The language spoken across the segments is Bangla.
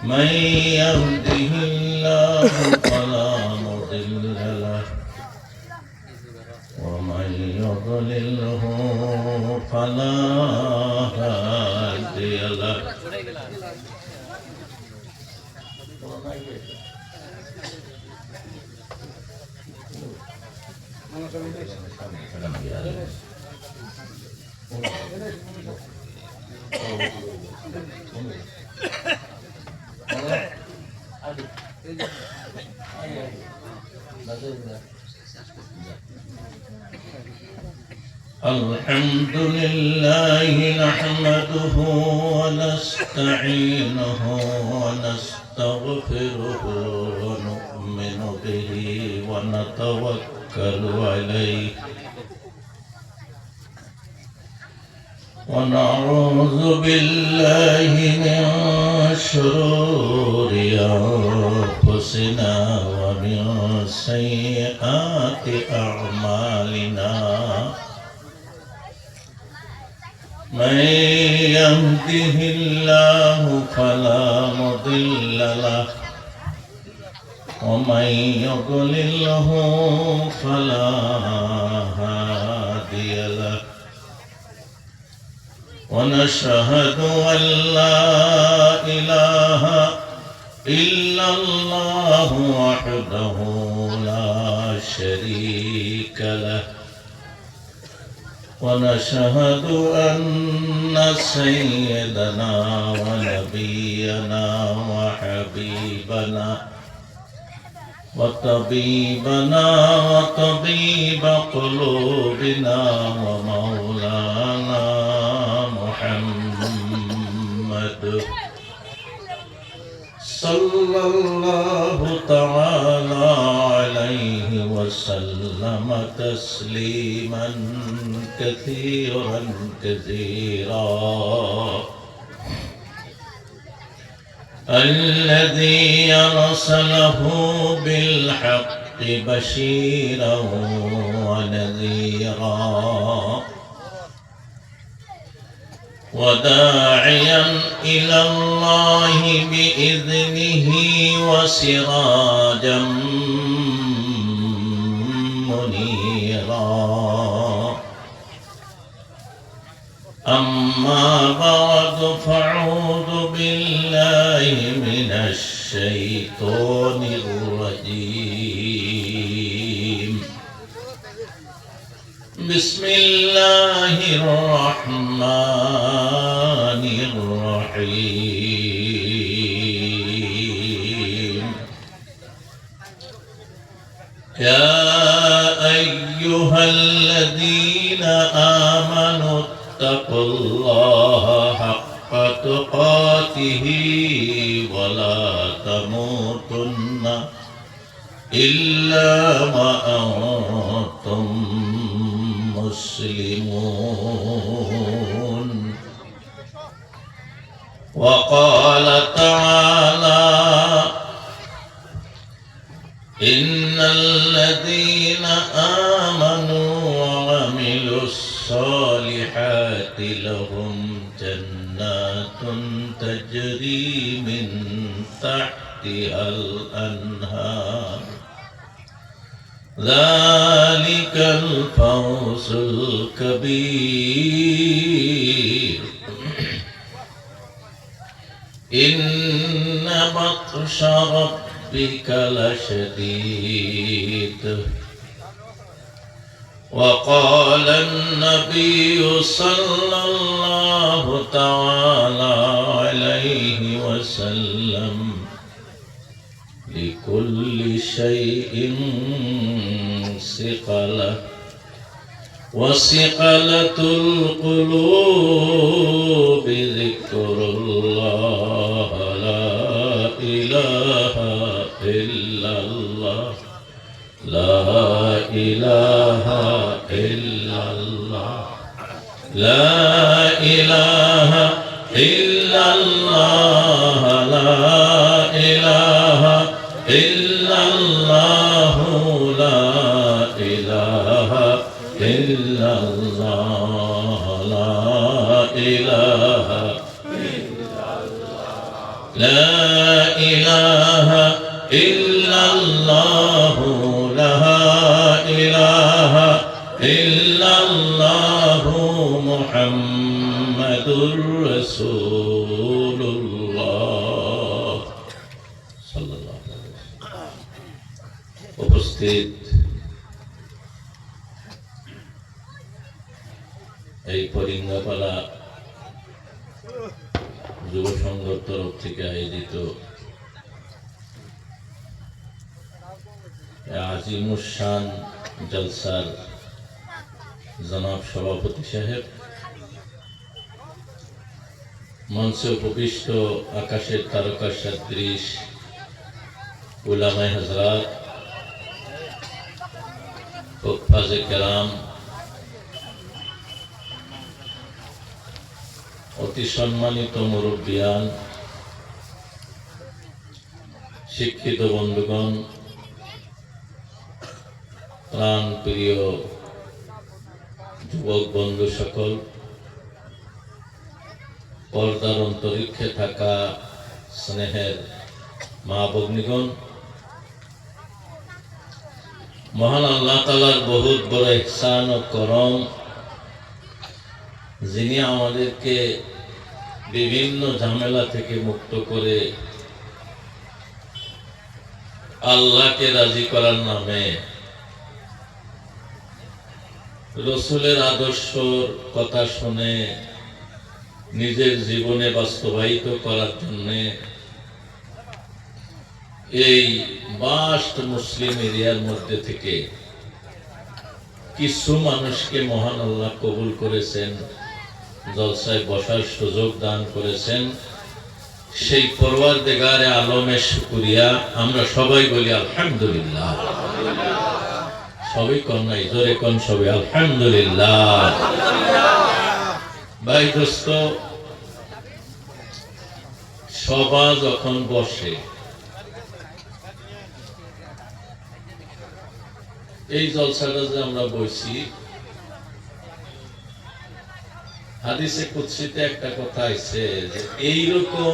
من يهده الله فلا مضل له ومن يضلله فلا هادي له الحمد لله نحمده ونستعينه ونستغفره ونؤمن به ونتوكل عليه ونعوذ بالله من شرور أنفسنا ومن سيئات أعمالنا من يهده الله فلا مضل له ومن يضلله فلا هادي له ونشهد أن لا إله إلا الله وحده لا شريك له ونشهد أن سيدنا ونبينا وحبيبنا وطبيبنا وطبيب قلوبنا ومولانا محمد صلى الله تعالى عليه وسلم تسليما كثيرا كثيرا الذي أرسله بالحق بشيرا ونذيرا وداعيا إلى الله بإذنه وسراجا منيرا أما بعد فاعوذ بالله من الشيطان الرجيم بسم الله الرحمن الرحيم يا أيها الذين آمنوا اتقوا الله حق تقاته ولا تموتن إلا وأنتم مسلمون وقال تعالى إن الذين آمنوا وعملوا الصالحات لهم جنات تجري من تحتها الأنهار ذلك الفوز الكبير إن بطش ربك لشديد وقال النبي صلى الله تعالى عليه وسلم لكل شيء صقلة وصقلة القلوب ذكر الله لا إله إلا الله لا إله إلا الله لا إله إلا الله لا إله إلا الله لا إله إلا الله لا إله إلا الله لا إله إلا الله لا إله إلا الله محمد رسول الله صلى الله عليه وسلم উপস্থিত এই পরিঙ্গাপাড়া যুব সংঘর তরফ থেকে আয়োজিত আজিমুশান জলসার জনাব সভাপতি সাহেব, মঞ্চে উপবিষ্ট আকাশের তারকা সদৃশ উলামায়ে হযরত, হুফাজে কেরাম, অতি সম্মানিত মুরব্বিয়ান, শিক্ষিত বন্ধুগণ, প্রাণ প্রিয় যুবক বন্ধু সকল, পর্দার অন্তরিক্ষে থাকা স্নেহের মা ভগ্নীগণ, মহান আল্লাহ তাআলার বহুত বড় ইহসান ও করম, যিনি আমাদেরকে বিভিন্ন ঝামেলা থেকে মুক্ত করে আল্লাহকে রাজি করার নামে রসুলের আদর্শর কথা শুনে নিজের জীবনে বাস্তবায়িত করার জন্য এই বাস্ট মুসলিম এরিয়ার মধ্যে থেকে কিছু মানুষকে মহান আল্লাহ কবুল করেছেন, জলসায় বসার সুযোগ দান করেছেন। সেই পরওয়ারদিগারে আলমের শুকরিয়া আমরা সবাই বলি আলহামদুলিল্লাহ। সবাই কোন নাই, জোরে কোন সবাই আলহামদুলিল্লাহ। ভাই দোস্ত, সভা যখন বসে, এই জলসাটা যে আমরা বসি, হাদিসে কুদসিতে একটা কথা আছে যে এইরকম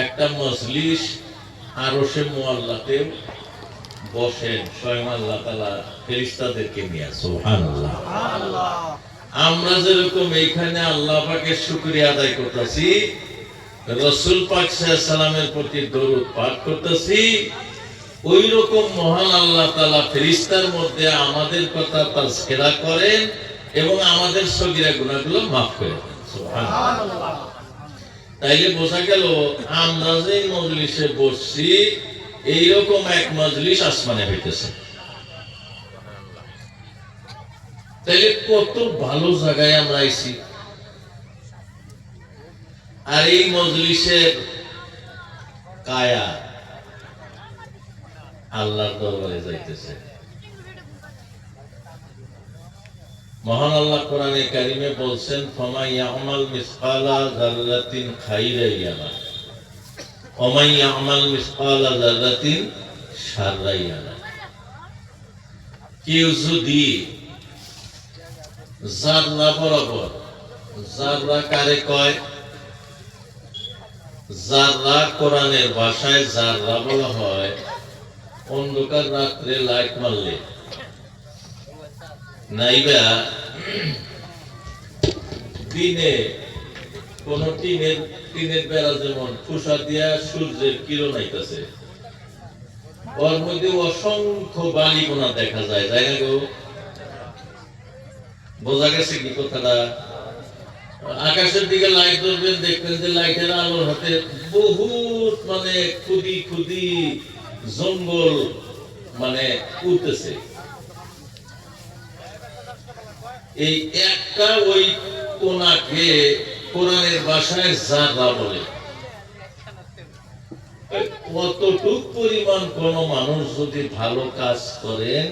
একটা মজলিস আরশে মুআল্লাতে বসেন স্বয়ং আল্লাহ তাআলা ফেরেশতাদেরকে নিয়ে। সুবহানাল্লাহ। আমরা যেরকম এইখানে আল্লাহ পাকের শুকরিয়া আদায় করতেছি, রাসূল পাক সাল্লাল্লাহু আলাইহি সাল্লামের প্রতি দরুদ পাঠ করতেছি, ওই রকম মহান আল্লাহ তাআলা ফেরেশতার মধ্যে আমাদের কথা তাজকিরা করেন এবং আমাদের সগীরা গুনাহগুলো মাফ করে দেন। সুবহানাল্লাহ। তাইলে বোঝা গেল আমরা যে মজলিসে বসছি, এইরকম এক মজলিস আসমানে হইতেছে। তাইলে কত ভালো জায়গায় আমরা আইছি। আর এই মজলিসের কায়া আল্লাহর দরবারে যাইতেছে। মহান আল্লাহ কোরআনে কারিমে বলছেন, ফামান ইয়ামাল মিসকালা যাররাতিন খাইরান ইয়ারা ওয়া মান ইয়ামাল মিসকালা যাররাতিন শাররান ইয়ারা। কেউ যদি যাররা বরাবর, যাররা কারে কয়? যাররা কোরআনের ভাষায় যাররা বলা হয় অন্ধকার রাত্রে লাইট মারলে, নাইবা দিনে কোন টিনের বেড়া যেমন ফুসা দিয়া সূর্যের কিরণ আইতাছে, ওর মধ্যে অসংখ্য বালিকণা দেখা যায়, তাই না গো? বোঝা গেছে কি কথাটা? আকাশের দিকে লাইট ধরবেন, দেখবেন যে লাইটের আলোর হাতে বহুত মানে খুদি খুদি জঙ্গল মানে উঠতেছে। এই একটা ওই কোনাকে কোরআনের ভাষায় যাররা বলে। কতটুক পরিমাণ কোন মানুষ যদি ভালো কাজ করেন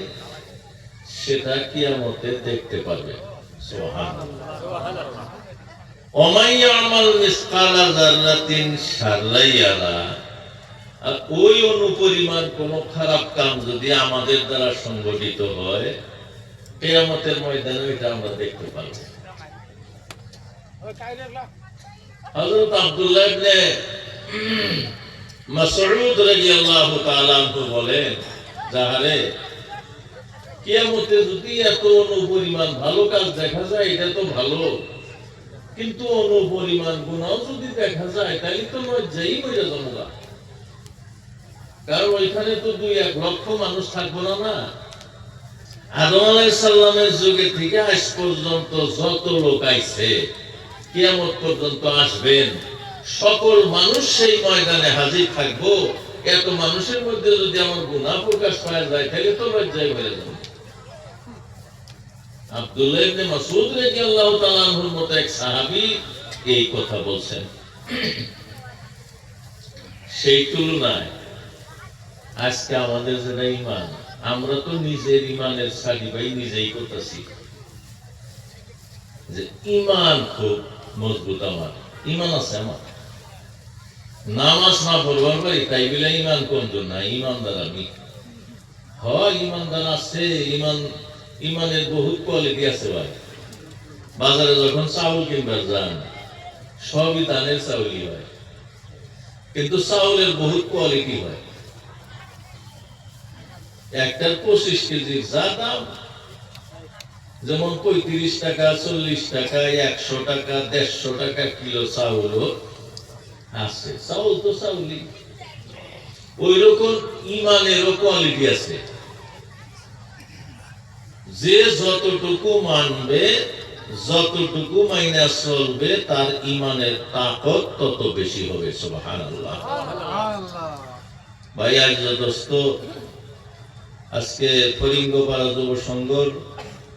সেটা কিয়ামতে দেখতে পারবে। সুবহানাল্লাহ। ওয়া মান ইয়ামাল মিসকালা যাররাতিন শাররান ইয়ারা। আর ওই অনুপরিমাণ কোন খারাপ কাম যদি আমাদের দ্বারা সংগঠিত হয়, কিয়ামতের ময়দানে এটা আমরা দেখতে পারবো। হযরত আব্দুল্লাহ ইবনে মাসউদ রাদিয়াল্লাহু তাআলা আনহু বলেন, যাহারে কিয়ামতে যদি এত অনুপরিমাণ ভালো কাজ দেখা যায় এটা তো ভালো, কিন্তু অনুপরিমাণ গুনাহ যদি দেখা যায় তাহলে তো লজ্জাই হয়ে যাবে না। কারণ ওইখানে তো 2-1 লক্ষ মানুষ থাকবো না। আদম আলাইহিস সালামের যুগে থেকে আজ পর্যন্ত যত লোক আইছে, কিয়ামত পর্যন্ত আসবেন, সকল মানুষ সেই ময়দানে হাজির থাকবো। এত মানুষের মধ্যে যদি আমার গুনাহ প্রকাশ পাওয়া যায় তাহলে তো লজ্জায় হয়ে যাবে। আব্দুল্লাহ ইবনে মাসউদ রাদিয়াল্লাহু তাআলা আনহুর মতো এক সাহাবী এই কথা বলছেন। সেই তুলনায় আজকে আমাদের যেটা ঈমান, আমরা তো নিজের ঈমানের সার্টিফাই নিজেই করতেছি যে ঈমান খুব মজবুত, আমার ঈমান আছে, আমার নামাজ না পড়বার পারি তাই বলে ঈমান কমজোর না। ঈমানদার আমি, হয় ঈমানদার আছে। ঈমানের বহুত কোয়ালিটি আছে ভাই। বাজারে যখন চাউল কিনবার যান, সবই ধানের চাউলই হয়, কিন্তু চাউলের বহুত কোয়ালিটি হয়। একটার 25 কেজির যা দাম, যেমন 35 টাকা, 40 টাকা, 100 টাকা, 150 টাকা কিলো চাউলও আছে। চাউল তো চাউলই। ওই রকম ঈমানেরও কোয়ালিটি আছে। যে যতটুকু মানবে, যতটুকু মাইনা চলবে, তার ঈমানের তাকত তত বেশি হবে। সুবহানাল্লাহ। ভাই আজ দোস্ত, আজকে ফরিঙ্গপাড়া যুব সংঘর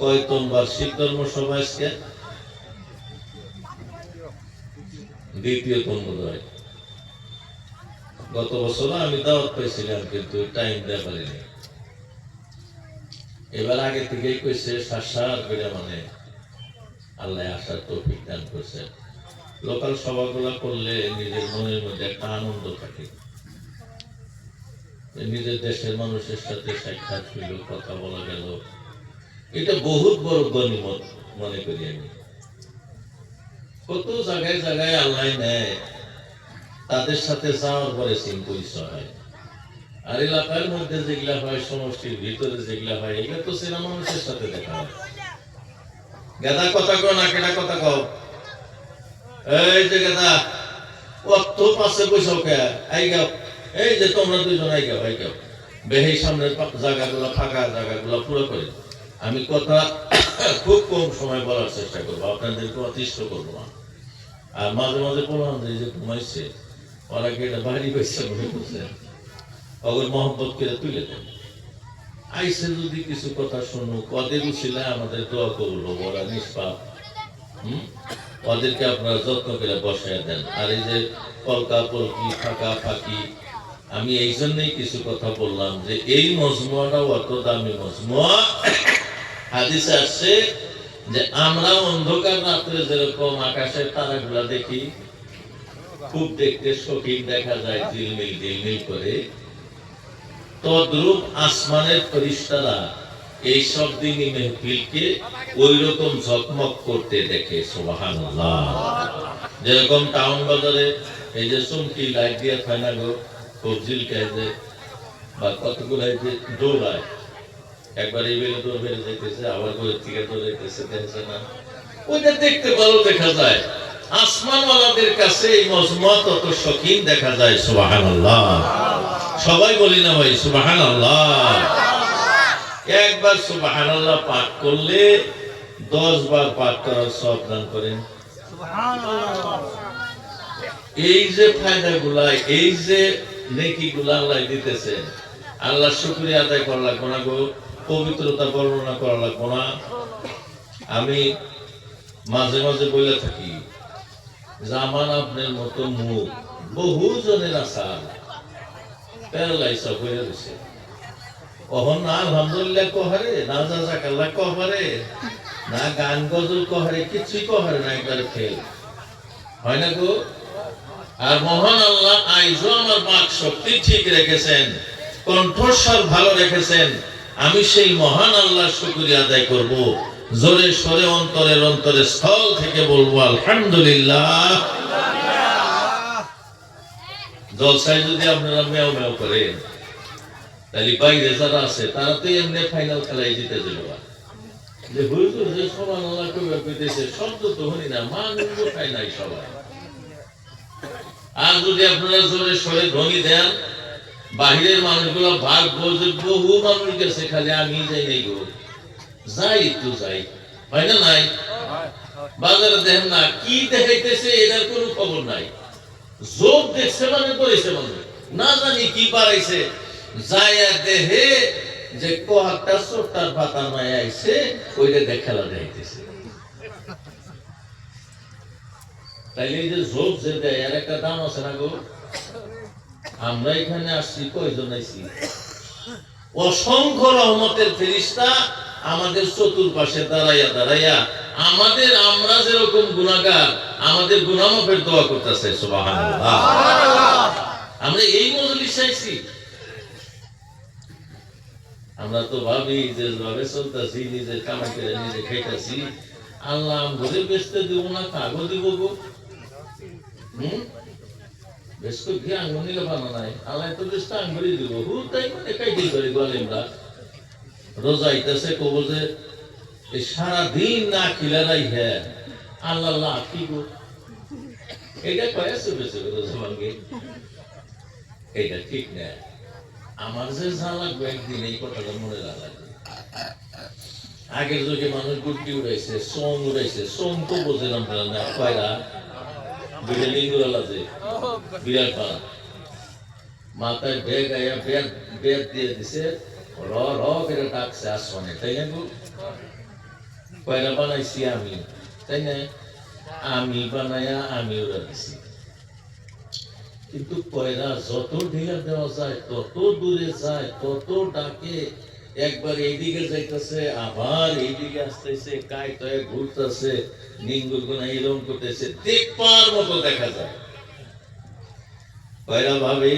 কয়তম বার্ষিক ধর্মসভা? আজকে 2য়তম বোধ হয়। গত বছর আমি দাওয়াত পাইছিলাম, কিন্তু টাইম দেওয়া পারিনি। এবার আগে থেকেই কইছে সার করে, মানে আল্লাহ আসার তৌফিক দান করছে। লোকাল সভাগুলা করলে নিজের মনের মধ্যে একটা আনন্দ থাকে, নিজের দেশের মানুষের সাথে সাক্ষাৎ হইল, কথা বলা গেল, এটা বহুত বড় গনিমত মনে করি আমি। কত জায়গায় জায়গায় আল্লাহ নেয়, তাদের সাথে যাওয়ার পরে সিম পরিচয় হয়। আর এলাকার মধ্যে যেগুলা হয়, সমষ্টির ভিতরে যেগুলা হয়, এগুলা তো চেনা মানুষের সাথে দেখা হয়। গেদা কথা কও না, কেনা কথা কও। এই যে গেদা, অত পাশে বসে আই গাও, এই যে তোমরা দুজন আই গাও, বেহেই সামনের জায়গাগুলো, ফাঁকা জায়গাগুলো পুরো করে। আমি কথা খুব কম সময় বলার চেষ্টা করবো, আপনাদেরকে অতিষ্ঠ করবো না। আর মাঝে মাঝে বললাম যে ঘুমাইছে, ওরা কি এটা বাড়ি পয়সা মনে করছে, ওদের মহব্বত করে তুলে দেন। আইসে যদি কিছু কথা শুনুক, ওদের উচিলে আমাদের দোয়া কবুল হবো, ওরা নিষ্পাপ। ওদেরকে আপনারা যত্ন করে বসায় দেন। আর এই যে কলকা পলকি, ফাঁকা ফাঁকি, আমি এই জন্যই কিছু কথা বললাম যে এই মজমুয়াটাও অত দামি মজমুয়া। হাদিসে আসছে যে আমরা অন্ধকার রাত্রে যেরকম আকাশের তারাগুলা দেখি, খুব দেখতে শৌখিন দেখা যায়, ঝিলমিল ঝিলমিল করে, তদ্রূপ আসমানের ফেরেশতারা এই সব দিনই মেহফিলকে ওই রকম ঝকমক করতে দেখে। সুবহানাল্লাহ। যেরকম টাউন বাজারে এই যে চমকি লাইট দিয়ে থাকে না গো, খুব ঝিলকাইছে, বা কতগুলো যে দৌড়ায়, একবার এই বেলে দৌড় বেড়ে যেতেছে, আবার করে থেকে দৌড় যেতেছে, দেখছে না, ওইটা দেখতে ভালো দেখা যায়। আসমানওয়ালাদের কাছে এই মজমুয়া তত শৌখিন দেখা যায়। সুবহানাল্লাহ। সবাই বলি না ভাই সুবহানাল্লাহ? একবার সুবহানাল্লাহ পাঠ করলে 10 বার পাঠ করার সওয়াব দান করেন। এই যে ফায়দাগুলা, এই যে নেকিগুলা আল্লাহ দিতেছেন, আল্লাহ শুকরিয়া আদায় করা লাগবে না গো, পবিত্রতা বর্ণনা করা লাগবে না। আমি মাঝে মাঝে বলে থাকি, জামান আপনার মতো মুখ বহু জনের আশা প্যারালাইজ হয়ে গেছে। অহন না আলহামদুলিল্লাহ কহারে, না জাযাকাল্লাহ কহারে, না গান গজল কহারে, কিছুই কহারে না, একবারে ফেল হয় না গো। আর মহান আল্লাহ আইজও আমার বাক শক্তি ঠিক রেখেছেন, কণ্ঠস্বর ভালো রেখেছেন। আমি সেই মহান আল্লাহর শুকরিয়া আদায় করব, জোরে সরে অন্তরের অন্তরে স্থল থেকে বলবো আলহামদুলিল্লাহ। জলসায় যদি আপনারা মেও মেও করেন, তাহলে বাইরে যারা আছে তারা তো এমনি ফাইনাল খেলায় জিতে যাবে। যে হুজুর যে সুবহানাল্লাহ কইতেছে শব্দ তো হই না, মানুষ কোথায় নাই সবাই। আর যদি আপনারা জোরে সরে ধ্বনি দেন, বাহিরের মানুষগুলো ভাববো যে বহু মানুষ গেছে, খালি আমি যাই নাই গো, যাই তো যাই, হয় না? নাই বাজারে দেখেন না কি দেখাইতেছে, এটার কোনো খবর নাই। যোগ দেখছে মানে করেছে মানে না জানি কি পারাইছে, যাইয়া দেহে যে কোহাটা চোরটার পাতা মায় আইছে, ওইটা দেখ খেলা দেখাইতেছে। তাইলে এই যে যোগ যে দেয় এর একটা দাম আছে না গো। আমরা এখানে আসছি কয়জন আইছি, অসংখ্য রহমতের ফেরেশতা আমাদের চতুর্পাশে দাঁড়াইয়া দাঁড়াইয়া আমাদের, আমরা যেরকম গুনাহগার, আমাদের গুনাহ মাফের দোয়া করতেছে। সুবহানাল্লাহ। আমরা এই মজলিসে আইছি। আমরা তো ভাবি যে ভাবে চলতেছি, নিজে কামাই করে নিজে খাইতেছি, আল্লাহ আমাদের বেচতে দিব না, কাগজ দিব গো। বেশ তো কি আঙ্গুল নিলে ভালো নাই, আল্লাহ তো বেশ তো আঙ্গুলি দিব। তাই মানে কাইটি করে গলিমরা রোজাইতেছে, কব যে সারাদিন না খিলারাই হ্যাঁ আল্লাহ আল্লাহ কি গো, এটা কয়ে চুপে চুপে রোজা ভাঙ্গে, এটা ঠিক না। আমার যে যা লাগবে একদিন এই কথাটা মনে রাখবে। আগের যুগে মানুষ গুটি উড়াইছে, সোম উড়াইছে, সোম তো বোঝেলাম না, কয়রা বিরাট পাড়া মাথায় বেগ আয়া বেদ দিয়ে দিছে, র র করে ডাকছে আসমানে, তাই না গো? কয়রা বানাইছি আমি, তাই না? আমি বানায়া আমি ওরা দিছি। কিন্তু কয়রা যত ঢিলা দেওয়া যায় তত দূরে যায়, তত ডাকে। একবার এইদিকে যাইতেছে, আবার এইদিকে আসতেছে, কায় তয়ে ঘুরতেছে, নিঙ্গুল গুনা এরকম করতেছে, দেখবার মতো দেখা যায়। কয়রা ভাবে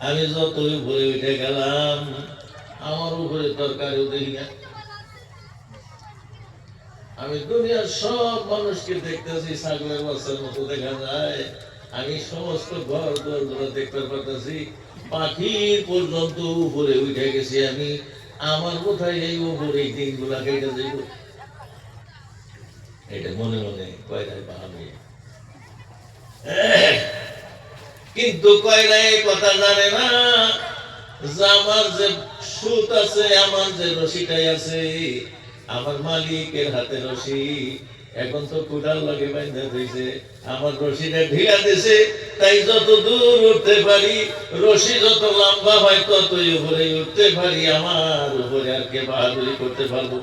আমি যতই উপরে উঠে গেলাম, আমার উপরে তরকারিও দেখি না। আমি দুনিয়ার সব মানুষকে দেখতেছি, ছাগলের বাচ্চার মতো দেখা যায়। আমি সমস্ত ঘর দোর দেখতে পারতেছি, পাখির পর্যন্ত উপরে উঠে গেছি আমি। আমার কোথায় এই উপরে এই দিনগুলা কেটে যাইব, এটা মনে মনে কয়রাই ভাবে। কিন্তু কয়রা এই কথা জানে না যে আমার যে সুত আছে, আমার যে রশিটাই আছে, আমার মালিকের হাতে রশি। এখন তো কুড়াল লাগে বাইন্ধা দিয়েছে, আমার রশিটা ঢিলা দিছে, তাই যত দূর উঠতে পারি, রশি যত লম্বা হয় ততই উপরে উঠতে পারি। আমার উপরে আর কে বাহাদুরি করতে পারবো?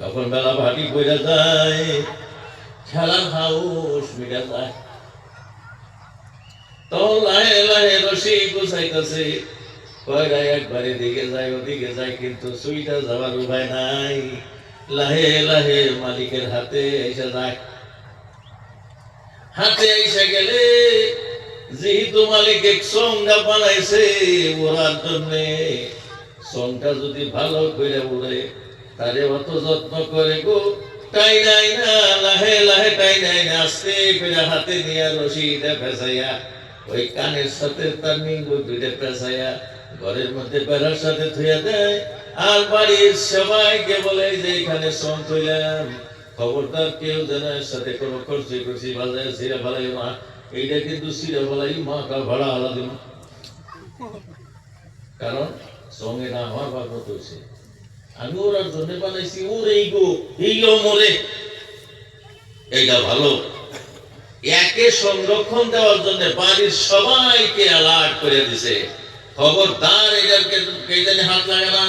যখন বেলা ভাটি পড়ে যায়, খেলার হাউস মিটা যায়, তখন লাহে লাহে রশি গুছাইতেছে। কয়রা একবারে দিকে যায়, ওদিকে যায়, কিন্তু সুইটা যাওয়ার উপায় নাই। লাহে লাহে মালিকের হাতে এসে যায়। হাতে এসে গেলে যেহেতু মালিক এক সঙ্গা বানাইছে ওরার জন্য, সঙ্গটা যদি ভালো করে উড়ে, তারে অত যত্ন করে গো, তাই নাই না, লাহে লাহে তাই নাই না, আস্তে করে হাতে নিয়ে রশিটা ফেসাইয়া ওই কানের সাথে তার নিঙ্গু দুইটা পেঁচাইয়া ঘরের মধ্যে বেড়ার সাথে ধুয়ে দেয়। আর বাড়ির সবাইকে বলে যে এখানে সং থইলাম, খবরদার কেউ যেন এর সাথে কোনো খরচি খরচি বাজায় সিরা ফেলাই মা, এইটা কিন্তু সিরা ফেলাই মা কা ভাড়া আলাদা। কারণ সঙ্গে না আমার বাপত হয়েছে, আমি ওরার জন্য বানাইছি, ওর এই গো এইও মরে, এইটা ভালো। একে সংরক্ষণ দেওয়ার জন্য বাড়ির সবাইকে অ্যালার্ট করে দিছে, খবরদার এটাকে কে জানি হাত লাগে না,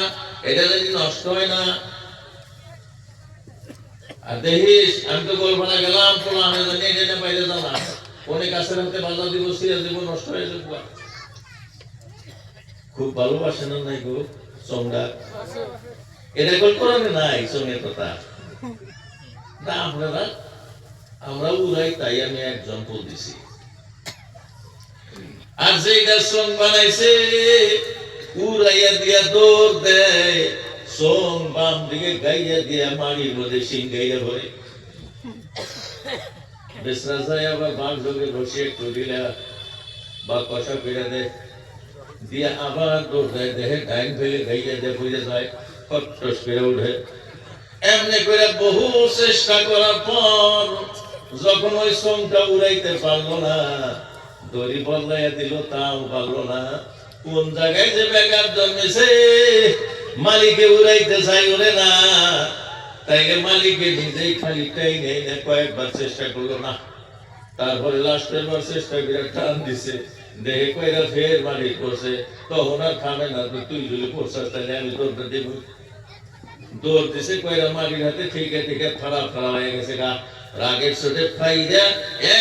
এটা জানি নষ্ট হয় না। আর দেখিস আমি তো গোলপানা গেলাম, পোলা আমি জানি এটা বাইরে যাও না, অনেক কাছের হাতে বাজার দিব, সিরিয়াল দিব, নষ্ট হয়ে যাবে। খুব ভালোবাসে না নাই গো সঙ্গা, এটা গোল করানো নাই সঙ্গের কথা না। আপনারা আমরা উড়াই, তাই আমি এক্সাম্পল দিছি। আর যেটা সং বানাইছে উড়াইয়া দিয়া দৌড় দেয়, সং বাম দিকে গাইয়া দিয়া মাড়ির মধ্যে সিং গাইয়া ভরে। বেসরা যায় আবার বাঘ যোগে বসে একটু দিলে বা কষা পেড়ে দেয় দিয়ে আবার দৌড় দেয় দেহে ডাইন ফেলে গাইয়ে দেয় বুঝে যায় কট্টস করে উঠে এমনি করে বহু চেষ্টা করার পর যখন ওই সোমটা উড়াইতে পারলো না দড়ি বদলাইয়া দিল তাও পারলো না কোন জায়গায় যে বেকার জন্মেছে মালিকে উড়াইতে চাই ওরে না তাইলে মালিকে নিজেই খালি টাইনে কয়েকবার চেষ্টা করলো না তারপরে লাস্টের বার চেষ্টা করে টান দিছে দেহে কয়রা ফের মালিক করছে তখন আর থামে না তুই যদি পড়ছাস তাহলে আমি দৌড়টা দেব দৌড় দিছে কয়রা মালিক হাতে ঠিকে ঠিকে ফাড়া ফাড়া হয়ে গেছে গা রাগের চোটে ফাইদা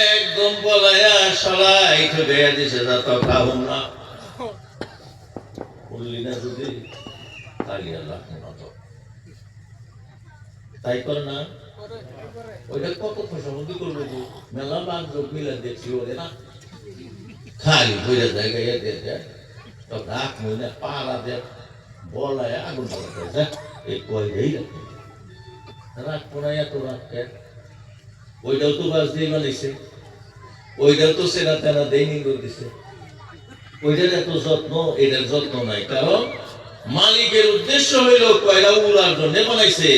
একদম বলায়া সলাই ঠুকে দিছে যা তো খাবো না বললি না যদি তাহলে আল্লাহ মতো তাই করে না ওইটা কত খোসামন্দি করবো তো মেলা বান্ধব মিলে দেখছি ওরে না খালি ঘুরে জায়গায় দিয়ে তো রাখ মনে পাড়া দে বলায় আগুন বলা এই কয় রাখ পোনায় এত রাখতে ওইটাও তো বাস দিয়ে বানাইছে ওইটাও তো সেরা তেনা দেয়নি দিছে ওইটার এত যত্ন এটার যত্ন নাই কারণ মালিকের উদ্দেশ্য হইল কয়লা উড়ার জন্য বানাইছে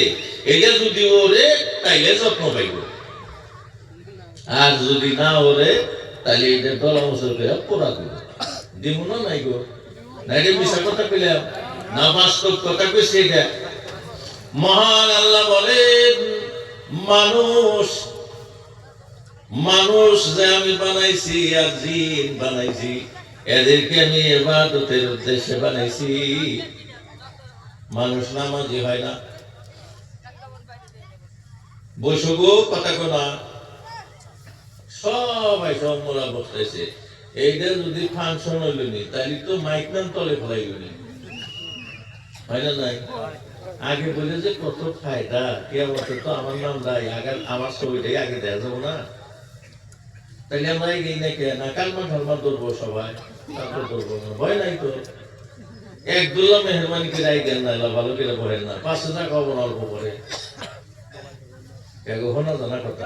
এটা যদি ওরে তাইলে যত্ন পাইব আর যদি না ওরে তাহলে এটা দলা বছর করে পোড়া দিব দিব না নাই গো না এটা মিশা কথা পেলাম না বাস্তব কথা কইছে এটা মহান আল্লাহ বলেন মানুষ মানুষ যে আমি বানাইছি আর জিন বানাইছি এদেরকে আমি ইবাদতের উদ্দেশ্যে বানাইছি মানুষ নামাজি হয় না বসবো কথা কোনা সবাই সব মোরা বসতেছে এইটা যদি ফাংশন হইলনি তাহলে তো মাইক নাম তলে ফেলাইবনি হয় না নাই আগে বলে যে কত ফায়দা কে বলছে তো আমার নাম দেয় আগে আমার ছবিটাই আগে দেয়া যাবো না তাহলে আমরা এগিয়ে নাকি না কালমা ঠালমা ধরবো সবাই তারপর ধরবো না ভয় নাই তো একদুল্লাহ মেহরবানি করে আইগেন না ভালো করে পড়েন না 500 টাকা হবো না অল্প করে কখনো জানা কথা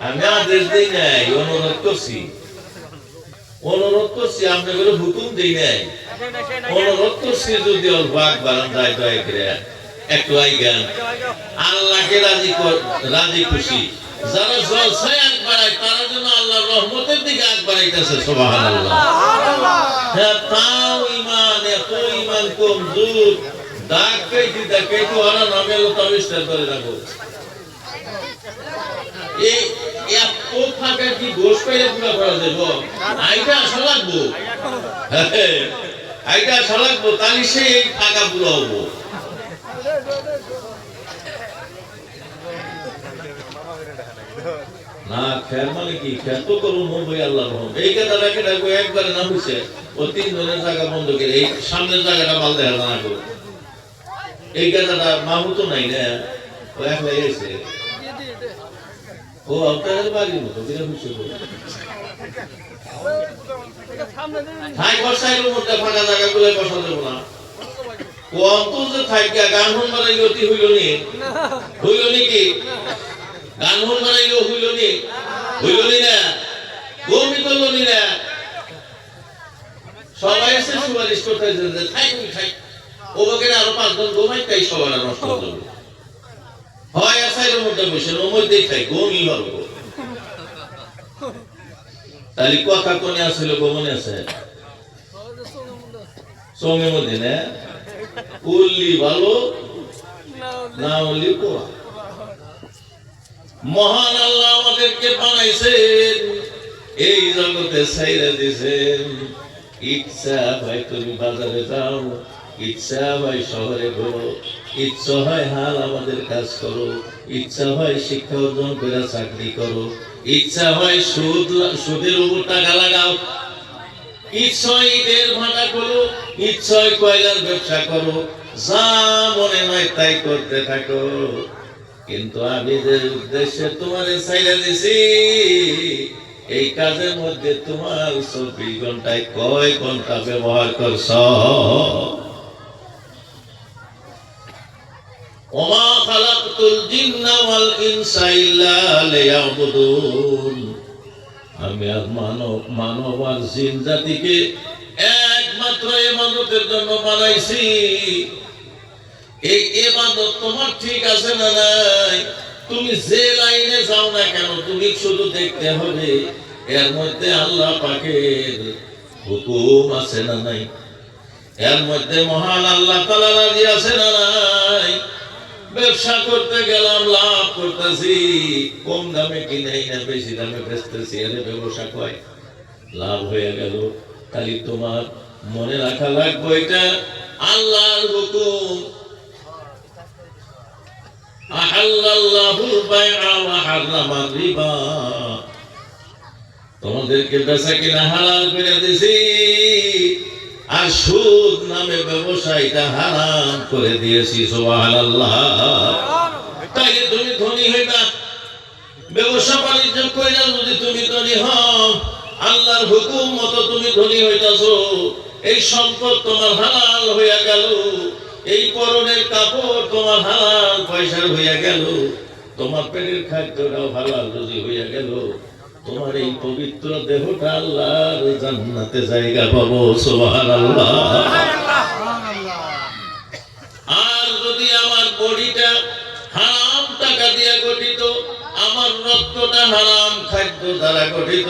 আমি আদেশ দিই নাই অনুরোধ করছি আপনাদের হুকুম দিই নাই অনুরোধ করছি যদি অল্প আগ বাড়ান যায় দয়া করে একটু আইগান আল্লাহকে রাজি খুশি যারা জলসায় আগ বাড়ায় তারা যেন আল্লাহর রহমতের দিকে আগ বাড়াইতেছে সুবহানাল্লাহ হ্যাঁ তাও ইমান এত ইমান কমজোর দাগ কেটে ওরা নামে আবিষ্কার করে রাখো এই এত ফাঁকা কি ঘোষ পেলে পুরো করা দেব আইটা আসা লাগবো আইটা আসা লাগবো তাহলে সেই ফাঁকা পুরো হবো না খেয়াল মানে কি খেয়াল তো করুন ভাই আল্লাহ রহম এই কথাটাকে ডাকবো একবারে না হয়েছে ও 3 জনের জায়গা বন্ধ করে এই সামনের জায়গাটা মাল দেখা না করো এই কথাটা মাহু তো নাই না ও একলাই এসে ও আপনার বাড়ির মতো কিনা বুঝছে থাই বসাইল মধ্যে ফাঁকা জায়গাগুলো বসা দেবো না ও অন্তর যে থাইকা গান হন বানাইলে অতি হইল নি কি গান হন বানাইলে হইল নি না গমি করল নি না সবাই এসে সুপারিশ করতে থাই ও বাকের আরো 5 জন গোমাই তাই সবার নষ্ট হয়ে যাবে হয় আসাইলের মধ্যে বসে ওর মধ্যেই খাই গমি ভালো তাহলে কথা কোনে আসলে গোমনে আছে সঙ্গে মধ্যে না উল্লি ভালো না উল্লি পোড়া মহান আল্লাহ আমাদেরকে বানাইছেন এই জগতে ছাইরা দিয়েছেন ইচ্ছা ভাই তুমি বাজারে যাও ইচ্ছা হয় শহরে ঘোরো ইচ্ছা হয় হাল আমাদের কাজ করো ইচ্ছা হয় শিক্ষা অর্জন করে চাকরি করো ইচ্ছা হয় সুদের উপর টাকা লাগাও ইচ্ছা হয় ঈদের ভাড়া করো ইচ্ছা হয় কয়লার ব্যবসা করো যা মনে হয় তাই করতে থাকো কিন্তু আমি যে উদ্দেশ্যে তোমার ছাইরা দিছি এই কাজের মধ্যে তোমার 24 ঘন্টায় কয় ঘন্টা ব্যবহার করছ ওমা খালাকতুল জিন্না ওয়াল ইনসা ইল্লা লিয়াবুদুন, আমি আর মানব আর জিন জাতিকে একমাত্র ইবাদতের জন্য বানাইছি। এই ইবাদত তোমার ঠিক আছে না নাই? তুমি যে লাইনে যাও না কেন, তুমি শুধু দেখতে হবে এর মধ্যে আল্লাহ পাকের হুকুম আছে না নাই, এর মধ্যে মহান আল্লাহ তাআলা রাজি আছে না নাই। ব্যবসা করতে গেলাম, লাভ করতেছি, কম দামে কিনেই না বেশি দামে বেচতেছি, এর ব্যবসা কয় লাভ হয়ে গেল। খালি তোমার মনে রাখা লাগবে এটা আল্লাহর হুকুম। আহাল্লাল্লাহুল বাইআ ওয়া হারামার রিবা, তোমাদেরকে বেচা কিনা হালাল করে দিয়েছি, আর সুদ নামে ব্যবসায়টা হারাম করে দিয়েছি। সুবহানাল্লাহ। তাই তুমি ধনী হইবা, ব্যবসা বাণিজ্য কইরা যদি তুমি ধনী হও, আল্লাহর হুকুম মতো তুমি ধনী হইতাছো, এই সম্পদ তোমার হালাল হইয়া গেল, এই পরনের কাপড় তোমার হালাল পয়সার হইয়া গেল, তোমার পেটের খাদ্যটাও হালাল রুজি হইয়া গেল, তোমার এই পবিত্র দেহটা আল্লাহর জান্নাতে জায়গা পাবো। সুবহানাল্লাহ। আর যদি আমার বডিটা হারাম টাকা দিয়ে গঠিত, আমার রক্তটা হারাম খাদ্য দ্বারা গঠিত,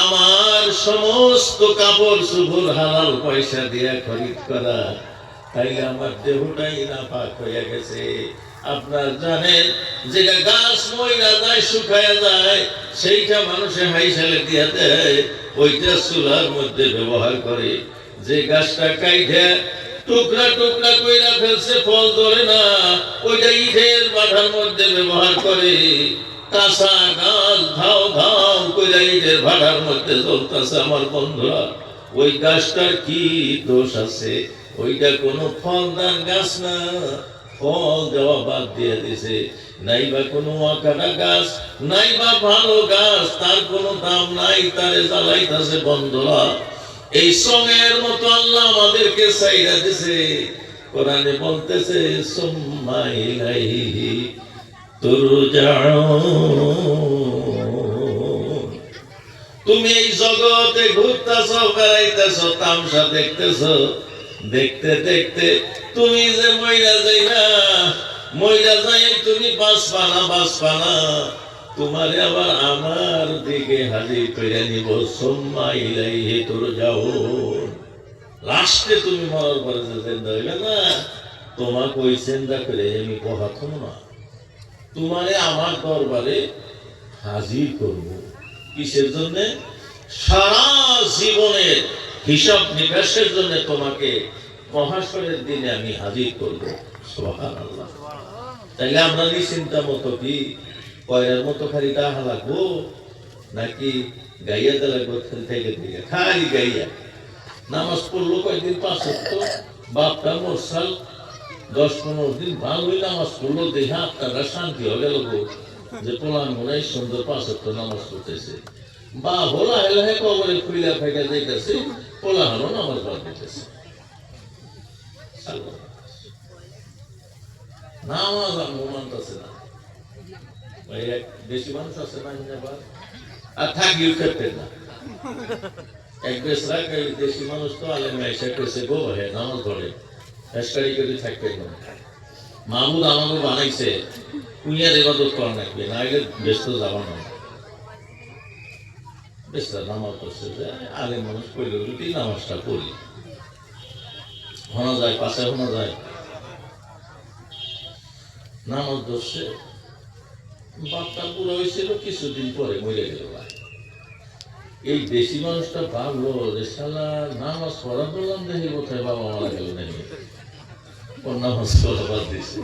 আমার সমস্ত কাপড় চোপড় হালাল পয়সা দিয়ে খরিদ করা, তাইলে আমার দেহটাই নাপাক হয়ে গেছে। আপনার জানেন যেটা গাছ মইরা যায়, শুকায়া যায়, সেইটা মানুষে হাইসালে দিয়া দেয়, ওইটা চুলার মধ্যে ব্যবহার করে। যে গাছটা কাইটে টুকরা টুকরা কইরা ফেলছে, ফল ধরে না, ওইটা ইটের বাধার মধ্যে ব্যবহার করে। কাঁচা গাছ ধাও ধাও কইরা ইটের ভাড়ার মধ্যে জ্বলতেছে। আমার বন্ধুরা, ওই গাছটার কি দোষ আছে? ওইটা কোনো ফলদার গাছ না, ফল দেওয়া বাদ দিয়ে দিছে। নাইবা কোনো আকাটা গাছ, নাইবা ভালো গাছ, তার কোনো দাম নাই, তারে জ্বালাইতাছে। বন্ধুরা, এই সঙ্গের মতো আল্লাহ আমাদেরকে চাইরা দিছে। কোরআনে বলতেছে সুম্মা ইলাইহি তুরজাউন। তুমি এই জগতে ঘুরতেছ, বেড়াইতেছ, তামসা দেখতেছ, দেখতে দেখতে তুমি যে মইরা যাইবা, মইরা যাই তুমি বাঁচবা না, তোমারে আবার আমার দিকে হাজির করে নিব। সুম্মা ইলাইহি তুরজাউন। লাস্টে তুমি মরার পরে যে জিন্দা হইবে না, তোমাকে ওই চিন্তা করে আমি পহাথম না, তোমারে আমার দরবারে হাজির করব। কিসের জন্য? সারা জীবনের হিসাব নিকাশের জন্য তোমাকে মহাশরের দিনে আমি হাজির করব। সুবহানাল্লাহ। তাইলে আমরা চিন্তা মতো কি কয়রার মতো খালি টাকা লাগবো, নাকি গাইয়া দে লাগবো? থেকে থেকে খালি গাইয়া নামাজ পড়লো কয়েকদিন, 5 ওয়াক্ত, বাপটা মোরসাল 10-15 দিন ভালোই নামাজ পড়লো, দেখে আপনারা শান্তি হয়ে গেল যে পোলান মনে হয় সুন্দর 5 ওয়াক্ত নামাজ পড়তেছে, বা হোলা হেলা কবরে খুইলা ফাইটা যাইতেছে, পোলা হলো নামাজ বাদ দিতেছে। নামাজ আর মানতেছে না। বেশি মানুষ আছে না, আর থাকিও খেতে না। এক বেশরা দেশি মানুষ তো আলেমে এসে কইছে, গো হে নামাজ ধরে এসকারি করে থাকবে না। মাহমুদ আমাকে বানাইছে কুইয়ার ইবাদত করা লাগবে, নাইলে ব্যস্ত যাওয়া না। বেশরা নামাজ পড়ছে যে আলেম মানুষ পড়লে যদি নামাজটা পড়ি শোনা যায়, পাশে শোনা যায় নামাজ ধরছে। বাপটা পুরো হয়েছিল, কিছুদিন পরে মরে গেল। এই দেশি মানুষটা ভাবলো যে শালা নামাজ পড়া বললাম, দেখি কোথায় বাবা মারা গেল নাকি, ওর নামাজ পড়া বাদ দিছে।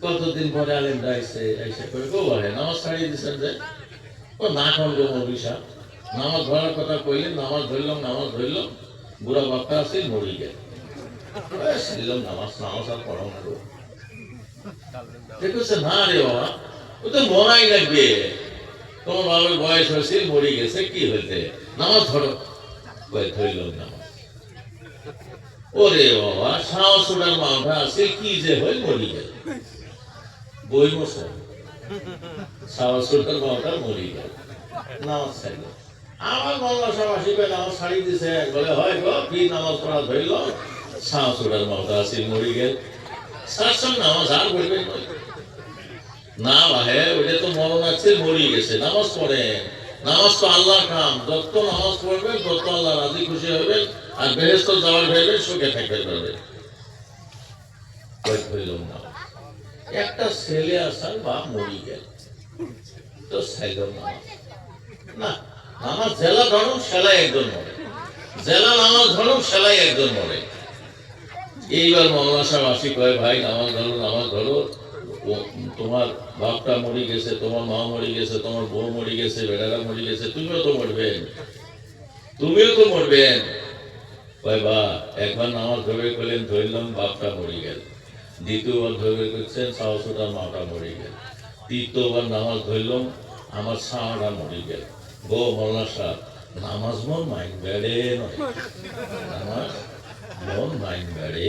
কতদিন পরে আলেম ডাইছে, এসে করে গো ভাই নামাজ ছাড়িয়ে দিচ্ছেন যে, ও না কোন গো অভিশাপ, নামাজ ধরার কথা কইলে নামাজ ধরলাম, বুড়া বাপটা আছে মরি গেল। নামাজ আর পড়াও না গো। দেখছে না রে বাবা, ও তো মরাই লাগবে, তোমার বাবার বয়স হয়েছে, মরে গেছে, কি হয়েছে, নামাজ ধরো। ধরল নামাজ। ওরে বাবা, সাহস ওটার মাথা আছে কি যে হয়ে মরি গেল, বই মশাই সাহস ওটার মাথা মরি গেল, নামাজ ছাড়ল। আমার বাংলা সব আসিবে নামাজ ছাড়ি দিছে, বলে হয় গো কি নামাজ পড়া ধরল, সাহস ওটার মাথা আছে মরি গেল। সাতসঙ্গ নামাজ আর বলবেন না ভাই, ওটা তো মরণ আছে, মরি গেছে, নামাজ পড়েন। নামাজ তো আল্লাহ কাম, যত নামাজ পড়বেন তত আল্লাহ রাজি খুশি হবেন, আর বেহেশত যাওয়ার ভেবে সুখে থাকতে পারবেন। একটা ছেলে আসার বা মরি গেল তো ছেল না, নামাজ জেলা ধরুন সেলাই একজন মরে, জেলা নামাজ ধরুন সেলাই একজন মরে। এইবার মৌলানা সাহেব আসি কয় ভাই নামাজ ধরো, নামাজ ধরো, তোমার বাপটা মরে গেছে, তোমার মা মরে গেছে, তোমার বউ মরে গেছে, বেড়ারা মরে গেছে, তুমিও তো মরবেন, তুমিও তো মরবেন। কয় বা একবার নামাজ ধরে করলেন, ধরলাম বাপটা মরে গেল, দ্বিতীয়বার ধরে করছেন সাহসটার মাটা মরে গেল, তৃতীয়বার নামাজ ধরলাম আমার সাহাটা মরে গেল। গো মৌলানা সাহেব, নামাজ মন মাইন বেড়ে নয়, নামাজ মন মাইন বেড়ে,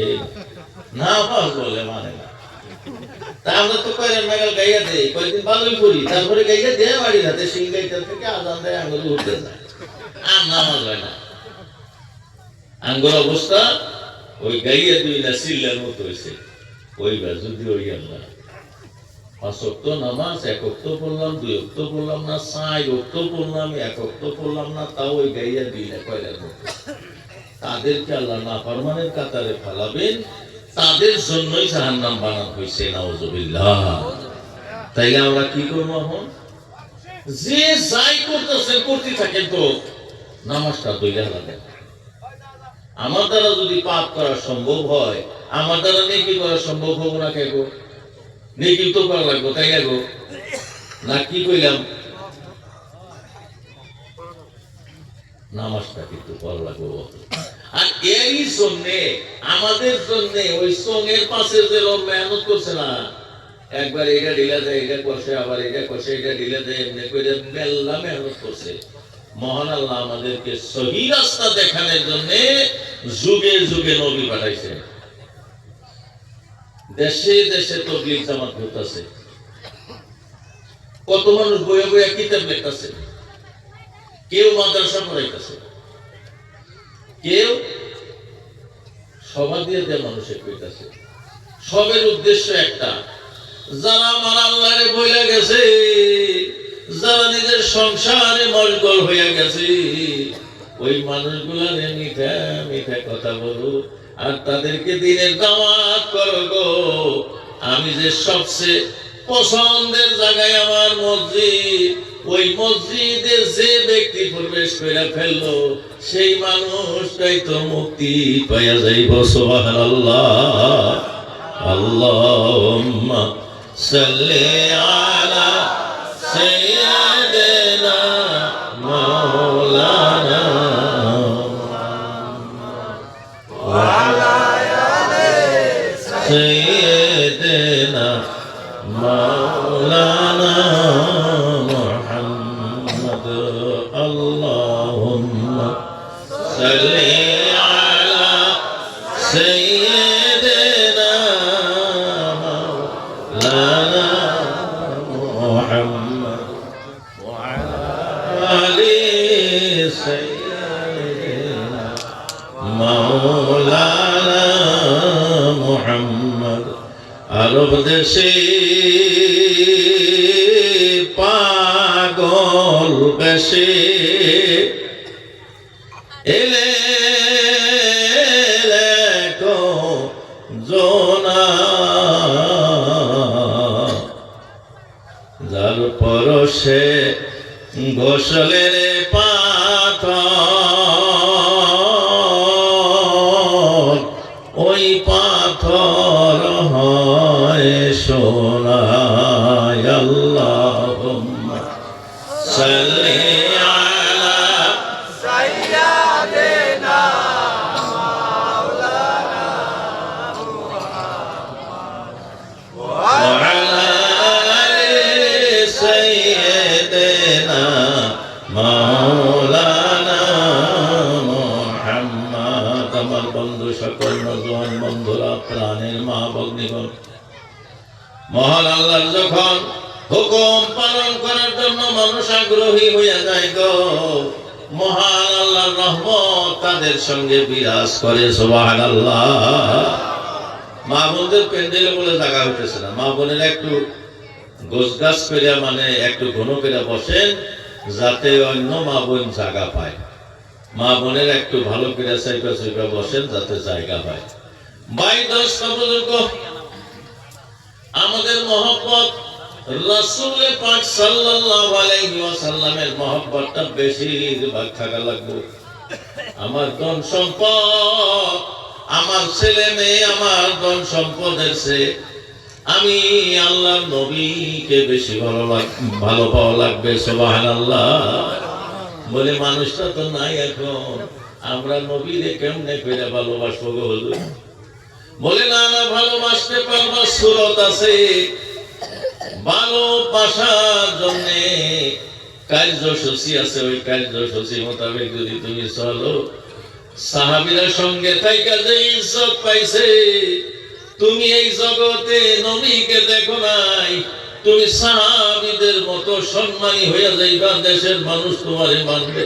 নামাজ বলে মানে না। তা আমরা তো কয়েক নাগাল গাইয়া দেই, কয়েকদিন ভালোই করি, তারপরে গাইয়া দেয় বাড়ির হাতে সেই গাইটা থেকে আজান দেয়, আঙুল উঠতে যায়, আর নামাজ হয় না। আঙ্গুর অবস্থা ওই গাইয়া দুই না সিল্লার মতো হয়েছে। ওইবার যদি ওই আল্লাহ 5 ওয়াক্ত নামাজ 1 ওয়াক্ত পড়লাম, 2 ওয়াক্ত পড়লাম না, 4 ওয়াক্ত পড়লাম, 1 ওয়াক্ত পড়লাম না, তাও ওই গাইয়া দুই না কয়লার মতো, তাদেরকে আল্লাহ নাফরমানের কাতারে ফেলাবেন, তাদের জন্যই জাহান্নাম বানানো হয়েছে, নাউজুবিল্লাহ। তাইলে আমরা কি করবো এখন? যে যাই করতেছেন করতে থাকেন, তো নামাজটা দইলা লাগে। আমার দ্বারা যদি পাপ করা সম্ভব হয়, আমার দ্বারা নেকি করা সম্ভব হবো না কে গো? নেকি তো করা লাগবো, তাই না গো? না কি কইলাম? নামাজটা কিন্তু করা লাগবো। আর এরই জন্যে আমাদের জন্য ওই সঙ্গের পাশে যে লোক মেহনত করছে না, একবার এটা ঢিলা দেয়, এটা কষে, আবার এটা কষে, এটা ঢিলা দেয়, এমনি করে মেল্লা মেহনত করছে। মহান আল্লাহ আমাদেরকে সহি রাস্তা দেখানোর জন্য যুগে যুগে নবী পাঠাইছেন। দেশে দেশে তাবলীগ জামাত ঘুরতেছে, কত মানুষ বইয়ে বইয়ে কিতাব লিখতেছে, কেউ মাদ্রাসা পড়াইতেছে, কেউ সভা দিয়ে দেয় মানুষের কইতাছে। সবের উদ্দেশ্য একটা, যারা আমার আল্লাহরে বইলা গেছে, যারা নিজের সংসারে মশগুল হইয়া গেছে, ওই মানুষগুলারে মিঠা মিঠা কথা বলো, আর তাদেরকে দিনের দাওয়াত করো গো। আমি যে সবচেয়ে পছন্দের জায়গায় আমার মসজিদ, ওই মসজিদে যে ব্যক্তি প্রবেশ করে ফেললো, সেই মানুষটাই তো মুক্তি পাইয়া যাইব। সুবহানাল্লাহ। আল্লাহুম্মা সাল্লি আলা সাইয়্যিদিনা মাওলানা ওয়া আলা আলি সাইয়্যিদিনা মাওলানা মুহাম্মদ। আল্লাহুম্মা সাল্লি আলা সাইয়্যিদিনা মাওলানা মুহাম্মদ ওয়া আলা আলি সাইয়্যিদিনা মাওলানা মুহাম্মদ। আরব দেশে পাগল বেশে এলে জোনা, যার পরশে গোসলের পাথর, ওই পাথর হয় সোনা। আল্লাহুম্মা সাল্লি আলা সাইয়্যিদিনা মাওলানা ওয়া আলা আলি সাইয়্যিদিনা মাওলানা মুহাম্মদ। আমার বন্ধু সকল মা ভগ্নীগণ, মহান আল্লাহর যখন হুকুম পালন করার জন্য মানুষ আগ্রহী হইয়া যায় গো, মহান আল্লাহর রহমত তাদের সঙ্গে বিরাজ করে। সুবহানাল্লাহ। মা বোনদের প্যান্ডেলে বলে জায়গা হইতেছে না, মা বোনেরা একটু গোছগাছ করে মানে একটু ঘন করে বসেন, যাতে অন্য মা বোন জায়গা পায়। মা বোনের একটু ভালো করে চাইপা চাইপা বসেন, যাতে জায়গা পায়। ভাই দোস্ত বুজুর্গ, আমাদের মহব্বত রাসূল পাক সাল্লাল্লাহু আলাইহি ওয়াসাল্লামের মহব্বতটা বেশিরভাগ থাকা লাগবে। আমার ধন সম্পদ, আমার ছেলে মেয়ে, আমার ধন সম্পদের চেয়ে আমি আল্লাহর নবীকে বেশি ভালো পাওয়া লাগবে। সুবহানাল্লাহ। বলে মানুষটা তো নাই এখন, আমরা নবীরে কেমনে করে ভালোবাসবো গো হুজুর? বলে না না, ভালোবাসতে পারবার সুরত আছে। ভালোবাসার জন্য কার্যসূচি আছে, ওই কার্যসূচি মোতাবেক যদি তুমি চলো, সাহাবীরা সঙ্গে থাইকা যে ইজ্জত পাইছে, তুমি এই জগতে নবীকে দেখো নাই, তুমি সাহাবীদের মতো সম্মানী হইয়া যাইবা, দেশের মানুষ তোমারে মানবে।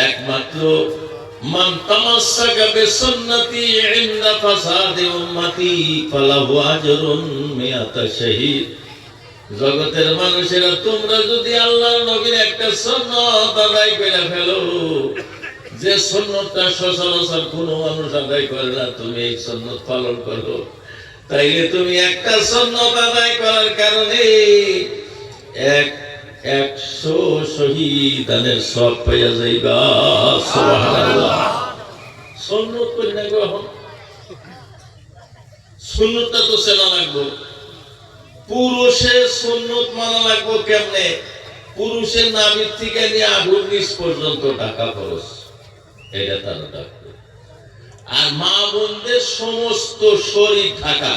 একমাত্র মান তামাসসাকা বিসুন্নতি ইনদা ফাসাদি উম্মতি ফালাহু আজরুন মিয়াতা শাহীদ। জগতের মানুষেরা, তোমরা যদি আল্লাহর নবীর একটা সুন্নাত আদায় করে ফেলো, যে সুন্নতটা সচরাচর কোনো মানুষ আদায় করে না, তুমি এই সুন্নত পালন করো, তাইলে তুমি একটা সুন্নত আদায় করার কারণে 100 শহীদানের সওয়াব পাইয়া যাইবা। সুবহানাল্লাহ। সুন্নত করি না গো, এখন সুন্নতটা তো চেনা লাগবে। পুরুষের সুন্নত মানা লাগবে কেমনে? পুরুষের নাভির থেকে নিয়ে আগুন নিচ পর্যন্ত ঢাকা খরচ, এটা তারা ডাকবে। আর মা বোনদের সমস্ত শরীর ঢাকা।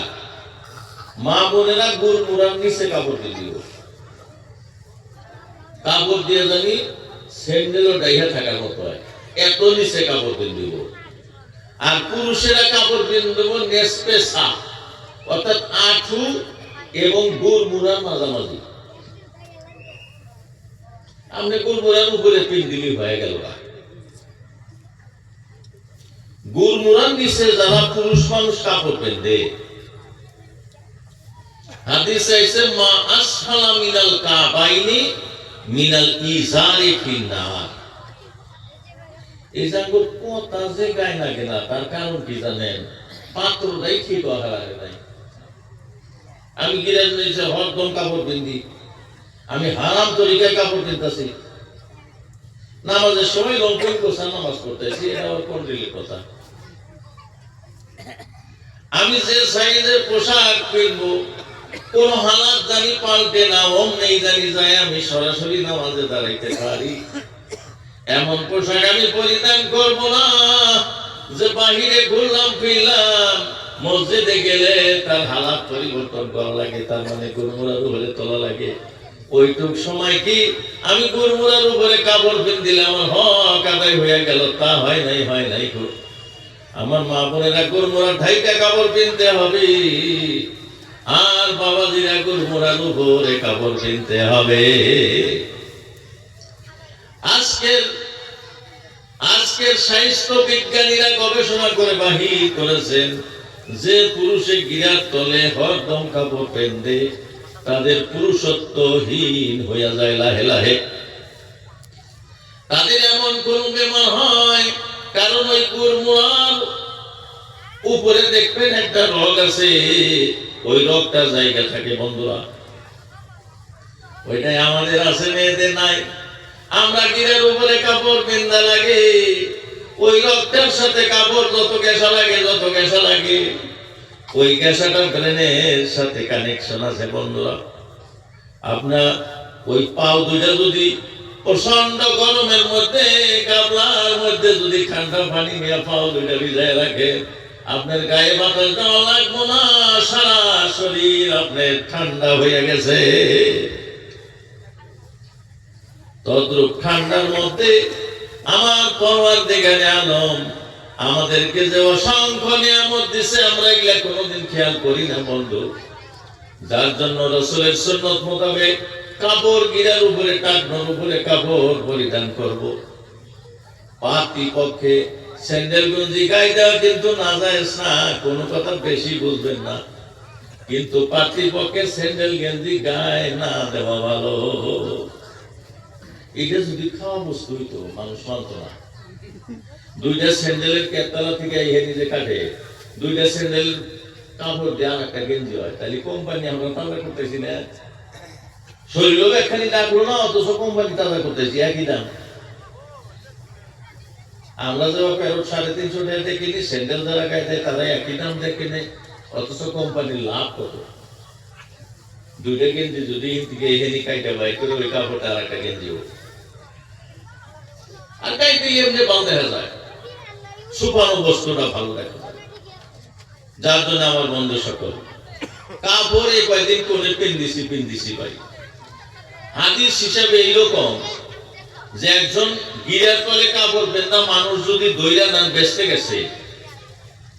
মা বোনেরা গুড়মুড়ার নিচে কাপড় দিয়ে দিব, কাপড় দিয়ে জানি স্যান্ডেলও ডাইহা থাকার মতো হয়, এত নিচে কাপড় দিয়ে দিব। আর পুরুষেরা কাপড় দিয়ে দেবো নেসপে সাপ, অর্থাৎ আঁঠু এবং গুড়মুড়ার মাঝামাঝি। আপনি গুড়মুড়ার উপরে পিন দিলি হয়ে গেল না। গুড়মুড়ার নিচে যারা পুরুষ মানুষ কাপড় পেন্দে, হাদিসে আছে মা আসফালা মিনাল কাবাইনি মিনাল ইজারি ফিন্নার। এই জাঙ্গুর কথা যে গায় না কেনা, তার কারণ কি জানেন? পাত্রটাই ঠিক হারারে নাই। আমি গিরাজ নিচে হরদম কাপড় পিন্দি, আমি হারাম তরিকায় কাপড় কিনতেছি, নামাজের সময় লঙ্কন কোষা নামাজ পড়তেছি, এটা আমার কোন দিলের কথা? আমি যে সাইজের পোশাক কিনবো, কোন হালাত জানি পাল্টে না, অমনেই জানি যায় আমি সরাসরি নামাজে দাঁড়াইতে পারি, এমন পোশাক আমি পরিধান করবো না যে বাহিরে ঘুরলাম ফিরলাম, মসজিদে গেলে তার হালাত পরিবর্তন করা লাগে, তার মানে গুড়মুড়ার উপরে তোলা লাগে। ওইটুক সময় কি আমি গুড়মুড়ার উপরে কাপড় পিন দিলে আমার হক আদায় হয়ে গেল? তা হয় নাই, হয় নাই। আমার মা বোনেরা গুড়মুড়ার ঢাইটা কাপড় কিনতে হবে, আর বাবাজিরা গুড়মুড়ার উপরে কাপড় কিনতে হবে। আজকের স্বাস্থ্য বিজ্ঞানীরা গবেষণা করে বাহির করেছেন যে পুরুষে গিরার তলে হরদম কাপড় পেন্দে, তাদের পুরুষত্বহীন হইয়া যায় লাহে লাহে। তাদের এমন কোন বেমার হয়, কারণ ওই গুড়মুড়ার উপরে দেখবেন একটা রগ আছে, ওই রগটা জায়গা থাকে বন্ধুরা, ওইটাই আমাদের আছে, মেয়েদের নাই। আমরা গিরার উপরে কাপড় পিন্দা লাগে, ওই রগটার সাথে কাপড় যত গেসা লাগে, ওই গ্যাসাটা ব্রেনের সাথে কানেকশন আছে বন্ধুরা। আপনার ওই পাও দুইটা যদি প্রচন্ড গরমের মধ্যে গাবলার মধ্যে যদি ঠান্ডা পানি নিয়ে পাও দুইটা ভিজায় রাখে, আপনার গায়ে বাতাস দেওয়া লাগবো না, সারা শরীর আপনার ঠান্ডা হয়ে গেছে। তদ্রূপ ঠান্ডার মধ্যে আমার পরওয়ারদিগারে আলম আমাদেরকে যে অসংখ্য নিয়ামত দিছে আমরা এগুলা কোনোদিন খেয়াল করি না বন্ধু। যার জন্য রাসূলের সুন্নাত মোতাবেক কাপড় গিরার উপরে টাকনোর উপরে কাপড় পরিধান করব। পাতিপক্ষে স্যান্ডেল গঞ্জি গায়ে দেওয়া কিন্তু নাজায়েজ না, কোনো কথা বেশি বুঝবেন না, কিন্তু পাতিপক্ষে স্যান্ডেল গেঞ্জি গায়ে না দেওয়া ভালো। এটা যদি খাওয়া বস্তু হইতো মানুষ মানত না। দুইটা স্যান্ডেলের কেতলা থেকে হেরি যে কাটে, দুইটা স্যান্ডেল কাপড় দিয়ে একটা গেঞ্জি হয়, তাহলে কোম্পানি আমরা তাজা করতেছি না। শরীরও একখানি ডাকলো না, অথচ কোম্পানি তাজা করতেছি, একই দাম। আমরা যাওয়া প্যারোট 350 টাকা কিনি, স্যান্ডেল যারা গায়ে দেয় তারা একই দাম দিয়ে কিনে, অথচ কোম্পানির লাভ কত। দুইটা গেঞ্জি যদি থেকে হেনি কাইটা বাই করে ওই কাপড়টা আর একটা গেঞ্জি হোক, আর কাইতে এমনি ভালো দেখা যায়, সুপানো বস্তুটা ভালো দেখা যায়। যার জন্য আমার বন্ধু সকল কাপড় এই কয়েকদিন কোনে পিন্দিছি ভাই। হাদিস হিসাবে এইরকম যে একজন গিরার তলে কাপড় পেন্দা মানুষ যদি দইরা নান বেচতে গেছে,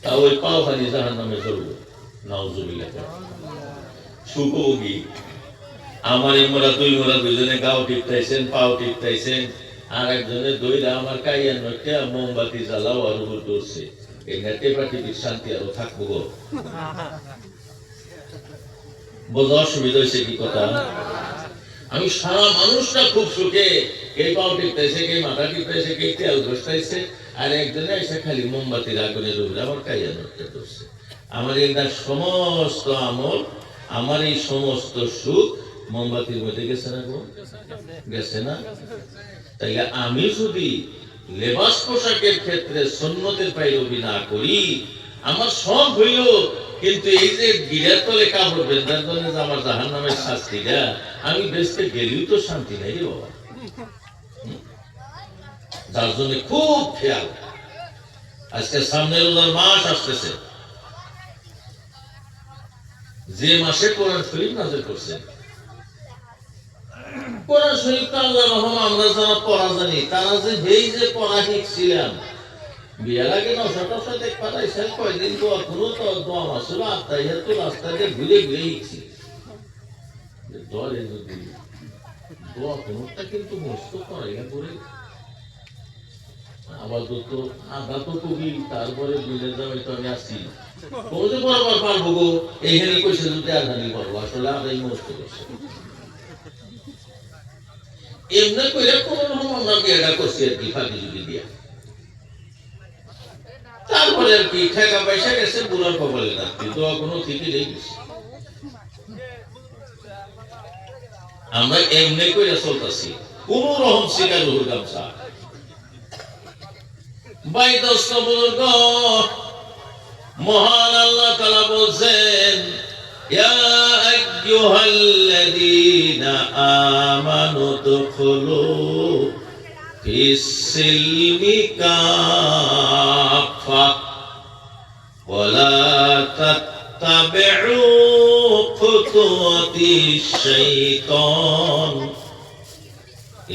তা ওই পাও খালি জাহান্নামে জ্বলবে। নাউজুবিল্লাহ। সুখভোগী আমার দুই মোড়া দুজনে গাও টিপতাইছেন, পাও টিপতাইছেন, আর একজনে দইরা আমার কাইয়া নইটা মোমবাতি জ্বালাও আর উপর করছে। এই টেপা টিপির শান্তি আরো থাকবো গো। বোঝা অসুবিধা হয়েছে কি কথা? আমি সারা মানুষটা খুব সুখে, কে পাও টিপতেছে, কে মাথা টিপতেছে, কে তেল ঘষতেছে, আর একজনে এসে খালি মোমবাতির আগুনে ডুবে আমার কাইয়া নড়তে ধরছে। আমার এই সমস্ত আমল, আমার এই সমস্ত সুখ মোমবাতির মধ্যে গেছে না গো? গেছে না? তাইলে আমি যদি লেবাস পোশাকের ক্ষেত্রে সুন্নতের পায়রবি না করি, আমার সব হইল, কিন্তু এই যে গিরার তলে কাপড় বেঁধার জন্য যে আমার জাহান্নামের শাস্তিটা, আমি বেঁচতে গেলেও তো শান্তি নাই রে বাবা। যার জন্য খুব খেয়াল। আজকে সামনে রোজার মাস আসতেছে, যে মাসে কোরআন শরীফ নাযিল করছেন। কোরআন শরীফ আল্লাহ রহম আমরা যারা পড়া জানি, তারা যে এই যে পড়া শিখছিলাম, বিয়ার আগে নশাটার সাথে পাঠাইছেন কয়দিন তো এখনো তো দোয়া মাসুল আত্মাইয়াতুল রাস্তাতে ঘুরে ঘুরে শিখছি। দলে যদি দোয়া কোনটা কিন্তু মস্ত করাই না করে আপাতত আধা তো কবি, তারপরে বুঝে যাবে তো আমি আসছি বলতে বরাবর পারবো গো। এইখানে কইছে যদি আধানি পারবো, আসলে আধাই মস্ত করছে। এমনি কইরা কোন রকম আমরা বিয়েটা করছি আর কি, ফাঁকি ঝুঁকি দিয়া। তারপরে আর কি ঠেকা পয়সা গেছে বুড়ার কপালে রাখতে, দোয়া কোনো ঠিকই নেই। আমরা এমনি কইরা চলতেছি, কোন রকম শিকার হল গামছা। ভাই দোস্ত বুজুর্গ, মহান আল্লাহ তাআলা বলছেন, ইয়া আইয়ুহাল্লাযীনা আমানু দুখুলু ফিস-সিলমি কাফা ওয়া লা তাত্তাবিউ খুতুওয়াতিশ শাইতান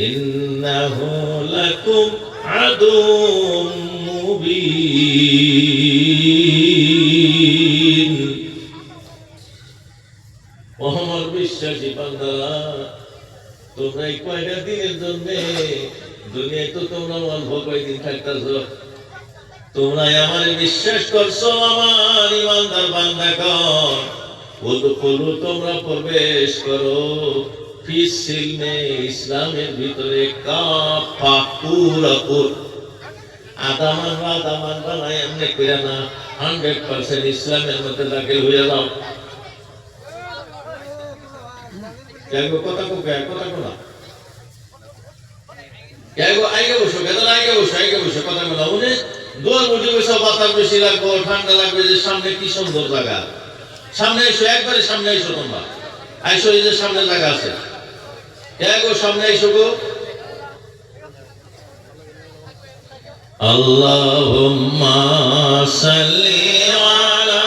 ইন্নাহু লাকুম আদুউম মুবিন। মোহাম্মদ বিশ্বাসী বান্দারা, তোমরা এই কয়টা দিনের জন্য দুনিয়ায় তো তোমরা অল্প কয়দিন থাকতেছ, তোমরা আমার বিশ্বাস করছো, আমার ইমানদার বান্দাগণ, উদখুলু তোমরা প্রবেশ করো, ফিস-সিলমে ইসলামের ভিতরে, কাফা পুরাপুর। আধা মানবা না, এমনি কইরা না, 100% ইসলামের মধ্যে দাখিল হয়ে যাও। কথা কোনা আইগে বসো, বেদনা আইগে বসো, কথা বলা উনি দোয়ার উঠে বসে, বাতাস বেশি লাগবো, ঠান্ডা লাগবে, যে সামনে কি সুন্দর জায়গা, সামনে এসো, একবারে সামনে এসো, তোমরা আইসো, এই যে সামনে জায়গা আছে, সামনে এসো গো। আল্লাহুম্মা সাল্লি আলা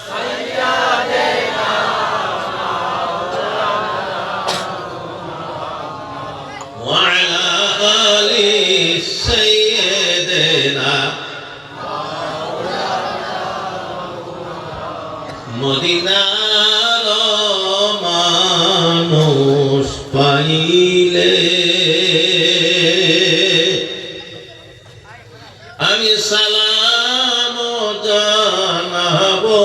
সাইয়্যিদিনা ওয়া আলা আলি সাইয়্যিদিনা মানুষ পাইলে আমি সালাম জানাবো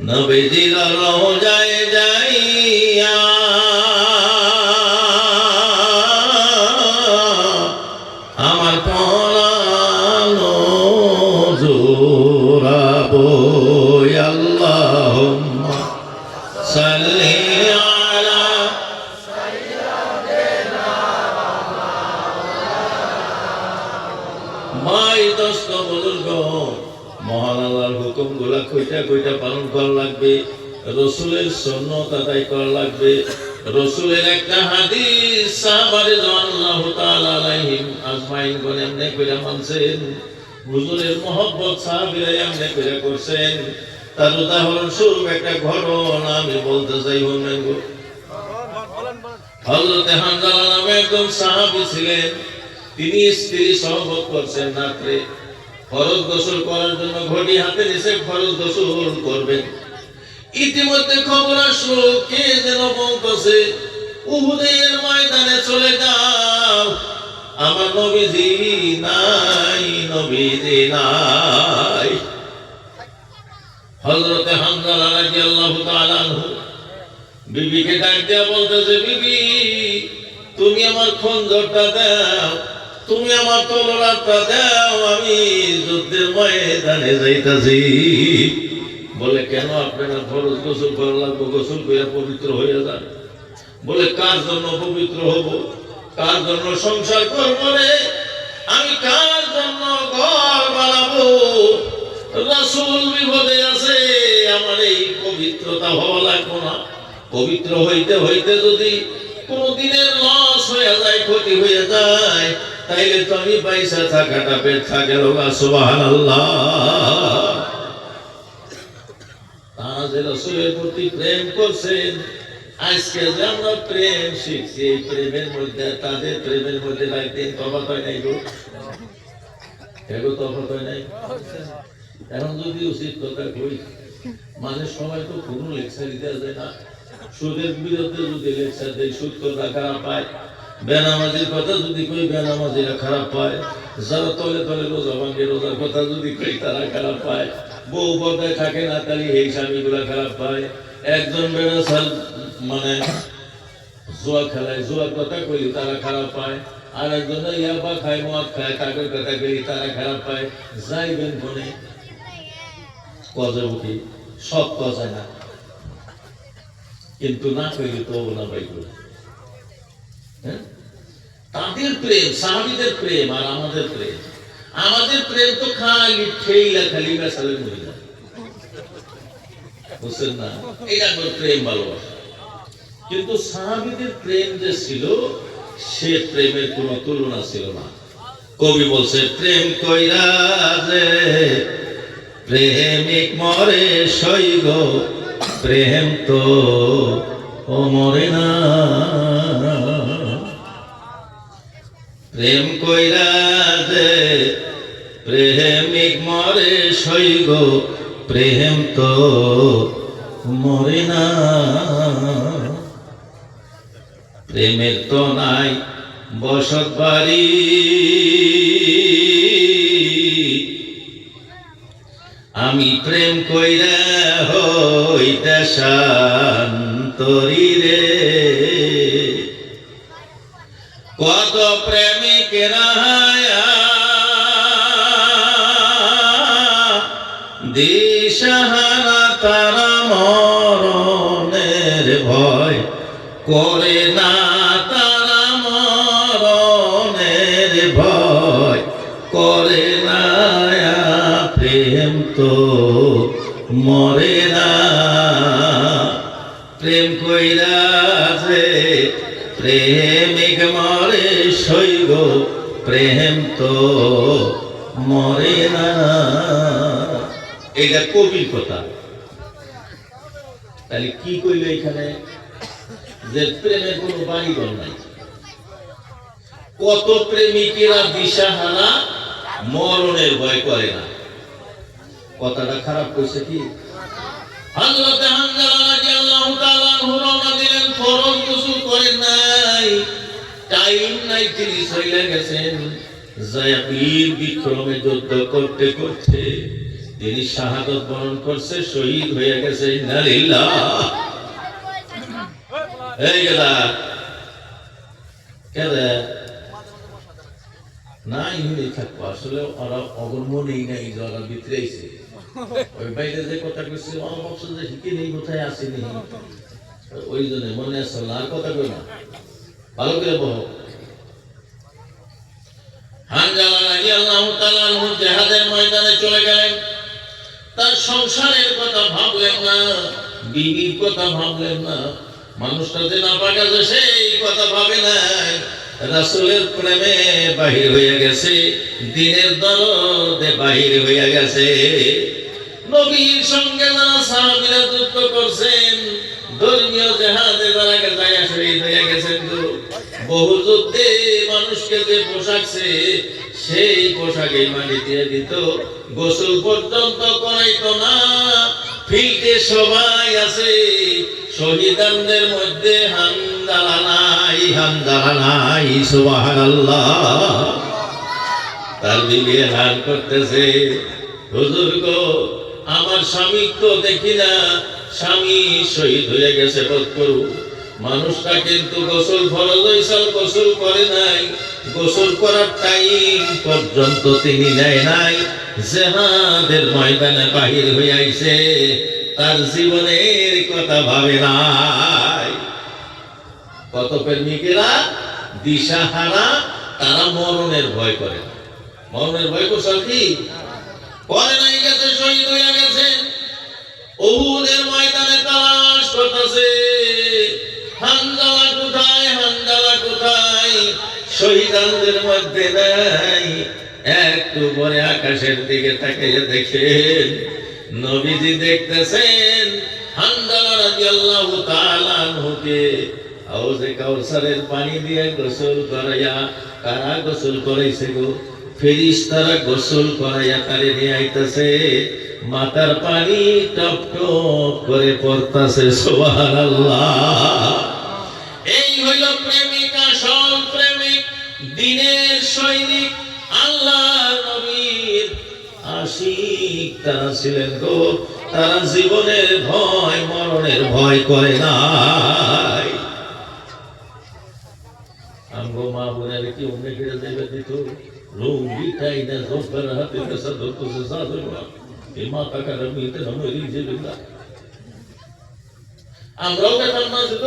নবীজির রওজায় যাইয়া আমার পরানো জোড়াবো আল্লাহুম্মা সাল্লি আলা মাই দোস্ত বুজুর্গ মহান আল্লাহর হুকুমগুলা কইটা কইটা পালন করা লাগবে রাসূলের সুন্নাত আদায় করা লাগবে রাসূলের একটা হাদিস সাহাবায়ে রাদিয়াল্লাহু তাআলা আলাইহিম আজমাইন বলেন এমনি কইরা মানছেন হুজুরের মহব্বত সাহাবীরা এমনি কইরা করছেন তার উদাহরণ স্বরূপ একটা ঘটনা আমি বলতে চাই শুনবেন গো হযরত হানজালা নামে একজন সাহাবী ছিলেন তিনি স্ত্রী সহবত করছেন রাত্রে ফরজ গোসল করার জন্য ঘড়ি হাতে নিয়ে ফরজ গোসল করবেন ইতিমধ্যে খবর আসলো কে যেন বলতেছে উহুদের ময়দানে চলে যাও আমার নবীজি নাই নবীজি নাই হযরত হানজালা রাদিয়াল্লাহু তাআলা আনহু বিবিকে ডাক দিয়া বলতেছে বিবি তুমি আমার খঞ্জরটা দাও তুমি আমার তলোয়ারটা দাও আমি যুদ্ধের ময়দানে যাইতাছি বলে কেন আপনারা ফরজ গোসল করা লাগবে গোসল করে পবিত্র হয়ে যান বলে কার জন্য পবিত্র হব কার জন্য সংসার করব রে আমি কার জন্য ঘর বানাবো রাসূল বিপদে আছে আমার এই পবিত্রতা হওয়া লাগবে না পবিত্র হইতে হইতে যদি কোনদিনের লস হয়ে যায় ক্ষতি হয়ে যায় তাইলে তো আমি পয়সা থাকাটা ব্যর্থ গেল সুবহানাল্লাহ তারা যে রাসূলের প্রতি প্রেম করছেন আজকে যে আমরা প্রেম শিখছি এই প্রেমের মধ্যে তাদের প্রেমের মধ্যে একদিন তফাৎ হয় নাই গো এগো তফাৎ হয় নাই এখন যদি উচিত কথা কই মানে সবাই তো কোনো লেকচার দিতে যায় না সুদের বিরুদ্ধে যদি লেকচার দেয় সুদ কথা খারাপ পায় বেনামাজির কথা যদি কই বেনামাজিরা খারাপ পায় যারা তলে তলে রোজা ভাঙে রোজার কথা যদি কই তারা খারাপ পায় বউ পর্দায় থাকে না তাহলে এই স্বামীগুলা খারাপ পায় একজন বেনাসাল মানে জুয়া খেলায় জুয়ার কথা কইলি তারা খারাপ পায় আর একজন ইয়াবা খায় মদ খায় তাদের কথা কইলি তারা খারাপ পায় যাইবেন কোনে কজব কি সব কথা না কিন্তু না কইলি তো না পাইব তাদের প্রেম সাহাবীদের প্রেম আর আমাদের প্রেম তো খালি ঠেইলা খালি মেশালের মহিলা বুঝছেন না এটা প্রেম ভালোবাসা কিন্তু সাহাবীদের প্রেম যে ছিল সে প্রেমের কোনো তুলনা ছিল না কবি বলছে প্রেম কইরা যে প্রেমিক মরে সইগ প্রেম তো ও মরে না প্রেম কইরা যে প্রেমিক মরে সইগ প্রেম তো মরে না প্রেমের তো নাই বসত বাড়ি আমি প্রেম কইরা হইতে শান্তরি রে কত প্রেমিকেরা দিশাহারা তারা মরণের ভয় করে না তারা মরণের ভয় করে না প্রেম তো মরে না প্রেম কইরা যে প্রেমিক মরে সইগ প্রেম তো মরে না এটা কবির কথা তাহলে কি কইল এখানে যে প্রেমের কোনো বাড়িঘর নাই কত প্রেমিকেরা দিশাহারা মরণের ভয় করে না কথাটা খারাপ কইছে কি হযরত হানজালা রাদিয়াল্লাহু তাআলা আনহু রওনা দিলেন, ফরজ গোসল করেন নাই, টাইম নাই, তিনি চলে গেছেন। যায় বীর বিক্রমে যুদ্ধ করতে করতে তিনি শাহাদাত বরণ করছে, শহীদ হয়ে গেছে। ইন্না লিল্লাহ। এই গেলা কেদা না ইহুদি থাকবো, আসলে ওরা অগম্য নেই নাই, যারা ভিতরে আইছে ওই বাইরে যে কথা কইছে আমার বক্স যে শিখে নেই, কোথায় আসেনি, ওই জন্য মনে আসলে আর কথা কই না, ভালো করে বহ। হানজালা রাদিয়াল্লাহু তাআলা আনহু জিহাদের ময়দানে চলে গেলেন। তার সংসারের কথা ভাবলেন না, বিবির কথা ভাবলেন না, মানুষটা যে নাপাক আছে সেই কথা ভাবে নাই। রাসূলের প্রেমে বাহির হয়ে গেছে, দ্বীনের দরদে বাহির হয়ে গেছে। নবীর সঙ্গে যারা সাহাবীরা যুদ্ধ করছেন, ধর্মীয় জিহাদে যারা যায় শহীদ হয়ে গেছেন, বহু যুদ্ধে মানুষকে যে পোশাকছে সেই পোশাকে মাটি দিয়ে দিত, গোসল পর্যন্ত করাইতো না। ফিল্ডে সবাই আছে, শহীদানদের মধ্যে হানজালা নাই, হানজালা নাই। সুবহানাল্লাহ। তার বিবি এলান করতেছে, হুজুর গো, আমার স্বামী তো দেখি না, স্বামী শহীদ হয়ে গেছে, বোধ করু। মানুষটা কিন্তু গোসল ফরজ হইছে, গোসল করে নাই, গোসল করার টাইম পর্যন্ত তিনি নেয় নাই। জিহাদের ময়দানে বাহির হয়ে আইছে, তার জীবনের কথা ভাবে নাই। কত প্রেমিকেরা দিশাহারা, তারা মরণের ভয় করে না। মরণের ভয় করছে কি করে নাই, গেছে শহীদ হয়ে গেছে। উহুদের ময়দানে তালাশ করতেছে, হানজালা কোথায়, হানজালা কোথায়, শহীদানদের মধ্যে নাই। একটু পরে আকাশের দিকে তাকিয়ে দেখেন, নবীজি দেখতেছেন হানজালা রাদিয়াল্লাহু তাআলা আনহুকে হাউজে কাউসারের পানি দিয়ে গোসল করাইয়া। কারা গোসল করাইছে গো? ফেরেশতারা গোসল করাইয়া তারে নিয়ে আইতাছে, মাথার পানি টপ টপ করে পড়তাছে। সুবহানাল্লাহ। এই হইল প্রেমিক, আসল প্রেমিক, দ্বীনের সৈনিক, আল্লাহর নবীর আশিক তারা ছিলেন গো। তারা জীবনের ভয়, মরণের ভয় করে নাই। আমগো মা বোনের কি অমনে কেড়ে দেবে দিত, রুঙ্গি টাইনা জোফার হাতে কাছে ধরতেছে সাধুর মা, এই মাথা খারাপ নিতে নমরি যেবিল্লাহ। আমরাও গেতাম না যেত,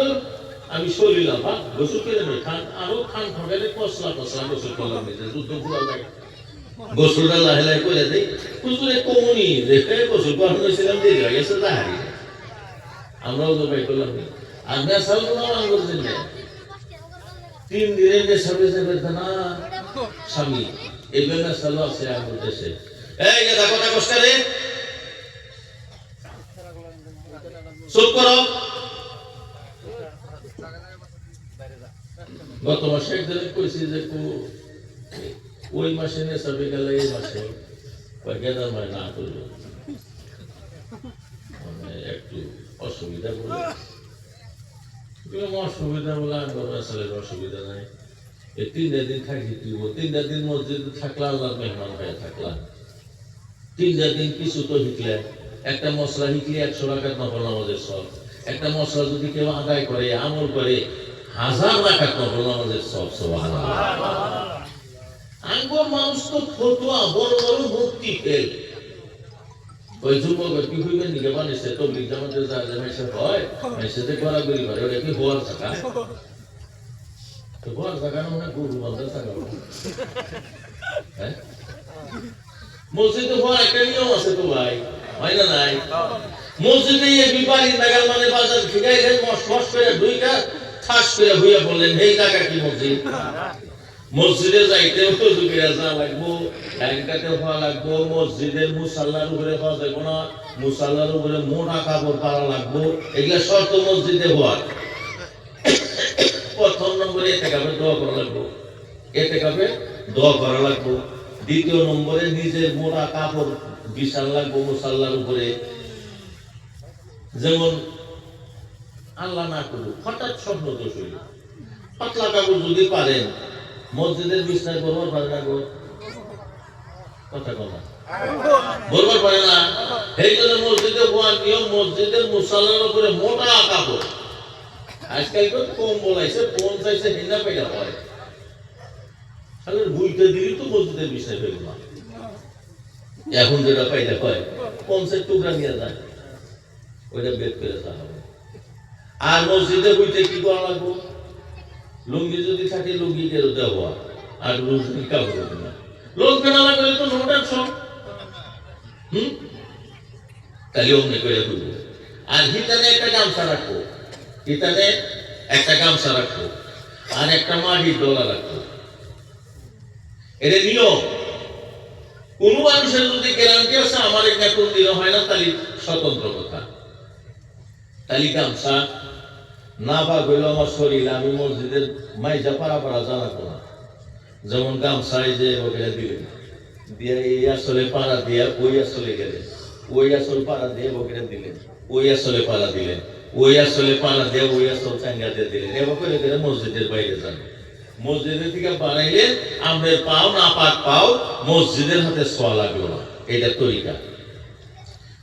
আমি শরীলাম বা গোসল করে নেই, খান আরো খান ঠকালে কসলা কসলা গোসল করলাম, নিতে যুদ্ধ পুরা লাগে, গোসলটা লাহে লাহে করে দেয়। হুজুরে কমুনি দেখে গোসল করানো হয়েছিলাম, দেরি হয়ে গেছে তাহারি, আমরাও জবাই করলাম। আর নেশাল কোনো আঙ্গুর দিন 3 দিনের নেশাবে যাবে না স্বামী, এই নেশালো আছে আঙ্গুর দেশে। এই কথা কথা কষ্ট রে, চুপ করো। গত মাসে একদিন কইছি যে ওই মাসে নেশাবে গেলে এই মাসে গেদার মায় না করল, মানে একটু অসুবিধা বলে, অসুবিধা বলে আঙ্গুর আসলে অসুবিধা নাই। এই 3 দিন থাকি, 3 দিন মসজিদে থাকলা, আল্লাহর মেহমান হয়ে থাকলাম। 3 দিন কিছু তো শিখলে, একটা মশলা শিখলে 100 রাকাত নফল নামাজের সব। একটা মশলা যদি কেউ আদায় করে, আমল করে, 1000 রাকাত নফল নামাজের সব। সুবহানাল্লাহ। আঙ্গুর মানুষ তো ফতুয়া, বড় বড় মুক্তি ফেল। ওই যুবক কি হইবেন নিকে বানিয়েছে, তবলিগ জামাতে যা জামাইছে হয়, মেসেজে গড়াগড়ি করে, ওটা কি হওয়ার থাকা? তো হওয়ার থাকা না, মানে গরু বান্ধা থাকা। হ্যাঁ, মসজিদে হওয়ার একটা নিয়ম আছে তো ভাই, হয় না নাই? মসজিদে বিপারি নাগাল মানে বাজার ঠিকাই গেছে, মশ করে 2টা ঠাস করে হইয়া বললেন, এই জায়গা কি মসজিদ? মসজিদে যাইতে হুজুরেরা যা লাগবো, ব্যাংকাতে হওয়া লাগবো, মসজিদের মুসাল্লার উপরে হওয়া যাবো না, মুসাল্লার উপরে মোটা কাপড় পাড়া লাগবো, এগুলা শর্ত মসজিদে হওয়ার। প্রথম নম্বরে এতেকাফে দোয়া করা লাগবো, এতেকাফে দোয়া করা লাগবো। দ্বিতীয় নম্বরে নিজের মোটা কাপড় বিছান লাগবো মুসাল্লার উপরে। যেমন আল্লাহ না করুক হঠাৎ স্বপ্ন দোষ হইল, পাতলা কাপড় যদি পারেন মসজিদের বিছনায় বলবার পারে না গো, কথা কথা বলবার পারে না। এই জন্য মসজিদে হওয়ার নিয়ম, মসজিদের মুসাল্লার উপরে মোটা কাপড়। আজকাল তো কম বলাইছে, কোন চাইছে হিন্দা পেটা হয়, তাহলে বুঝতে দিলি তো মসজিদের বিছনায় হইল না। এখন যেটা পাইলে হয় পঞ্চের টুকরা নিয়ে যায়, ওইটা বের করে দেওয়া হবে। আর মসজিদে বইতে কি করা লাগবো, লুঙ্গি যদি থাকে লুঙ্গি কেউ দেওয়া, আর লুঙ্গি কাপড় না, লোক কেনা লাগলে তো নো টেনশন। তাহলে অমনি করে তুলবো। আর হিতানে একটা গামছা রাখবো, হিতানে একটা গামছা রাখবো, আর একটা মাটির ডলা রাখবো। এটা নিয়ম। কোন মানুষের যদি গ্যারান্টি আছে আমার এটা কোন দিন হয় না, তাহলে স্বতন্ত্র কথা। তাহলে গামছা না পাক হইল আমার শরীর, আমি মসজিদের মাইজা পাড়া পাড়া জানাবো না। যেমন গামছাই যে ওকে দিলেন, দিয়ে এই আসলে পাড়া দিয়ে ওই আসলে গেলেন, ওই আসল পাড়া দিয়ে ওকে দিলেন, ওই আসলে পাড়া দিলেন, ওই আসলে পাড়া দিয়ে ওই আসল চাঙ্গা দিয়ে দিলেন। এবার করে করে মসজিদের বাইরে যান। মসজিদের থেকে বানাইলে আমাদের পাও না পাক পাও মসজিদের হাতে ছোঁয়া লাগলো না, এটা তরিকা।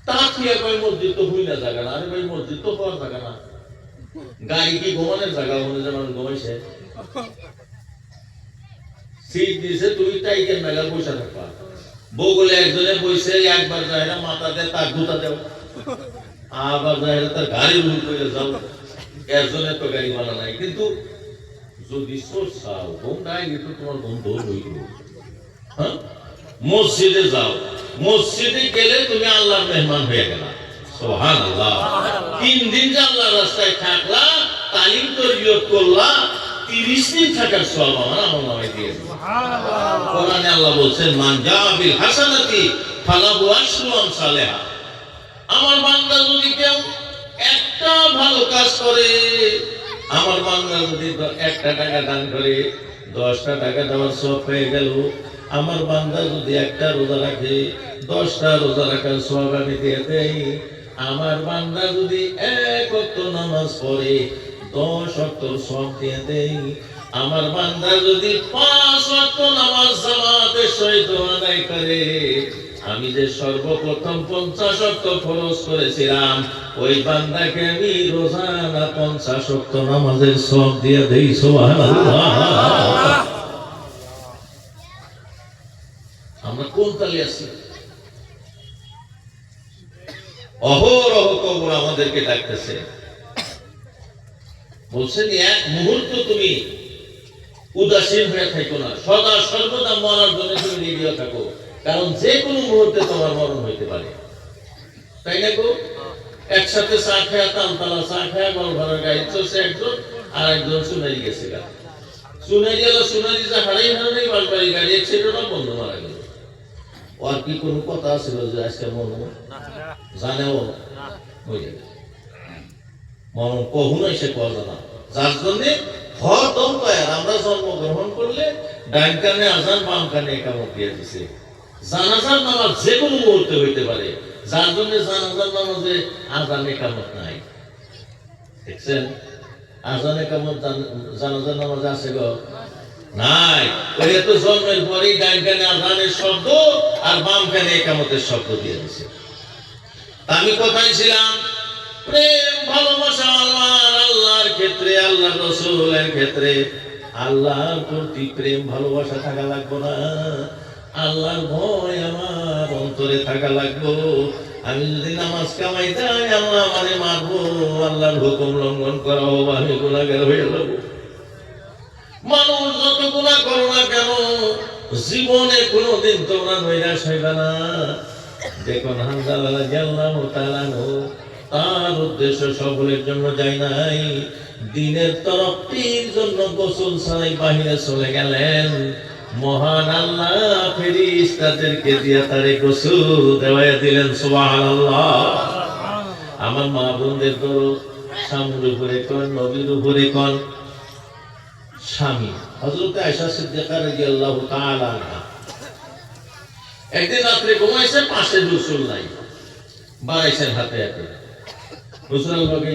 তা ঠিক ভাই মসজিদ তো হইনা জায়গা না, আরে ভাই মসজিদ তো হওয়ার জায়গা না। গাড়ি কি ঘুমানোর জায়গা, মনে যেমন ঘুমাইছে সিট দিছে, তুই টাইকের মেলা বসে থাকবা। বগলে একজনে বইছে, একবার যায় না মাথা দিয়ে তার গুতা দেও, আবার যায় না তার গাড়ি রুল করে যাও। একজনের তো গাড়ি বানা নাই, কিন্তু যদি চাও বোমটাই একটু তোমার বন্ধু হইল। হ্যাঁ, মসজিদে যাও, মসজিদে গেলে তুমি আল্লাহর মেহমান হয়ে গেলা। সুবহানাল্লাহ। 3 দিন যে আল্লাহর রাস্তায় থাকলা, তালিম তরবিয়ত করলা, 30 দিন থাকার সওয়াব আমার আমলনামায় দিয়ে দিবেন। সুবহানাল্লাহ। কোরআনে আল্লাহ বলেন মান জা বিল হাসানাতি ফালাহু আশরু আমসালিহা। আমার বান্দা যদি কেউ একটা ভালো কাজ করে, আমার বান্দা যদি 1টা টাকা দান করে 10টা টাকা দেওয়ার সওয়াব পেয়ে গেল। আমার বান্দা যদি 1টা রোজা রাখে 10টা রোজা রাখার সওয়াব আমি দিয়ে দেই। আমার বান্দা যদি 1 ওয়াক্ত নামাজ পড়ে 10 ওয়াক্তর সওয়াব দিয়ে দেই। আমার বান্দা যদি 5 ওয়াক্ত নামাজ জামাতের সহিত আদায় করে, আমি যে সর্বপ্রথম 50 ওয়াক্ত ফরজ করেছিলাম, ওই বান্দাকে আমি রোজানা 50 ওয়াক্ত নামাজের সওয়াব দিয়ে দেই। সুবহানাল্লাহ। আমরা কোন তালে আছি? অহরহ কবর আমাদেরকে ডাকতেছে, বলছেন এক মুহূর্ত তুমি উদাসীন হয়ে থাকো না, সদা সর্বদা মরার জন্য তুমি নিবিড় থাকো, কারণ যে কোনো মুহূর্তে তোমার মরণ হইতে পারে। তাই না গো? একসাথে চা খায়া তালতালা চা খায়া গল ভরা গাড়ি চলছে, একজন আর একজন সুনারি গেছে গা, সুনারি এলো, সুনারি যা হারাই হারাই বালবাড়ি গাড়ি অ্যাক্সিডেন্ট বন্ধ মারা গেল। আর কি কোনো কথা ছিল যে আজকে মরণ জানেও হয়ে যাবে, মরণ কখনোই সে কথা না। যার জন্য হরদম পায় আমরা জন্মগ্রহণ করলে ডান কানে আজান বাম কানে একামত দিয়ে দিছে। জানাজার নামাজ যে কোনো মুহূর্তে হইতে পারে, যার জন্য জানাজার নামাজে আজান একামত নাই। দেখছেন আজান একামত জানাজার নামাজে আছে গো নাই। ওই তো জন্মের পরেই ডান কানে আজানের শব্দ আর বাম কানে একামতের শব্দ দিয়ে দিছে। আমি কোথায় ছিলাম? প্রেম ভালোবাসা আল্লাহর ক্ষেত্রে, আল্লাহ রাসূলের ক্ষেত্রে। আল্লাহর প্রতি প্রেম ভালোবাসা থাকা লাগবে না, আল্লাহর ভয় আমার অন্তরে থাকা লাগবে। আমি যদি নামাজ কামাই যাই আল্লাহ আমারে মারবো, আল্লাহর হুকুম লঙ্ঘন করা হবে, আমি গুনাহগার হয়ে যাব। মানুষ যত গুনাহ করো না কেন, জীবনে কোনোদিন তোমরা নৈরাশ হইবে না। দেখুন হানজালা রাদিয়াল্লাহু তাআলা আনহু, তার উদ্দেশ্য সকলের জন্য যায় নাই, দিনের তরফটির জন্য গোসল ছাড়াই বাহিরে চলে গেলেন। মহান আল্লাহ ফেরেশতাদেরকে দিয়ে তারে গোসল দেওয়াইয়া দিলেন। সুবহানাল্লাহ। আমার মা বোনদের দরদ স্বামীর উপরে কোন, নবীর উপরে কোন। স্বামী হযরত আয়েশা সিদ্দিকা রাদিয়াল্লাহু তাআলা আনহা একদিন রাত্রে ঘুমাইছে, পাশে রাসূল নাই, বাড়াইছেন হাতে হাতে। মুসলমানকে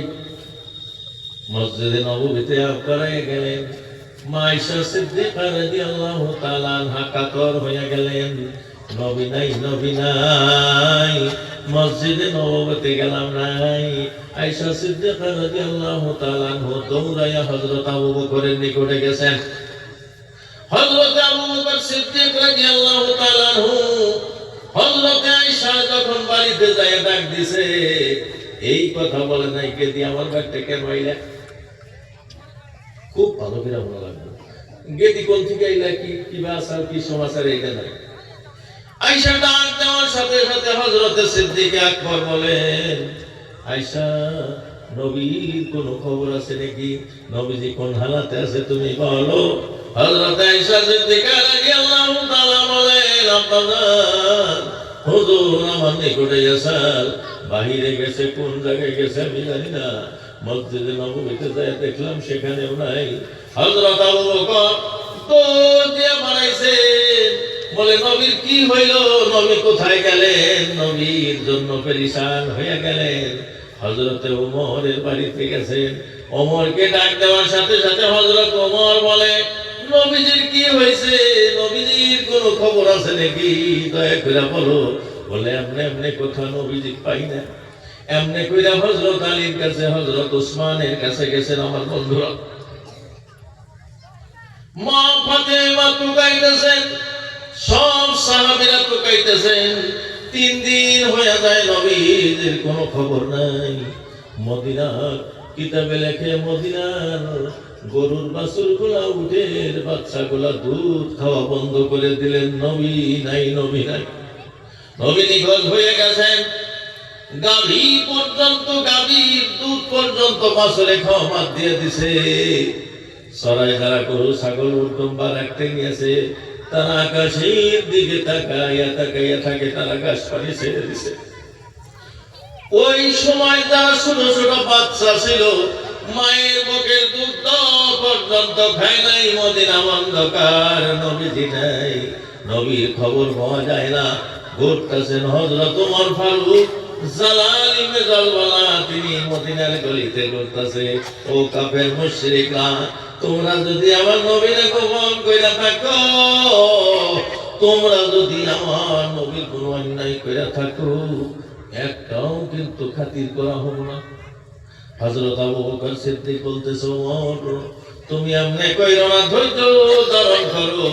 মসজিদে নববীতে আপনারা গেলেন। মা আয়েশা সিদ্দিকা রাদিয়াল্লাহু তাআলা আনহা কাতর হয়ে গেলেন, নবী নাই, নবী নাই, মসজিদে নববীতে গেলাম নাই। আয়েশা সিদ্দিকা রাদিয়াল্লাহু তাআলা আনহা দৌড়াইয়া হযরত আবু বকরের নিকটে গেছেন। হযরত আবু বকর সিদ্দিক রাদিয়াল্লাহু তাআলা আনহু হযরত আয়েশা যখন বাড়িতে যায় ডাক দিছে, এই কথা বলে নাই, কে দিয়ে আমার ব্যাগটা কেন আইলা? খুব ভালো করে মনে লাগবে, গেদি কোন থেকে আইলা, কি আসার কি সমাচার, এইটা নাই। আয়েশা ডাক দেওয়ার সাথে সাথে হযরত সিদ্দিক আকবর বলেন, আয়েশা, নবীর কোন খবর আছে নাকি? নবীজি কোন হালাতে আছে তুমি বলো। হযরত আয়েশা সিদ্দিকা রাদিয়াল্লাহু তাআলা বলেন, আব্বাজান, হুজুর আমার নিকটে আসার বাহিরে গেছে, কোন জায়গায় গেছে আমি জানি না, মসজিদে নববীতে যায় দেখলাম সেখানেও নাই। হযরত আবু বকর তো দিয়ে বানাইছেন, বলে নবীর কি হইল, নবী কোথায় গেলেন? নবীর জন্য পেরেশান হয়ে গেলেন। হযরতে ওমরের বাড়িতে গেছেন, ওমরকে ডাক দেওয়ার সাথে সাথে হযরত ওমর বলে, নবীজির কি হয়েছে, নবীজির কোনো খবর আছে নাকি, দয়া করে বলো। বলে এমনি এমনি কথা, নবীজি পাই না। এমনি কইরা হযরত আলীর কাছে, হযরত উসমানের কাছে গেছেন। আমার বন্ধুরা, মা ফাতেমা টুকাইতেছেন, সব সাহাবীরা টুকাইতেছেন, 3 দিন হয়ে যায় নবীজির কোনো খবর নাই। মদিনার কিতাবে লেখে, মদিনার গরুর বাছুর গুলা, উটের বাচ্চা গুলা দুধ খাওয়া বন্ধ করে দিলেন, নবী নাই, নবী নাই, নবী নিখোঁজ হয়ে গেছেন। গাভী পর্যন্ত, গাভীর দুধ পর্যন্ত বাছুরে খাওয়া বাদ দিয়ে দিছে। সরাই যারা গরু ছাগল উটম্বা রাখতে নিয়েছে, তারা আকাশের দিকে তাকাইয়া তাকাইয়া থাকে, তারা গাছ পানি ছেড়ে দিছে। ওই সময় যারা ছোট ছোট বাচ্চা ছিল, মায়ের বুকের দুধ পর্যন্ত খায় নাই। মদিনা অন্ধকার, নবীজি নাই, নবীর খবর পাওয়া যায় না। ঘুরতেছেন হযরত ওমর ফারুক জালাল ইবনে জালওয়ালা, তিনি মদিনার গলিতে ঘুরতেছে। ও কাফের মুশরিকরা, তোমরা যদি আমার নবীরে গোপন কইরা থাকো, তোমরা যদি আমার নবীর কোনো অন্যায় কইরা থাকো, একটাও কিন্তু খাতির করা হবে না। হযরত আবু বকর সিদ্দিক বলতেছে, ওমর, তুমি এমনি কইরো না, ধৈর্য ধারণ করো।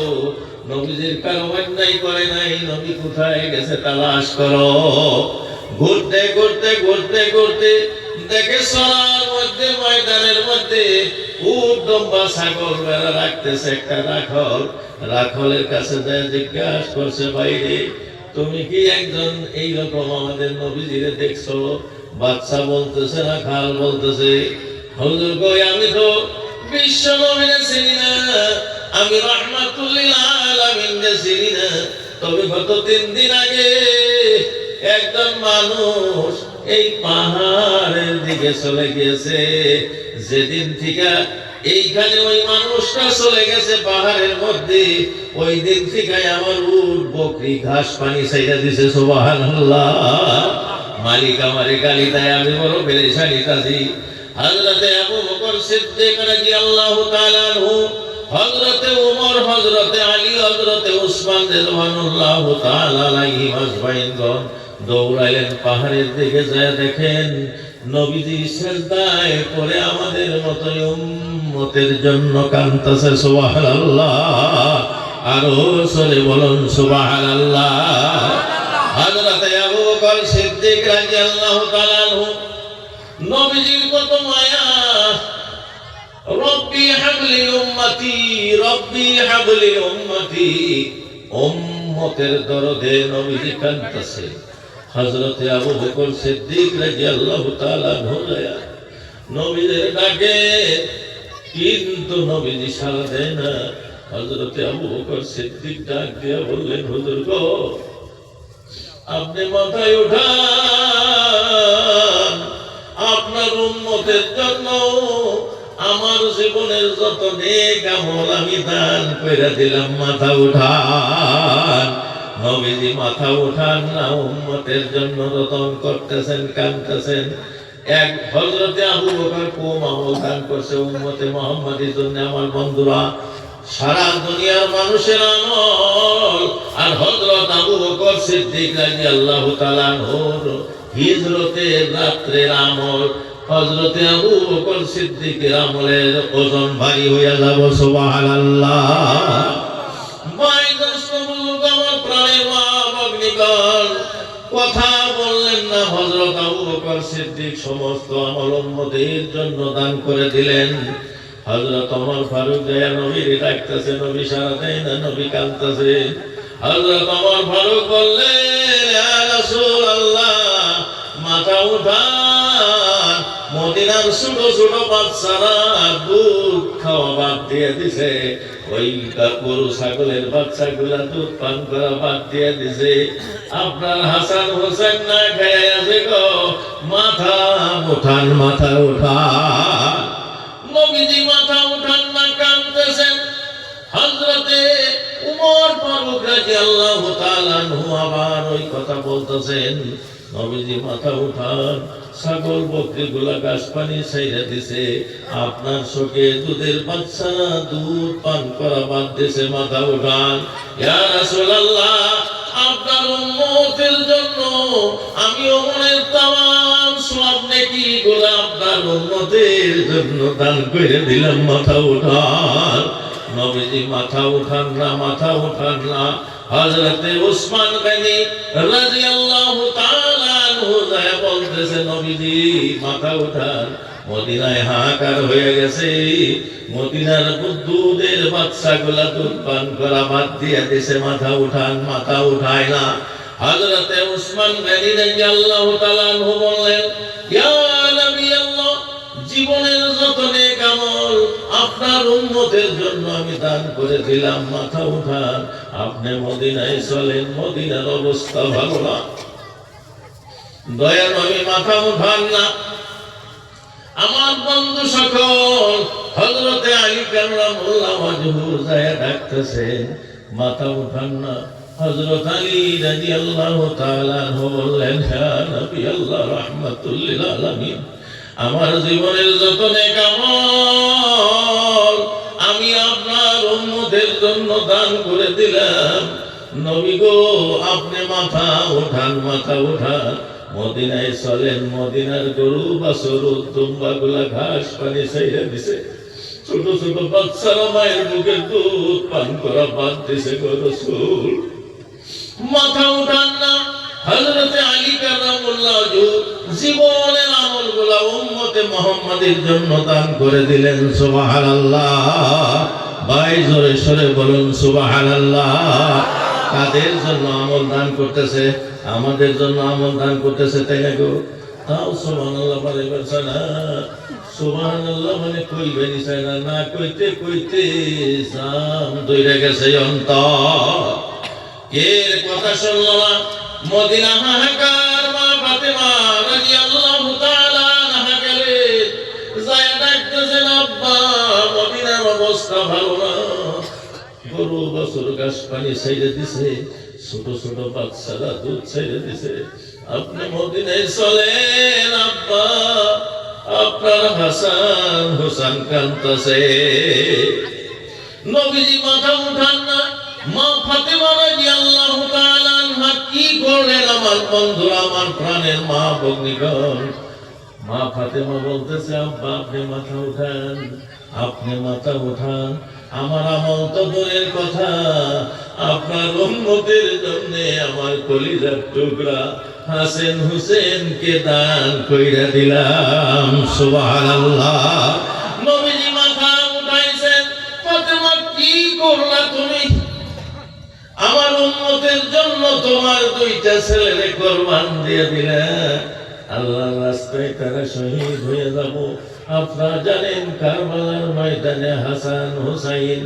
নবীজির কারো অন্যায় করে নাই, নবী কোথায় গেছে তালাশ করো। ঘুরতে ঘুরতে ঘুরতে ঘুরতে দেখে সরার মধ্যে, ময়দানের মধ্যে উট দম্বা ছাগল বেড়া রাখতেছে একটা রাখল। রাখলের কাছে যায় জিজ্ঞাসা করছে, বাইরে তুমি কি একজন এইরকম আমাদের নবীজিরে দেখছো? বাচ্চা বলতেছে না, খাল বলতেছে, হুজুর কই, আমি তো বিশ্ব নবীরে চিনি না, আমি রাহমাতুল লিল আলামিনকে চিনি না। তবে গত 3 দিন আগে একজন মানুষ এই পাহাড়ের দিকে চলে গিয়েছে। যেদিন থেকে এইখানে ওই মানুষটা চলে গেছে পাহাড়ের মধ্যে, ওই দিন থেকে আমার উট বকরি ঘাস পানি ছাইড়া দিছে। সুবহানাল্লাহ। মালিক আমারে গালি দেয়, আমি বড় পেরেশানিতে আছি। হযরতে আবু বকর সিদ্দিক রাদিয়াল্লাহু তাআলা আনহু, হযরতে ওমর, হযরতে আলী, হযরতে উসমান রাদিয়াল্লাহু তাআলা আলাইহিম আজমাইন দৌড়াইলেন পাহাড়ের দিকে। যায় দেখেন নবীজি সিজদায় পড়ে আমাদের মতো উম্মতের জন্য কাঁদতেছে। সুবহানাল্লাহ। আরো জোরে বলুন সুবহানাল্লাহ। হযরতে আবু বকর সিদ্দিক রাদিয়াল্লাহু তাআলা আনহু, নবীজির কত মায়া। রব্বি হাবলি উম্মতি, রব্বি হাবলি উম্মতি, উম্মতের দরদে নবীজি কাঁদতেছে। হযরতে আবু বকর সিদ্দিক রাদিয়াল্লাহু তাআলা আনহু নবীদের ডাকে, কিন্তু নবীজি সাড়া দেয় না। হযরতে আবু বকর সিদ্দিক ডাক দিয়া বললেন, হুজুর গো, আপনি মাথায় উঠান, আপনার উম্মতের জন্য আমার জীবনের যত নেক আমল আমি দান কইরা দিলাম, মাথা উঠান। নবীজি মাথা উঠান না, উম্মতের জন্য রতন করতেছেন, কাঁদতেছেন। এক হযরতে আবু বকর কম আমল দান করছে উম্মতে মুহাম্মাদের জন্য। আমার বন্ধুরা, সারা দুনিয়ার মানুষের আমল আর হযরত আবু বকর সিদ্দিক রাদিয়াল্লাহু তাআলা আনহুর হিজরতের রাত্রের আমল, হযরতে আবু বকর সিদ্দিকের আমলের ওজন ভারী হইয়া যাব। সুবহানাল্লাহ। আমার প্রাণের মা ভগ্নীগণ, কথা বললেন না। হযরত আবু বকর সিদ্দিক সমস্ত আমল উম্মতের জন্য দান করে দিলেন। হযরত ওমর ফারুক দয়া নবীর ডাকতেছে, নবী সাড়া দেয় না, নবী কাঁদতেছে। হযরত ওমর ফারুক বললেন, ইয়া রাসূলুল্লাহ, মাথা উঠান। মদিনার ছোট ছোট বাচ্চারা দুধ খাওয়া বাদ দিয়ে দিছে, ওই গরু ছাগলের বাচ্চাগুলা দুধ পান করা বাদ দিয়ে দিছে। আপনার হাসান হোসেন না খেয়ে আছে গো, মাথা উঠান, মাথা উঠান। নবীজি মাথা উঠান না, কাঁদতেছেন। হযরতে উমর ফারুক রাদিয়াল্লাহু তাআলা আনহু আবার ওই কথা বলতেছেন, নবীজি মাথা উঠান। ছাগল বকরিগুলা ঘাস পানি ছাইড়া দিছে, আপনার শোকে দুধের বাচ্চারা দুধ পান করা বাদ দিছে, মাথা উঠান। ইয়া রাসূলুল্লাহ, আপনার উম্মতের জন্য আমি ওমরের তামাম সওয়াব নেকিগুলো আপনার উম্মতের জন্য দান করে দিলাম, মাথা উঠান। নবীজি মাথা উঠান না, মাথা উঠান না। হযরতে উসমান গনি রাদিয়াল্লাহু তাআলা আনহু যায় বলতেছে, নবীজি মাথা উঠান। মদিনায় হাহাকার হয়ে গেছে, মদিনার দুধের বাচ্চাগুলা দুধ পান করা বাদ দিয়ে দিছে, মাথা উঠান। মাথা উঠায় না। হযরতে উসমান গনি রাদিয়াল্লাহু তাআলা আনহু বললেন, ইয়া নবী আল্লাহ, জীবনের যত নেক আমল আপনার উম্মতের জন্য আমি দান করে দিলাম, মাথা উঠান। আপনি মদিনায় চলেন, মদিনার অবস্থা ভালো না। দয়া নবী মাথা উঠান না। আমার বন্ধু সকল, হযরতে আলী কাররামাল্লাহু ওয়াজহু যায় ডাকতেছেন, মাথা উঠান না। হযরত আলী রাদিয়াল্লাহু তাআলা আনহু বললেন, ইয়া নবী আল্লাহ রাহমাতুল লিল আলামিন, আমার জীবনের যত নেক আমল আমি আপনার উম্মতের জন্য দান করে দিলাম। নবী গো, আপনি মাথা উঠান, মাথা উঠান। মদিনায় চলেন, মদিনার গরু বাছুর দুম্বাগুলা ঘাস পানি ছাইড়া দিছে, ছোট ছোট বাচ্চারা মায়ের বুকের দুধ পান করা বাদ দিছে গো রাসূল, মাথা উঠান না। হযরতে আলী কাররামাল্লাহু ওয়াজহু জীবনের আমলগুলো উম্মতে মুহাম্মাদের জন্য দান করে দিলেন। সুবহানাল্লাহ। ভাই জোরে সরে বলুন সুবহানাল্লাহ। কাদের জন্য আমল দান করতেছে? আমাদের জন্য আমল দান করতেছে, তাই না গো? তাও সুবহানাল্লাহ বলে বলছে না। সুবহানাল্লাহ মানে কইবেনি চায় না, না কইতে কইতে জাম দইরা গেছে অন্তর। এর কথা শুনলো না। মদিনা হাহাকার, মা ফাতেমা রাদিয়াল্লাহু তাআলা আনহা গেলেন, যায় ডাকতেছেন, আব্বা মদিনার অবস্থা ভালো না, গরু বাছুর ঘাস পানি ছাইড়ে দিছে, ছোট ছোট বাচ্চারা দুধ ছাইড়ে দিছে, আপনি মদিনায় চলেন আব্বা, আপনার হাসান হোসেন কাঁদতেছে। নবীজি মাথা উঠান না। মা ফাতেমা রাদিয়াল্লাহু তাআলা আনহা কি করলেন? আমার বন্ধুরা, আমার প্রাণের মা ভগ্নীগণ, মা ফাতেমা বলতেছে, আব্বা আপনি মাথা উঠান, আপনি মাথা উঠান। আমার আমল তো দূরের কথা, আপনার উম্মতের জন্য আমার কলিজার টুকরা হাসান হুসেনকে দান কইরা দিলাম। সুবহানাল্লাহ। নবীজি মাথা উঠাইছেন। ফাতেমা কি করলা তুমি? আমার উম্মতের জন্য তোমার দুইটা ছেলেরে কুরবান দিয়ে দিলে, আল্লাহর রাস্তায় তারা শহীদ হয়ে যাব। আপনারা জানেন কারবালার ময়দানে হাসান হুসাইন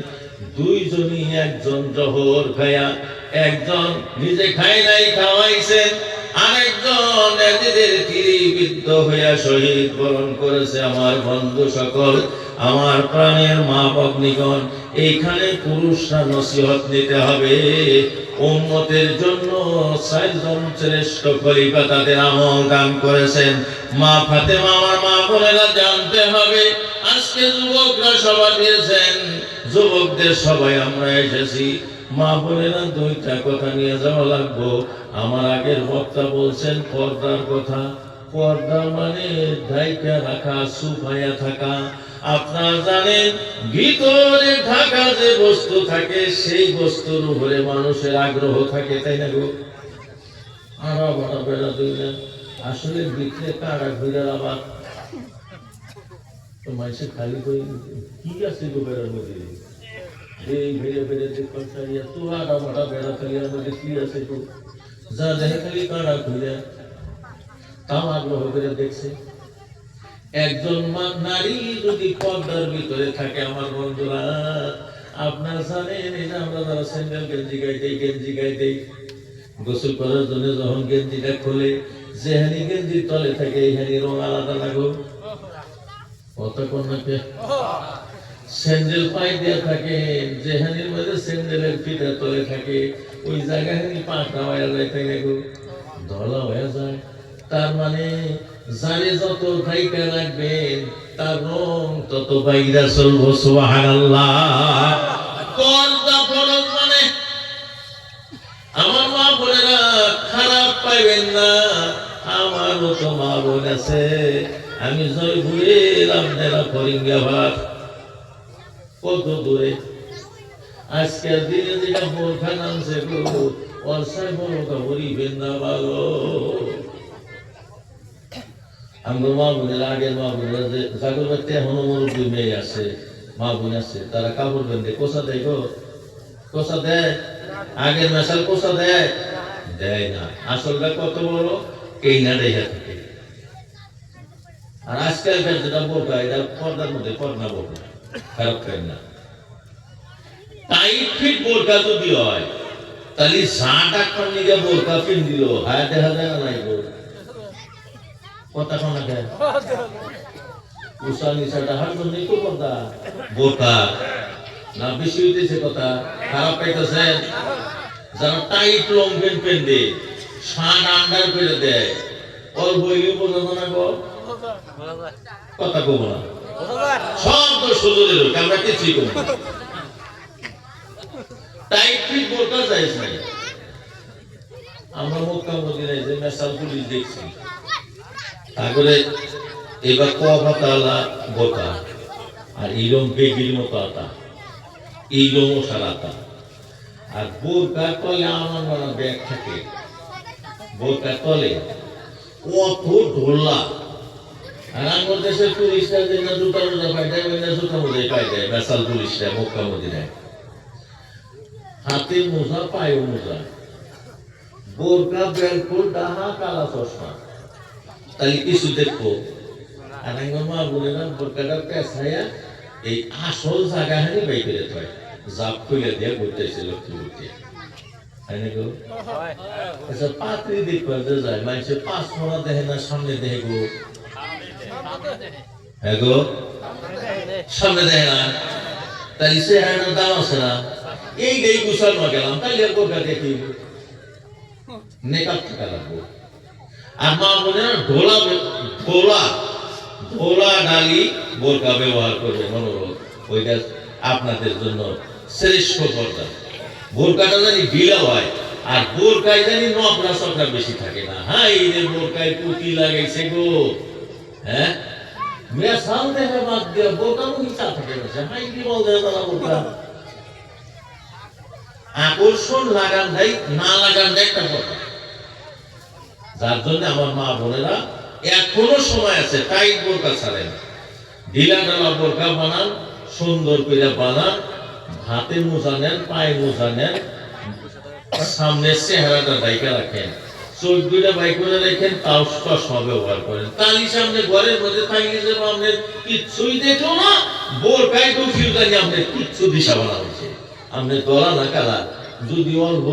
দুইজনই, একজন জহর খায়া, একজন নিজে খায় নাই খাওয়াইছেন, আরেকজন নিজেদের গুলিবিদ্ধ হইয়া শহীদ বরণ করেছে আমার বন্ধু সকল, আমার প্রাণের মা ভগ্নীগণ, এইখানে পুরুষরা নসিহত নিতে হবে। উম্মতের জন্য চারজন শ্রেষ্ঠ খলিফা তাদের আমল দান করেছেন। মা ফাতেমা, আমার মা বোনেরা জানতে হবে। আজকে যুবকরা সভা দিয়েছেন, যুবকদের সবাই আমরা এসেছি। মা বোনেরা দুইটা কথা নিয়ে যাওয়া লাগবো। আমার আগের বক্তা বলছেন পর্দার কথা। পর্দা মানে ঢাইকা রাখা, সুফায়া থাকা। আপনারা জানেন ভিতরে ঢাকা যে বস্তু থাকে সেই বস্তুর উপরে মানুষের আগ্রহ থাকে, তাই না গো? আরো বড় বেড়া দিলেন আসলে বিক্রে কারা ঘুরে আবার তো মানুষের খালি করে কি আছে গো বেড়ার মধ্যে, এই ভেড়ে ভেড়ে দেখুন সারিয়া তো আরো বড় বেড়া খালিয়ার মধ্যে কি আছে গো, যা দেখে খালি কারা ঘুরে তাও আগ্রহ করে দেখছে। একজন নারী যদি পর্দার ভিতরে থাকে আমার বন্ধুরা, আপনার জানেন এই যে আমরা যারা স্যান্ডেল গেঞ্জি গাই দেই, গোসল করার জন্য যখন গেঞ্জিটা খোলে, যেহানি গেঞ্জির তলে থাকে এইখানি রং আলাদা লাগো, কত কন্যাকে স্যান্ডেল পায়ে দেওয়া থাকে, যেহানির মধ্যে স্যান্ডেলের ফিটার তলে থাকে ওই জায়গাখানি পাটা হয়ে যায়, তাই না গো, ধলা হয়ে যায়। তার মানে জানে যত ঢাইকা রাখবেন তার রং তত বাইরা চলবো। সুবহানাল্লাহ। পর্দা ফরজ মানে আমার মা বোনেরা খারাপ পাইবেন না, আমারও তো মা বোন আছে। আমি জয়পুরের আপনারা ফরিঙ্গাবাদ কত দূরে, আজকের দিনে যেটা বোরখা নামছে গো, অর্ষায় বোরখা বলিবেন না ভালো। আমরা মা বোনের আগের মা বোনেরা যে জাগর বাড়িতে এখনো মুরব্বী মেয়ে আছে, মা বোন আছে, তারা কাপড় বেঁধে কোষা দেয় গো, কোষা দেয়? আগের মেশাল কোষা দেয়? দেয় না। আসলটা কত বড় এই না দেখা থাকে। আর আজকালকার যেটা বোরকা, এটা পর্দার মধ্যে পর্দা বোরকা, খারাপ খায় না। টাইট ফিট বোরকা যদি হয় তাহলে ঝাঁটা খান নিয়ে বোরকা ফিন দিল হায় দেখা যায় না নাই গো, কথা শোনা যায় উষা নিশাটা হার জন্যই তো পর্দা বোরকা না, বেশি হইতেছে কথা, খারাপ পাইতেছেন। যারা টাইট লং প্যান্ট পেন্দে, শার্ট আন্ডার করে দেয়, ওর বইলে বোঝা না গো, কথা কব না, সব তো সুযোগের আমরা কিছুই করি না। টাইট ফিট বোরকা যাইস নাই। আমরা মক্কা মদিনায় যে মেসাল পুলিশ দেখছি, তারপরে এবার কফাতালা বোরকা আর ইলম বেগির মতো আতা, ইলম সারাতা। আর বোরকার তলে আমার মারা ব্যাগ থাকে, বোরকার তলে কত ঢোলা। আর আমার দেশের পুলিশরা যে না জুতা মোজা পাই দেয়, ওই না জুতা মোজাই পাই দেয় মেসাল পুলিশরা মক্কা মদিনায়, হাতে মোজা পায়ে মোজা, বোরকা বেলকুল ডাহা কালা চশমা, তাহলে কিছু দেখবো। আর আমার মা বোনেরা বোরকাটা পেছাইয়া এই আসল জায়গা হানি বাই করে থাকে, জাপ খুলে দিয়ে ঘুরতেছে লক্ষ্মী ঘুরতে, তাই না গো? আচ্ছা পাত্রী দেখবা যে যায় মানুষে 5 মোড়া দেখে না, সামনে দেখে গো, হ্যাঁ গো সামনে দেখে না, তাহলে সে হ্যাঁ দাম আছে না। এই গুছাল না গেলাম তাহলে বোরকা দেখি নেকাব থাকা লাগবো। আর মা বোনেরা ঢোলা ঢোলা ঢোলা ডালি বোরকা ব্যবহার করবে, মনোরোধ ওইটা আপনাদের জন্য শ্রেষ্ঠ পর্দা। বোরকাটা জানি ঢিলা হয়, আর বোরকায় জানি নকরা চকরা বেশি থাকে না। হ্যাঁ এই যে বোরকায় পুঁতি লাগাইছে গো, হ্যাঁ মেশাল দেখে বাদ দিয়ে বোরকা হিসাব থাকে গেছে, হ্যাঁ কি বলতে না বোরকা আকর্ষণ লাগান দেয় না লাগান দেয় একটা কথা। যার জন্য আমার মা বোনেরা এখনো সময় আছে, টাইট বোরকা ছাড়েন, ঢিলা ঢালা বোরকা বানান, সুন্দর করে বানান, হাতে মোজা নেন, পায়ে মোজা নেন, সামনে চেহারাটা ডাইকা রাখেন, চোখ দুইটা বাই করে রাখেন, তাও চশমা ব্যবহার করেন। তালি সামনে ঘরের মধ্যে থাকলে যে আপনার কিচ্ছুই দেখলো না, বোরকায় ঢুকিয়ে জানি আপনার কিচ্ছু দিশা বানা হয়েছে, আপনার গলা না কালা, যদি অল্প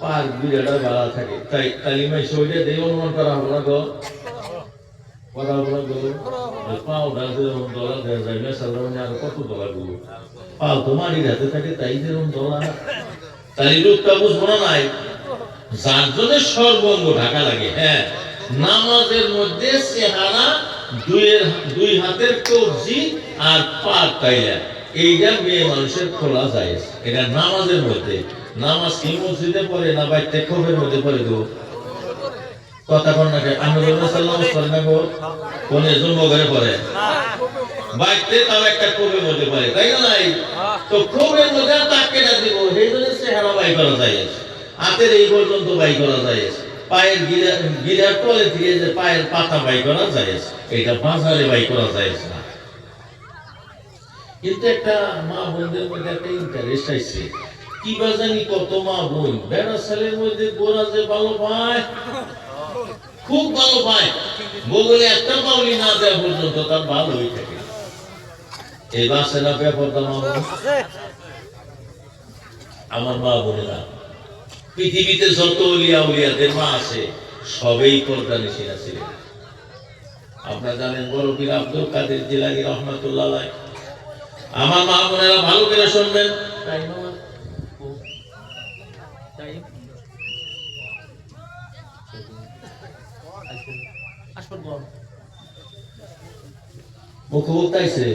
পার বিড়াটা বাড়া থাকে তাই তালিমাই শরীরে দিয়ে অনুমান করা হলো না গো। কথা বলা গেল পাউডার যেরকম ডলার দেওয়া যায় মেশাল আর কত ডলার গুলো পাল তো মারির হাতে থাকে তাই যেরকম ডলার তাই লোকটা বুঝবো না নাই যার জন্য সর্বঙ্গ ঢাকা লাগে। হ্যাঁ, নামাজের মধ্যে চেহারা দুই হাতের কবজি আর পা তাইয়া এইটা মেয়ে মানুষের খোলা যায়, এটা নামাজের মধ্যে। নামাজ কি মসজিদে পড়ে না বাইতে খোপের মধ্যে পড়ে দেবো কথা কন না আমি করে না গো কোন জন্ম করে পড়ে বাইতে তাও একটা খোপের মধ্যে পড়ে তাই না নাই তো খোপের মধ্যে তাকে না দিব সেই জন্য চেহারা বাই করা যায়, হাতের এই পর্যন্ত বাই করা যায়, পায়ের গিরার তলে থেকে যে পায়ের পাতা বাই করা যায়, এটা বাজারে বাই করা যায় না। কিন্তু একটা মা বোনদের মধ্যে একটা ইন্টারেস্ট আইছে কি বা জানি কত মা বোন বেড়া ছেলের মধ্যে গোড়া যে ভালো পায় খুব ভালো পায় বগলে একটা পাউলি না দেওয়া পর্যন্ত তার ভালো হয়ে থাকে। এই বাসেরা ব্যাপারটা মা বোন আমার মা বোনেরা পৃথিবীতে যত উলিয়া উলিয়াদের মা আছে সবেই পর্দা নিশিনা ছিলেন। আপনারা জানেন বড় পীর আব্দুল কাদের জিলানী রহমাতুল্লাহ আলাইহি। আমার মা বোনেরা ভালো করে শুনবেন, মুখবক্তা আইছে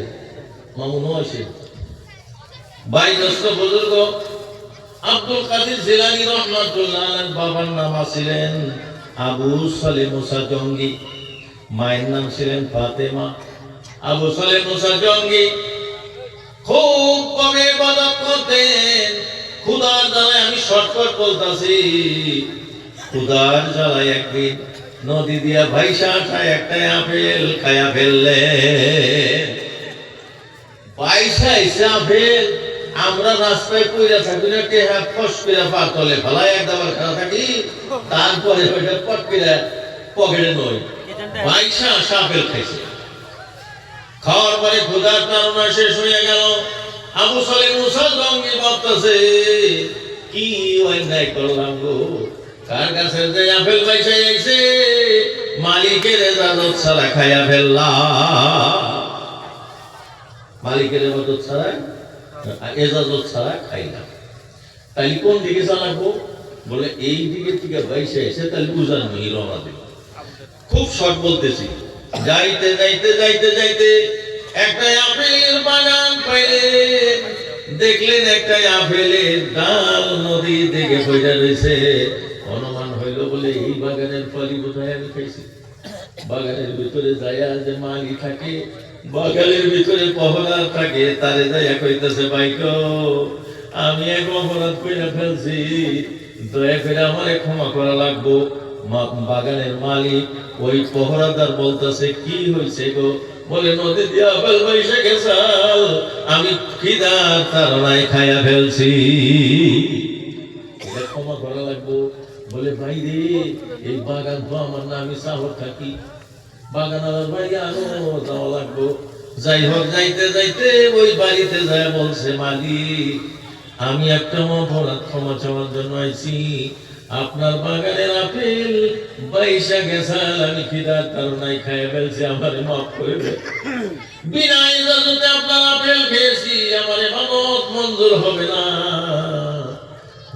মামুনও আইছে ভাই দোস্ত বুজুর্গ আব্দুল কাদের জিলানী রহমাতুল্লাহ আলাইহির বাবার নাম ছিলেন আবু সালেহ মুসা জঙ্গি, মায়ের নাম ছিলেন ফাতেমা। আবু সালেহ মুসা জঙ্গি খুব কমে ইবাদত করতেন। খুদার জ্বালায় আমি শর্টকাট বলতাছি, খুদার জ্বালায় একদিন নদী দিয়া ভাইসা একটা আপেল খায়া ফেললেন। ভাইসা এসে আপেল আমরা রাস্তায় পইরা থাকি না টেহা ফস করে পাতলে ফেলায় একবার খাওয়া থাকি, তারপরে ওইটা পট করে পকেটে নয় ভাইসা আপেল খাইছে। খাওয়ার পরে ক্ষুধার তাড়না শেষ হয়ে গেল। আবু সালেহ মুসা জঙ্গি ভাবতেছে কি অন্যায় করলাম গো, কার কাছে যে আপেল পাইছে আইছে মালিকের ইজাজত ছাড়া খাইয়া ফেললাম, মালিকের ইজাজত ছাড়া খাইলাম। তাই কোন দিকে চালাবো বলে এই দিকে থেকে বাইসে এসে তাহলে উজান নিয়ে রওনা দিল। খুব শর্ট বলতেছি, যাইতে যাইতে যাইতে যাইতে একটা আপেলের বাগান পাইলে দেখলেন একটা আপেলের ডাল নদীর দিকে বইটা রয়েছে। অনুমান হইল বলে এই বাগানের ফলই বোধহয় আমি খাইছি। বাগানের ভিতরে যাইয়া যে মালি থাকে, বাগানের ভিতরে পহরার থাকে, তারে যাইয়া কইতেছে বাইক আমি এক অপরাধ কইরা ফেলছি, দয়া করে আমারে ক্ষমা করা লাগবো। বাগানের মালিক ওই পহরাদার বলতেছে কি হয়েছে গো, বলে নদী দিয়া আপেল বাইসা গেছাল, আমি খিদার তাড়নায় খাইয়া ফেলছি, এটা ক্ষমা করা লাগবো। বলে ভাই রে এই বাগান তো আমার না, আমি শহর থাকি, বাগান আমার বাড়ি আনো যাওয়া লাগবো। যাই হোক যাইতে যাইতে ওই বাড়িতে যায় বলছে মালিক আমি একটা অপরাধ ক্ষমা চাওয়ার জন্য আইছি, আপনার বাগানের আপেল বাইসা গেছাল, আমি খিদার তাড়নায় খাইয়া ফেলছি, আমারে মাফ করে দেন। বিনা ইজাজতে আপনার আপেল খেয়েছি, আমারে মানত মঞ্জুর হবে না,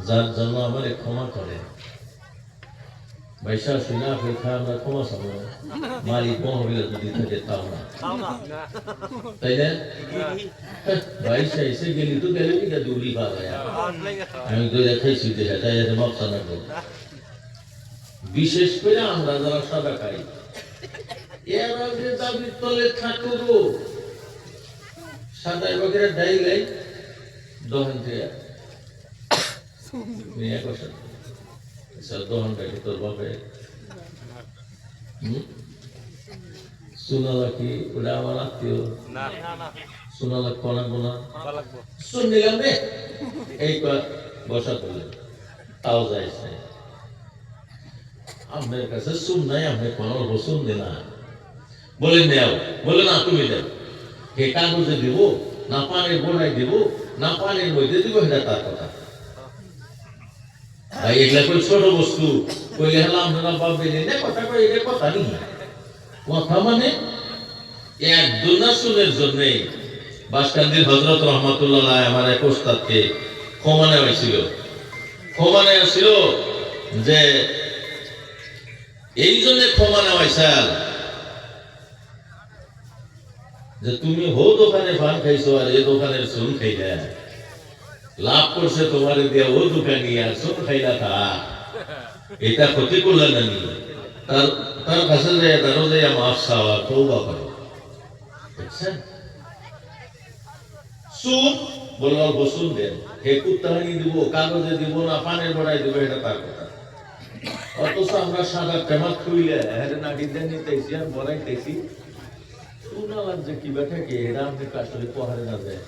যার জন্য আমারে ক্ষমা করেন। বাইসা শুনে আপেল খায় আমরা ক্ষমা চাবো, মালিক মহবিলা যদি থাকে তাও না, তাই না? বাইসা এসে গেলি তো গেলে কি দৌড়ি পাওয়া যায়, আমি তো খাইছি দেখা তাই মাপসা না করবো। বিশেষ করে আমরা যারা সাদা খাই এরা যে দাবির তলে থাকবো সাদা বাগেরা ডাইলাই দহন থেকে নিয়ে বসে দহনটাকে তোর বাপে শোনা কি ওটা আমার আত্মীয় শোনা লাগবো না গোনা শুন নিলাম রে এই বসা করলেন তাও যাইছে আপনার কাছে শুন নাই, আপনি কোনো শুন দে না বলে নেও, বলে না তুমি দেও, হে কাগজে দিব না পানির বোনায় দিব না পানির মধ্যে দিব, এটা তার কথা। ভাই এগুলা কই ছোট বস্তু কইলে হলাম না পাবে না কথা কই, এটা কথা নেই। কথা মানে এক দুনাসুলের জন্যে বাসকান্দির হযরত রহমাতুল্লাহ আমার এক ওস্তাদকে ক্ষমা নেওয়া হয়েছিল। ক্ষমা নেওয়া ছিল যে এই জন্য ক্ষমা নেওয়া হয়েছে যে তুমি হো দোকানে পান খাইছো আর এই দোকানের চুন খাইলা, লাভ করছে তোমার দিয়া ও দোকানি আর চুন খাইলা তা এটা ক্ষতি করলে না নি, তার তার কাছে যায় তারও যায় মাফ চাওয়া তওবা করো। দেখছেন সুদ বলে অল্প সুদ দেন, হে কুত্তাহানি দিব, কাগজে দিব না পানের বড়াই দিব, এটা তার কথা। অথচ আমরা সাদা টেমাক খুইলে হেরে নাকি দেন নিতেছি আর বড়াইতেছি, শুনালাম যে কি বেটা কি এটা আপনি আসলে পহারে না যায়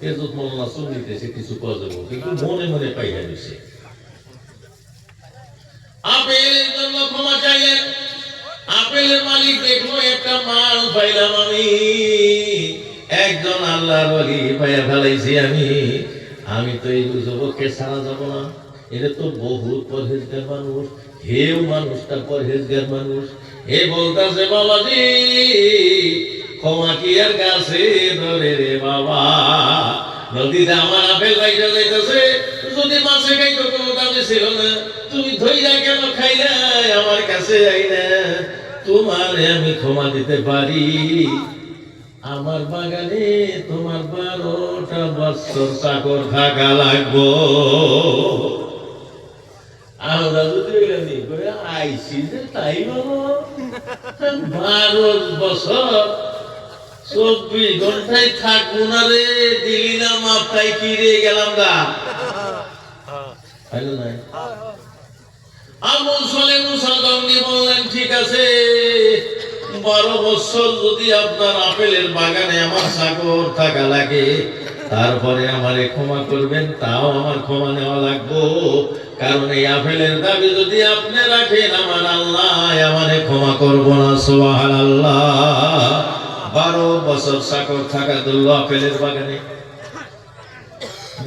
এজত মল্লা সুদ নিতেছে কিছু কয়া যাবো, কিন্তু মনে মনে পাইয়া দিছে। আপেলের জন্য ক্ষমা চাইলেন, আপেলের মালিক দেখলো একটা মাল পাইলাম আমি, একজন আল্লাহর ওলি পাইয়া ফেলাইছি আমি তো এই যুবককে ছাড়া যাব না, এটা তো বহুত পরহেজগার মানুষ, হেও মানুষটা পরহেজগার মানুষ। হে বলতাছে বাবাজি ক্ষমা কি আর গাছে ধরে রে বাবা, নদীতে আমার আপেল বাইরে যাইতেছে, যদি মাছে খাইতো কোনো দামে ছিল না, তুমি ধইরা কেন খাইলা আমার কাছে আইনা, তোমারে আমি ক্ষমা দিতে পারি, আমার বাগানে তোমার 12টা বছর চাকর থাকা লাগবো। আমরা যদি আইসি যে তাই বাবা 12 বছর 24 ঘন্টায় থাকবো না রে, দিলি না মাপটাই কি রে গেলাম গা নাই। আবু সালেহ মুসা জঙ্গি বললেন ঠিক আছে 12 বছর যদি আপনার আপেলের বাগানে আমার চাকর থাকা লাগে, তারপরে আমারে ক্ষমা করবেন, তাও আমার ক্ষমা নেওয়া লাগবো, কারণ এই আপেলের দাবি যদি আপনি রাখেন আমার আল্লাহ আমারে ক্ষমা করবো না। সুবহানাল্লাহ। 12 বছর চাকর থাকা দিল আপেলের বাগানে,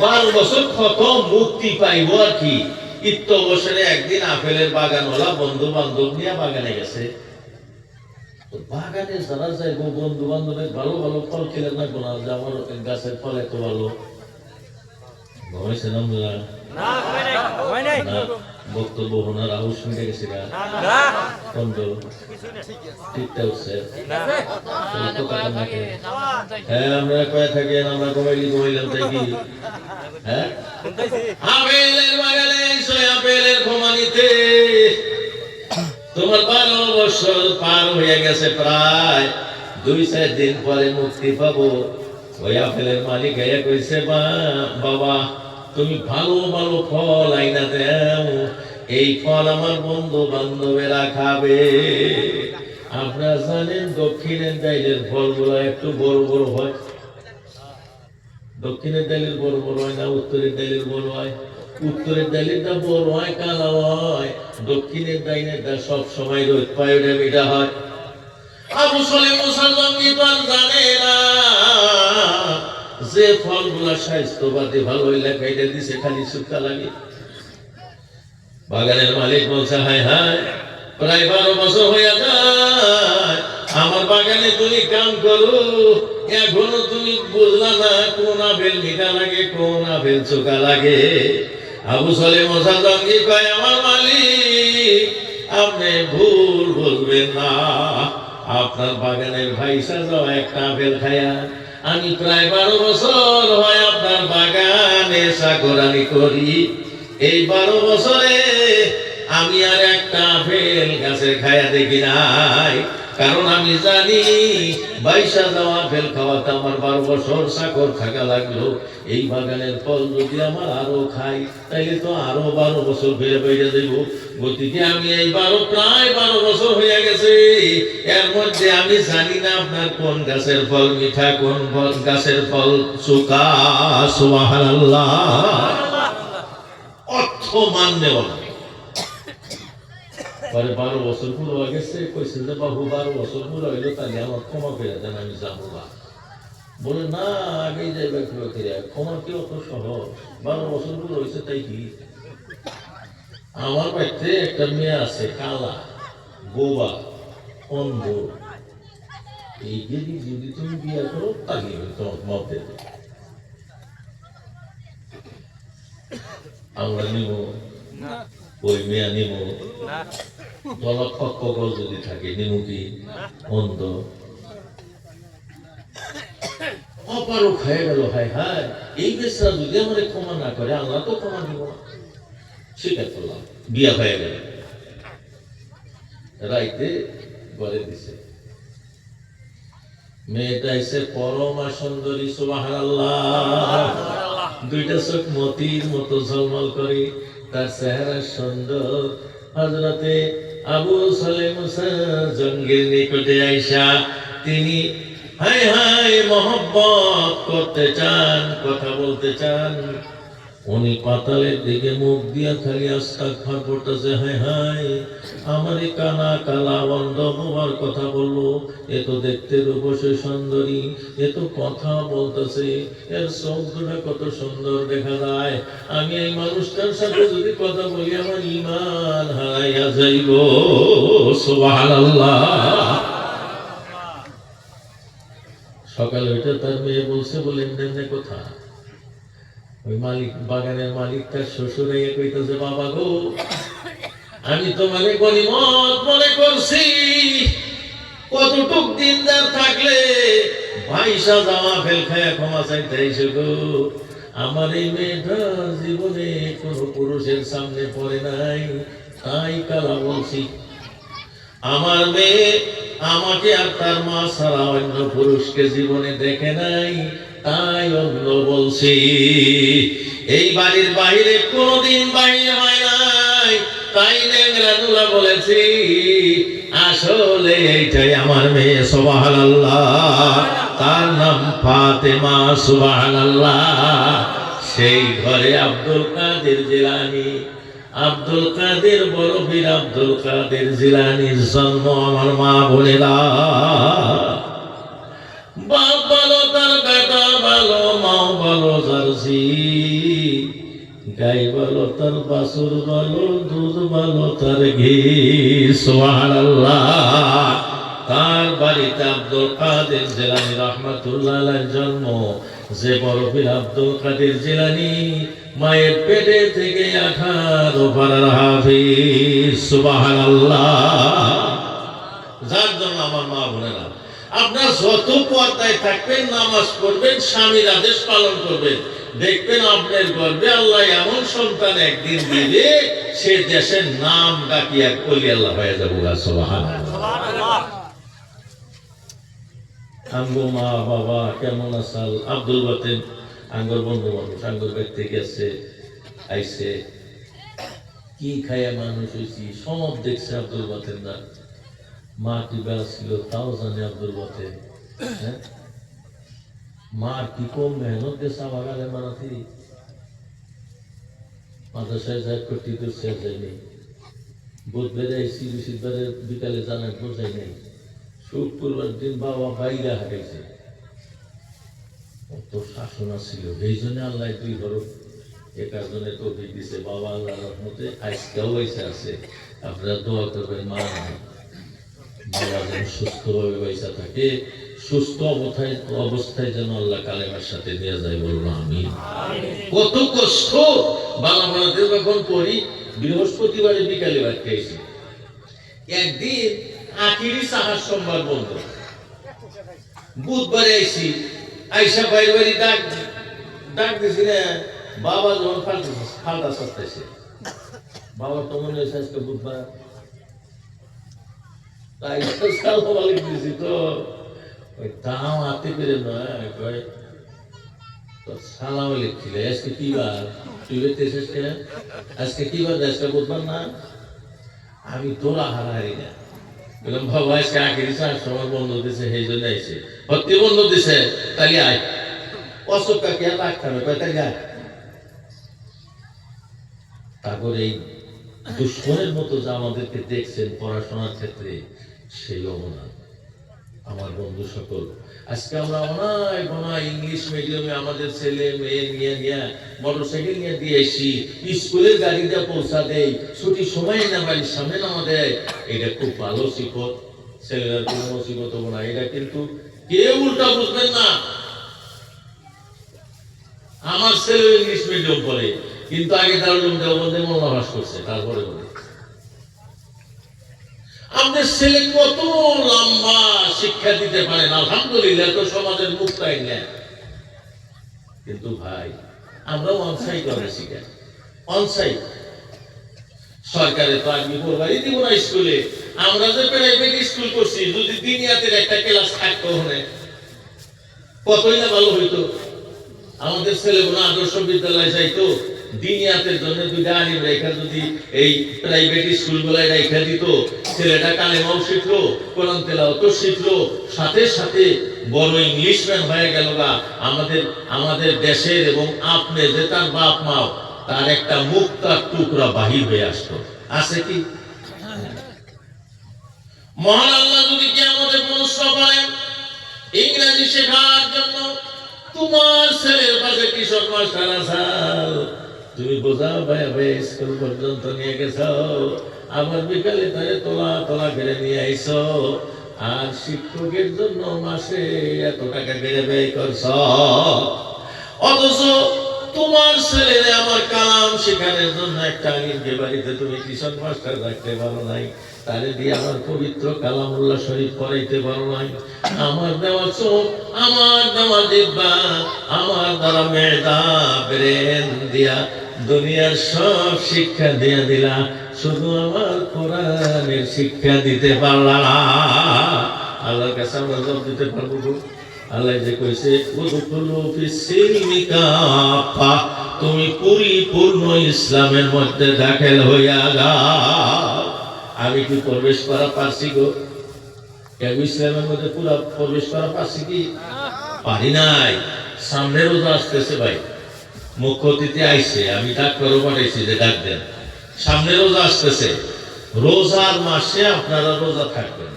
12 বছর কত মুক্তি পাইব আর কি। ইত্য বছরে একদিন আপেলের বাগানওয়ালা বন্ধু বান্ধব নিয়ে বাগানে গেছে, বাগানে যারা যায় বন্ধু বান্ধবের ভালো ভালো ফল খেলে না গোনা যে আমার গাছের ফল এত ভালো ঘুমাইছেন আমরা বক্তব্য ওনার আউশ মিটে গেছে ঠিকঠাক হচ্ছে। হ্যাঁ আমরা কয়ে থাকি আমরা ঘুমাইলাম তাই কি হ্যাঁ আপেলের বাগানে আপেলের ক্ষমা নিতে তোমার 12 বছর পার হয়ে গেছে, প্রায় 2-4 দিন পরে মুক্তি পাবো। ওই আপেলের মালিক গাইয়া কইছে বাবা তুমি ভালো ভালো ফল আইনা দাও, এই ফল আমার বন্ধু বান্ধবেরা খাবে। আপনারা জানেন দক্ষিণের ডাইলের ফলগুলো একটু বড় বড় হয়, দক্ষিণের ডাইলের বড় বড় হয় না উত্তরের ডাইলের বড় হয়, উত্তরের ডাইলেরটা বড় হয় কালো হয়, দক্ষিণের ডাইলেরটা সব সময় রোদ পায় মিঠা হয়। আবু সালেহ মুসা জঙ্গি তো আর জানে না যে ফলগুলা স্বাস্থ্যবাদী ভালো হইলে খাইতে দিছে খালি শুকা লাগে। বাগানের মালিক বলছে হায় হায় প্রায় 12 বছর হইয়া যায় আমার বাগানে তুমি কাম করো, এখনো তুমি বুঝলা না কোন আপেল মিঠা লাগে কোন আপেল চোখা লাগে। আবু সালেহ মুসা জঙ্গি কয় আমার মালিক আপনি ভুল বুঝবেন না, আপনার বাগানের ভাইসা যাও একটা আপেল খায়া, আমি প্রায় 12 বছর হয় আপনার বাগানে চাকরানি করি, এই 12 বছরে আমি আর একটা আপেল গাছের খায়া দেখি নাই, কারণ আমি জানি বাইশা যাওয়া আপেল খাওয়াতে আমার 12 বছর চাকর থাকা লাগলো, এই বাগানের ফল যদি আমার আরো খাই তাইলে তো আরো 12 বছর ফিরে বেড়ে দেব। গতিকে আমি এই প্রায় 12 বছর হয়ে গেছে, এর মধ্যে আমি জানি না আপনার কোন গাছের ফল মিঠা কোন গাছের ফল চোখা। সুবহানাল্লাহ। অর্থ মান্য পরে 12 বছর পুরো হয়ে গেছে, কইছে যে বাবু 12 বছর পুরো হইলো তাহলে আমার ক্ষমা করে দেন আমি যাবো না। বলে না আগে যাইবে ক্ষমা কি অত সহজ, 12 বছর পুরো হয়েছে তাই কি। আমার বাড়িতে একটা মেয়ে আছে কালা বোবা, অন্ধ, এই যদি তুমি বিয়ে করো তাহলে তোমার মত দেবে। আমরা নিব ওই মেয়া নিব, কল যদি থাকে নিব কি অন্ধ? অপারক হয়ে গেল। হায় হায়, এই বেশরা যদি আমাদের ক্ষমা না করে আল্লাহ তো ক্ষমা দিব না। স্বীকার করলাম, বিয়া হয়ে গেল। রাইতে ঘরে দিছে, মেয়েটা এসে পরমা সুন্দরী, সুবহানাল্লাহ, দুইটা চোখ মতির মতো ঝলমল করে, তার চেহারা সুন্দর। হযরতে আবু সালেম মুসা জঙ্গির নিকটে আইসা তিনি হায় হায় মহব্বত করতে চান, কথা বলতে চান। উনি পাতালের দিকে মুখ দিয়া খালি আস্তাগফার পড়তেছে। হায় হায়, আমারই কানা কালা বন্ধ বাবার কথা বললো, এ তো দেখতে রূপসী সুন্দরী, এ তো কথা বলতেছে, এর চোখটা কত সুন্দর দেখা যায়। আমি এই মানুষটার সাথে যদি কথা বলি আমার ঈমান হারাইয়া যাইব। সুবহানাল্লাহ। সকালে ওইটা তার মেয়ে বলছে, বলেন দেন কথা। ওই মালিক, বাগানের মালিক তার শ্বশুর কইতেছে, বাবা গো, আমি তোমারে গনিমত মনে করছি, কতটুক দিনদার থাকলে ভাইসা জামা ফেল খায়া ক্ষমা চাইতে আইসো গো। আমার এই মেয়েটা জীবনে কোনো পুরুষের সামনে পড়ে নাই, তাই কালা বলছি। আমার মেয়ে আমাকে আর তার মা ছাড়া অন্য পুরুষকে জীবনে দেখে নাই, তাই অন্য বলছি। এই বাড়ির বাইরে কোনদিন বাইরে হয় নাই, তাই নেংরানুলা বলেছি। আসলে এইটাই আমার মেয়ে, সুবহানাল্লাহ। তার নাম ফাতেমা, সুবহানাল্লাহ। সেই ঘরে আব্দুল কাদের জিলানী, আব্দুল কাদের বড় পীর আব্দুল কাদের জিলানীর জন্ম। আমার মা বোনেরা, বাপ ভালো, তার বেটা ভালো, মাও ভালো, জার্সি গাই ভালো, তার বাছুর ভালো, দুধ ভালো, তার ঘি। সুবহানাল্লাহ। তার বাড়িতে আব্দুল কাদের জিলানী রাহমাতুল্লাহ আলাইহির জন্ম। যে বড় পীর আব্দুল কাদের জিলানী মায়ের পেটে থেকে 18 পারার হাফিজ। সুবহানাল্লাহ। যার জন্য আমার মা বোনেরা, আপনার যত পর্দায় থাকবেন, নামাজ পড়বেন, স্বামীর আদেশ পালন করবেন, দেখবেন আপনার গর্বে আল্লাহ এমন সন্তান একদিন দিবে, সে দেশের নাম ডাকিয়া কলি আল্লাহ হয়ে যাবো। সুবহানাল্লাহ। আঙ্গো মা বাবা কেমন আসাল? আব্দুল বাতেন আঙ্গর বন্ধু মানুষ, আঙ্গর ব্যক্তি গেছে আইসে, কি খাইয়া মানুষ হয়েছি সব দেখছে আব্দুল বাতেন না। মা কি বেলা ছিল তাও জানে আব্দুল বাতেন। মা কি কম মেহনত গেছে আমার আগে মারাতে, মাদ্রাসায় যায় করতে তো সে যায়নি, বুধবারে আইসি, বৃহস্পতিবারে বিকালে জানার পর যাই নাই, শুক্রবার দিন বাবা বাইরে হাঁটাইছে। তো শাসনা ছিল, এই জন্য আল্লাহ দুই ঘর একাজনে তৌফিক দিছে। বাবা আল্লাহ রহমতে আজকেও বাইসা আছে। আপনারা দোয়া করবেন মা বাবা যেন সুস্থভাবে বাইসা থাকে, সুস্থ অবস্থায় যেন আল্লাহ কালেমার সাথে নিয়ে যায়, বলবো আমিন। কত কষ্ট বাংলা বানাতে যখন পড়ি, বৃহস্পতিবারে বিকালে বাড়তে আইছি, একদিন আখিরি সাহার সোমবার বন্ধ, বুধবারে আইসি, আইসা বাইরে বাড়ি ডাক দিছি না, বাবা যখন ফালটা সস্তাইছে, বাবা তো মনে হয়েছে আজকে বুধবার, তাই সালাম আলাইকুম দিছি। তো ওই তাও আতে পেরে নয়, কয় তো সালাম আলাইকুম ছিল, আজকে কি বার? তুই বেতেছিস কেন? আজকে কি বার? আজকে বুধবার না? আমি তোরা হারাহারি না, বললাম বাবা আজকে আখিরি সাহার সময় বন্ধ দিছে, সেই জন্য আইছে। ভর্তি বন্ধ দিছে, তাহলে আয়, অশোক কাকে রাখতে হবে, তাহলে আয়। তারপর এই দুশ্মনের মতো যা আমাদেরকে দেখছেন পড়াশোনার ক্ষেত্রে, সেই অবদান আমার বন্ধু সকল। আজকে আমরা অনায় বনায় ইংলিশ মিডিয়ামে আমাদের ছেলে মেয়ে নিয়ে মোটরসাইকেল নিয়ে দিয়ে এসি, স্কুলের গাড়িতে পৌঁছা দেয়, ছুটির সময় না বাড়ির সামনে নামা দেয়। এটা খুব ভালো শিক্ষক, ছেলেরা কোনো মুসিবত না, এটা কিন্তু কেউ উল্টা বুঝবেন না। আমার ছেলে ইংলিশ মিডিয়াম পড়ে, কিন্তু আগে দারুল দেওবন্দে মনোভাস করছে, তারপরে বলে আপনার ছেলে কত লম্বা শিক্ষা দিতে পারেন, আলহামদুলিল্লাহ, তো সমাজের মুক্তাই নেন। কিন্তু ভাই আমরা অনসাইট করে শিখাই, অনসাইট সরকারে তো আগে পড়বাই দিব না স্কুলে। আমরা যে প্রাইভেট স্কুল করছি, যদি দিনিয়াতের একটা ক্লাস থাকতো ওখানে কতই না ভালো হইতো। আমাদের ছেলেগুলো আদর্শ বিদ্যালয়ে যাইতো, দিনিয়াতের জন্য দুইটা আলিম রেখা যদি এই প্রাইভেট স্কুলগুলাই রেখা দিত, ছেলেটা কালেমাও শিখলো, কোরআন তেলাওয়াতও শিখলো, সাথে সাথে বড় ইংলিশম্যান হয়ে গেল। গা আমাদের দেশের এবং আপনি যে তার বাপ মাও, তার একটা মুক্তার টুকরা বাহির হয়ে আসতো। আছে কি? মহান আল্লাহ যদি কিয়ামতের পুরস্কার করেন ইংরেজি শেখার জন্য, তোমার ছেলের পাশে কিশোর মাস্টার আসাল, তুমি বোঝাও ভাই ভাই স্কুল পর্যন্ত নিয়ে গেছ, আবার বিকালে তারে তোলা তোলা করে নিয়ে আইছো, আর শিক্ষকের জন্য মাসে এত টাকা বেড়ে ব্যয় করছ, অথচ তোমার ছেলের আমার কালাম শেখানোর জন্য একটা আলিমকে বাড়িতে তুমি কিশোর মাস্টার রাখতে পারো নাই, তারে দিয়ে আমার পবিত্র কালামুল্লাহ শরীফ পড়াইতে পারো নাই। আমার দেওয়া চোখ, আমার দেওয়া জিহ্বা, আমার দ্বারা মেধা ব্রেন দিয়া দুনিয়ার সব শিক্ষা দিয়ে দিলা, শুধু আমার কোরআনের শিক্ষা দিতে পারলা না। আল্লাহর কাছে আমরা জবাব দিতে পারবো? আল্লাহ যে কইছে তুমি পরিপূর্ণ ইসলামের মধ্যে দাখিল হইয়া যাও। আমি কি প্রবেশ করা পারছি গো? কেউ ইসলামের মধ্যে পুরো প্রবেশ করা পারছি কি? পারি নাই। সামনে রোজা আসতেছে ভাই, মুখ্য অতিথি আইছে, আমি ডাক্তারও পাঠাইছি যে ডাক দেন, সামনে রোজা আসতেছে। রোজার মাসে আপনারা রোজা থাকবেন।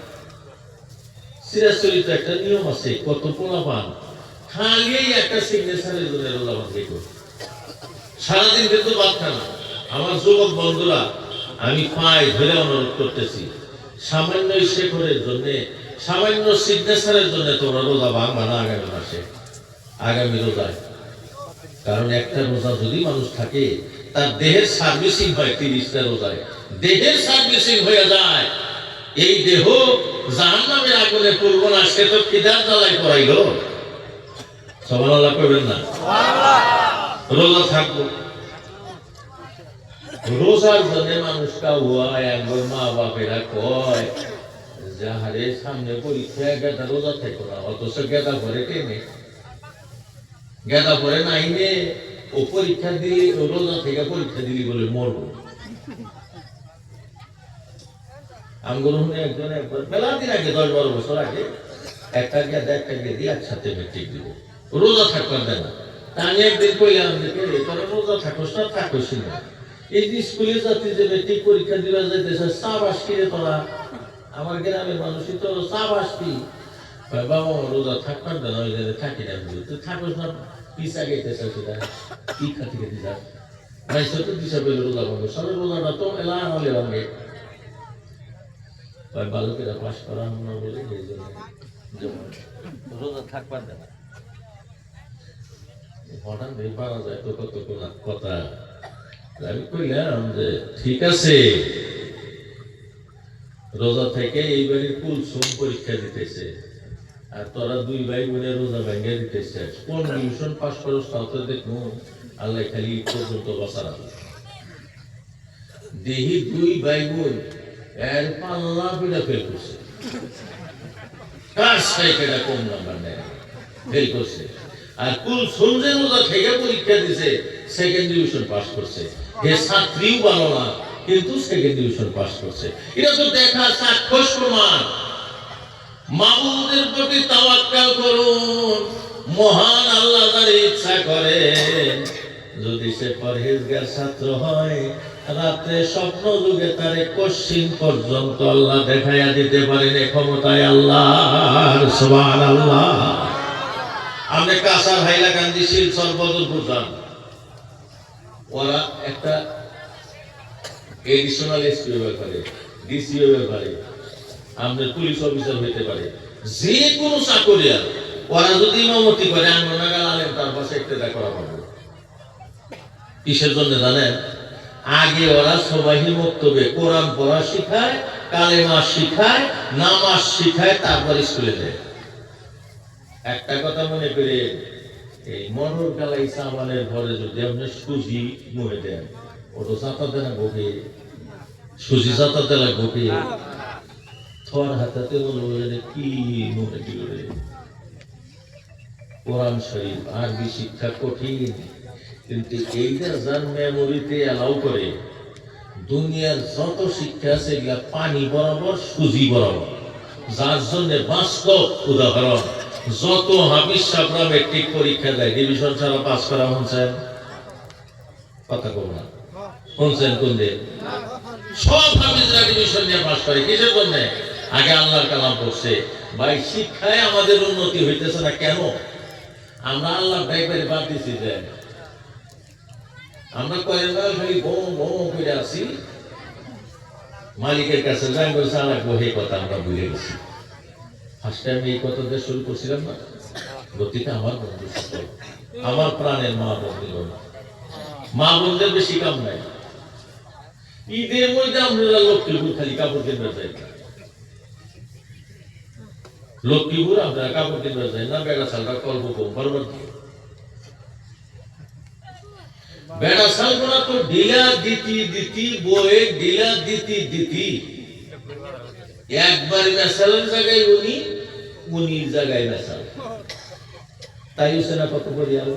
চিরাচরিত একটা নিয়ম আছে, কত পোলাপান খালি একটা সিগনেচারের জন্য রোজা বাঁধে, সারাদিন কিন্তু ভাত খানা। আমার যুবক বন্ধুরা, আমি পায়ে ধরে অনুরোধ করতেছি, সামান্য শেখরের জন্য, সামান্য সিগনেচারের জন্য তোমরা রোজা ভাঙবা না আগামী মাসে, আগামী রোজায়। কারণ একটা রোজা যদি মানুষ থাকে, তার দেহের সার্ভিসিং হয় 30টা রোজায়, দেহের সার্ভিসিং হয়ে যায়। এই দেহ জাহান্নামের আগুনে পড়ব না, সে তো খিদার জ্বালায় পড়াইল। সুবহানাল্লাহ কইবেন না? রোজা থাকবো। রোজার জন্য মানুষ কাউয়ায় একবার মা বাপেরা কয়, যাহারে সামনে পরীক্ষা গেদা রোজা থাকো না, অথচ গেদা পরে টেনে, গেদা পরে নাইনে ও পরীক্ষা দিলি, রোজা থেকে পরীক্ষা দিলি বলে মরবো। একজন একবার মেলা দিন আগে, 10-12 বছর আগে, একটা গেদা একটা গেদি একসাথে মেট্রিক দিব, রোজা থাকবার দেয় না। আমি একদিন কইলাম যে তোরা রোজা থাকোস না, থাকোস না, এই যে স্কুলে যাত্রী যে মেট্রিক পরীক্ষা দিবা যাইতেছে, চাবাস কিরে তোরা? আমার গ্রামের মানুষই তো চাবাস কি? বাবা রোজা থাকবার দেয় না, ওই জায়গায় থাকি না, তুই থাকোস না, পিছা গেতেছ, সেটা কি খাতি খেতে যাস ভাই, সত্য দিশা পেলে রোজা ভাঙবে, সবে রোজাটা তো এলা হলে ভাঙবে। বালকেরা পাশ করা না বলে এই জন্য রোজা থাকবার দেয় না। হঠাৎ পারা যায় তো কত কথা। আমি কইলাম যে ঠিক আছে, রোজা থেকে এই বাড়ির কুলসুম পরীক্ষা দিতেছে, আর তোরা দুই ভাই বোনে রোজা ভেঙে দিতেছে, কোন ডিভিশন পাস করস তাও তো দেখবো। আল্লাহ খালি পর্যন্ত বসার দেহি দুই ভাই বোন এর পাল্লা পিড়া ফেল করছে, কার সাইকেলটা কম নাম্বার নেয় ফেল করছে। আর কুলসুম যে রোজা থেকে পরীক্ষা দিছে, সেকেন্ড ডিভিশন পাস করছে। হে ছাত্রীও ভালো না, কিন্তু সেকেন্ড ডিভিশন পাস করছে। এটা তো দেখা সাক্ষ্য প্রমাণ। মাবুদের প্রতি তাওয়াক্কাল করুন, মহান আল্লাহ তার ইচ্ছা করে যদি সে পরহেজগার ছাত্র হয়, রাতে স্বপ্ন যুগে তারে কোশ্চিন পর্যন্ত আল্লাহ দেখাইয়া দিতে পারেন। ক্ষমতায় আল্লাহ, সুবহানাল্লাহ। আপনি কাঁসার হাইলাকান্দি শিলচর বদরপুর যান, ওরা একটা এডিশনাল এসপি ব্যাপারে, ডিসিও ব্যাপারে আমাদের পুলিশ অফিসার হইতে পারে, যে কোনো চাকরিয়ার, ওরা যদি ইমামতি করে আমরা আলেম তার পাশে একটা করা পাবো। কিসের জন্য জানেন? আগে ওরা সবাই বক্তব্যে কোরআন পড়া শিখায়, কালেমা শিখায়, নামাজ শিখায়, তারপর স্কুলে যায়। একটা কথা মনে করে, এই মনোর কালাই সাবানের ঘরে যদি আপনি সুজি মুহে দেন, ওটা চাতাতে না গোপে, সুজি চাতাতে না গোপে, থর হাতাতে বলবে কি মুহে দিল রে। কোরআন শরীফ আরবি শিক্ষা কঠিন, কিন্তু এইটা যার মেমোরিতে অ্যালাউ করে, দুনিয়ার যত শিক্ষা আছে এগুলা পানি বরাবর, সুজি বরাবর। যার জন্য বাস্তব উদাহরণ, যত হাফিজ সাহেবরা মেট্রিক পরীক্ষা দেয় ডিভিশন ছাড়া পাস করা হচ্ছেন, কথা কব না শুনছেন কোন দিন? সব হাফিজরা ডিভিশন নিয়ে পাস করে। কিসের জন্য? আগে আল্লাহর কালাম পড়ছে। ভাই শিক্ষায় আমাদের উন্নতি হইতেছে না কেন? আমরা আল্লাহ ড্রাইভারে বাদ দিচ্ছি যে আমরা কয়েকবার খালি বম বম করে আসি, মালিকের কাছে যাই বলছে আমার বহে কথা আমরা ভুলে গেছি। ফার্স্ট টাইম এই কথা দিয়ে শুরু করছিলাম না, গতিতে আমার বন্ধু সকল, আমার প্রাণের মা বন্ধু, মা বন্ধুদের বেশি কাম নাই। ঈদের মধ্যে আমরা লক্ষ্মীপুর খালি কাপড় কিনবে যাই, লক্ষ্মীপুর আমরা কাপড় কিনবে যাই না, বেড়া সালটা কল্প কম বরবার বেড়া সালগুলা তো ঢিলা দিতি বয়ে ঢিলা দিতি একবার মেশালের জায়গায় উনির জায়গায় মেশাল, তাই হচ্ছে না কত করি আলো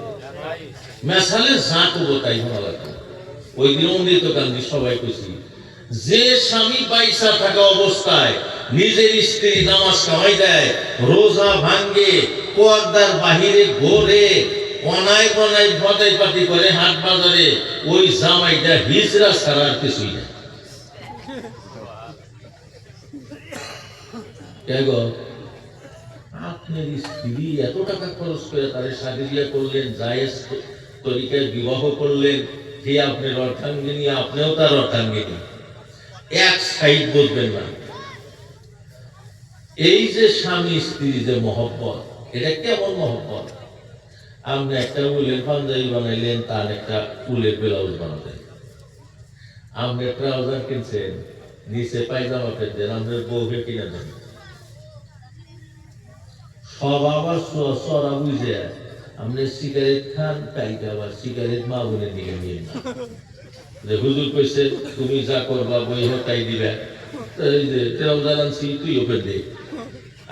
মেশালে ঝাঁকবো তাই ভালো লাগবে। ওই দিন অমৃত গান্ধী সবাই খুশি, যে স্বামী পয়সা থাকা অবস্থায় নিজের স্ত্রী নামাজ কামাই দেয়, রোজা ভাঙ্গে, পর্দার বাহিরে ঘোরে, অনায় বনায় ভদাই পাতি করে হাট বাজারে, ওই জামাইটা হিজরা ছাড়া আর কিছুই না। আপনার স্ত্রী এত টাকা খরচ করে তাদের সাদিয়া করলেন, জায়েজ তরিকায় বিবাহ করলেন, যে আপনার অর্থাঙ্গিনী, আপনিও তার অর্থাঙ্গিনী, এক সাইড বলবেন না। এই যে স্বামী স্ত্রী যে মহব্বত, এটা কেমন মহব্বত? আপনি একটা উলের পাঞ্জাবি বানাইলেন, তার একটা উলের ব্লাউজ বানালেন। আপনি ট্রাউজার কিনছেন, নিচে পায়জামা কিনছেন, আপনার বউকে কিনে দেন। সব আবার সরা বুঝে আপনি সিগারেট খান, কালকে আবার সিগারেট মা বোনের দিকে নিয়ে না, যে হুজুর কইছে তুমি যা করবা বই হোক তাই দিবে। এই যে ট্রাউজার আনছি তুই ওপেন দে,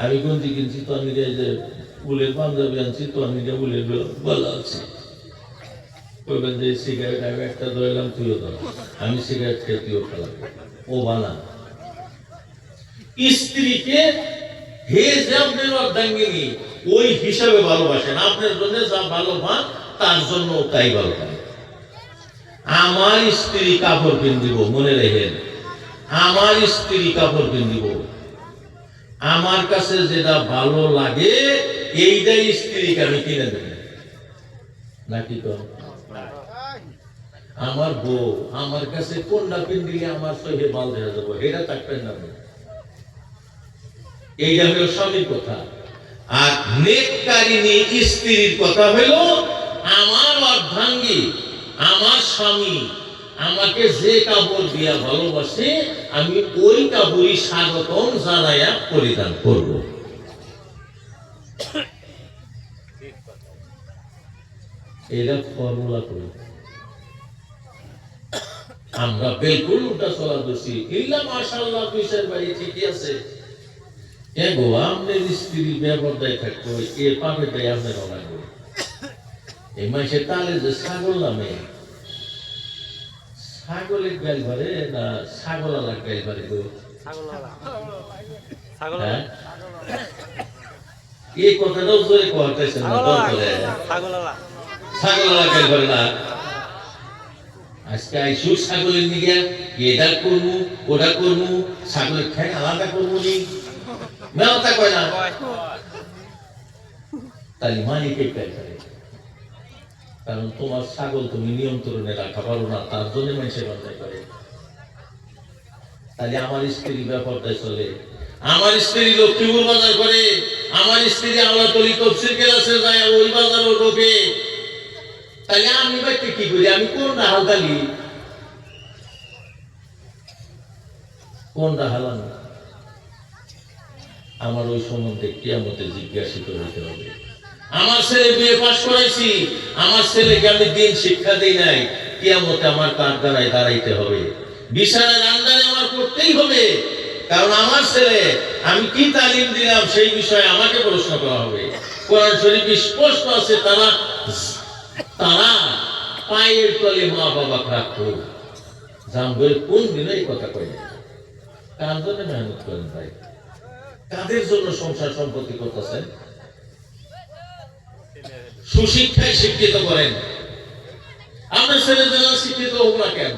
আমি গঞ্জি কিনছি তো আমি যে উলের পাঞ্জাবি আনছি তো আমি উলের গলা আছি, বলবেন যে সিগারেট আমি একটা ধরলাম তুইও ধর, আমি সিগারেট খেয়ে তুইও খেলাম। ও বানা স্ত্রীকে হে যে আপনার অর্ধাঙ্গিনী ওই হিসাবে ভালোবাসেন, আপনার জন্য যা ভালো পান তার জন্য তাই ভালো পান। আমার স্ত্রী কাপড় কিনে দিব, মনে রেখেন, আমার স্ত্রী কাপড় কিনে দিব, আমার কাছে যেটা ভালো লাগে এইটাই স্ত্রীকে আমি কিনে দেব নাকি? তো আমার বউ আমার কাছে কোনটা পিন দিলে আমার সহে মাল দেওয়া যাবো, এটা থাকবেন না। এইটা হলো স্বামীর কথা। আর নেককারিনী স্ত্রীর কথা হলো আমার অর্ধাঙ্গী, আমার স্বামী আমাকে যে কাপড় দিয়া ভালোবাসে আমি ওই কাপড়ই স্বাগতম জানাইয়া পরিধান করব। এটা ফর্মুলা করি আমরা, বিলকুল উল্টা চলা দোষী। ইল্লা মাশাআল্লাহ দুইশের বাড়ি ঠিকই আছে, এগো আপনার স্ত্রী ব্যবহারদায় থাকতো এ পাপের দায় আপনার লাগবে। এই মাসে তালে যে ছাগল নামে, ছাগলের গাল ভরে না ছাগল আলার গাল ভরে গো? হ্যাঁ, এই কথাটাও জোরে কোয়াটাইছেন না, ছাগল আলার গাল ভরে না। আজকে আইসু ছাগলের নিগে এটা করবো ওটা করবো, ছাগলের ঠ্যাং আলাদা করবো নি, মেলতা কয় না, তাহলে মালিকের গাল ভরে। কারণ তোমার ছাগল তুমি নিয়ন্ত্রণে রাখা পারো না, তার জন্য মানুষের বান্ধাই করে। তাহলে আমার স্ত্রী ব্যাপারটাই চলে, আমার স্ত্রী লক্ষ্মীপুর বাজার করে, আমার স্ত্রী আওলাতলি তফসির ক্লাসে যায়, ওই বাজারও ঢোকে। তাহলে আমি বাচ্চা কি করি? আমি কোনটা হালতালি, কোনটা হালান? আমার ওই সম্বন্ধে কিয়ামতে জিজ্ঞাসিত হইতে হবে। আমার ছেলে বিয়ে পাশ করাইছি, আমার ছেলেকে আমি দিন শিক্ষা দেই নাই, কিয়ামতে আমার কার দ্বারাই দাঁড়াইতে হবে, বিচারের আন্ডারে আমার করতেই হবে। কারণ আমার ছেলে আমি কি তালিম দিলাম সেই বিষয়ে আমাকে প্রশ্ন করা হবে। কোরআন শরীফ স্পষ্ট আছে, তারা তারা পায়ের তলে মা বাবা রাখতো। জানবে কোন দিনে এই কথা কয় না, কার জন্য মেহনত করেন ভাই, কাদের জন্য সংসার সম্পত্তি করতেছেন? সুশিক্ষায় শিক্ষিত করেন। আপনার ছেলে যেন শিক্ষিত হোক না কেন,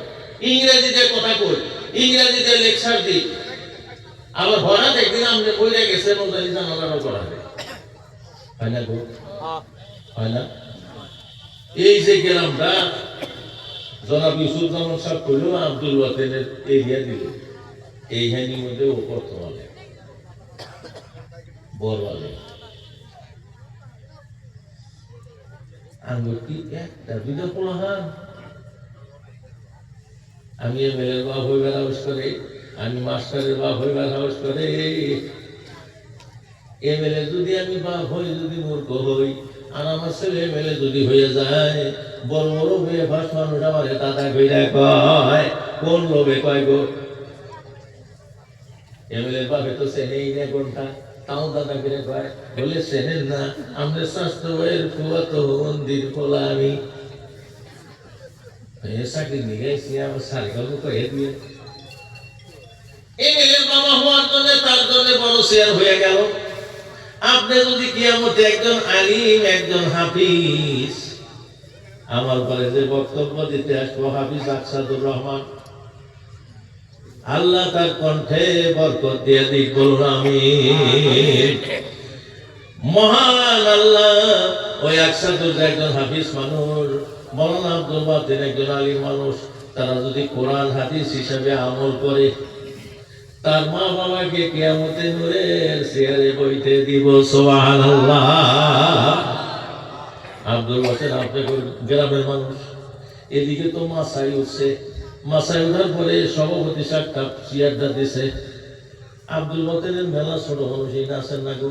ইংরেজিতে কথা কই, ইংরেজিতে লেকচার দিই, আবার হঠাৎ একদিন আপনি বইলে গেছে মোজালি জানালারও করা হয় না গো, হয় না? এই যে গ্রামটা জনাব ইউসুফ জামান সাহেব কইল আব্দুল ওয়াতেনের এরিয়া দিল, এই হ্যানির মধ্যে ও বর্তমানে বড়বালে আঙ্গুর কি একটা দুটো পোলাহান। আমি এমএলএর বাপ হয়ে বেড়াউস করে, আমি মাস্টারের বাপ হয়ে বেড়াউস করে। এমএলএ যদি আমি বাপ হই, যদি মূর্খ হই, আর আমার ছেলে এমএলএ যদি হয়ে যায়, বড় বড় হয়ে ভাস মানুষ আমার দাদা কইরা কয়, কোন লোভে কয় গো? এমএলএর বাপে তো চেনেই না কোনটা, তাও দাদা করে কয়, বলে চেনেন না? আমাদের স্বাস্থ্য বইয়ের ফুয়াতো মন্দির খোলা আমি চাকরি নিয়ে গেছি, আমার সারি গল্প কয়ে দিয়ে এমএলএর বাবা হওয়ার জন্য তার জন্য বড় শেয়ার হয়ে গেল। আপনি যদি কিয়ামতে একজন আলিম, একজন হাফিজ, আমার কলেজে বক্তব্য দিতে আসবো হাফিজ আকসাদুর রহমান, আল্লাহ তার কণ্ঠে বরকত দিয়ে দিক, বলুন আমিন। মহান আল্লাহ ওই আকসাদুর একজন হাফিজ মানুষ, মৌলানা আব্দুল বাতিন একজন আলিম মানুষ, তারা যদি কোরআন হাদিস হিসাবে আমল করে, তার মা বাবাকে কিয়ামতে নূরের চেয়ারে বইতে দিব। সুবহানাল্লাহ। আব্দুল বাতিন আপনি গ্রামের মানুষ, এদিকে তো মাসাই উঠছে, মাসাই উঠার পরে সভাপতি সাক্ষাৎ চেয়ারটা দিছে। আব্দুল বাতিনের মেলা ছোট মানুষ, এই আছেন না গো?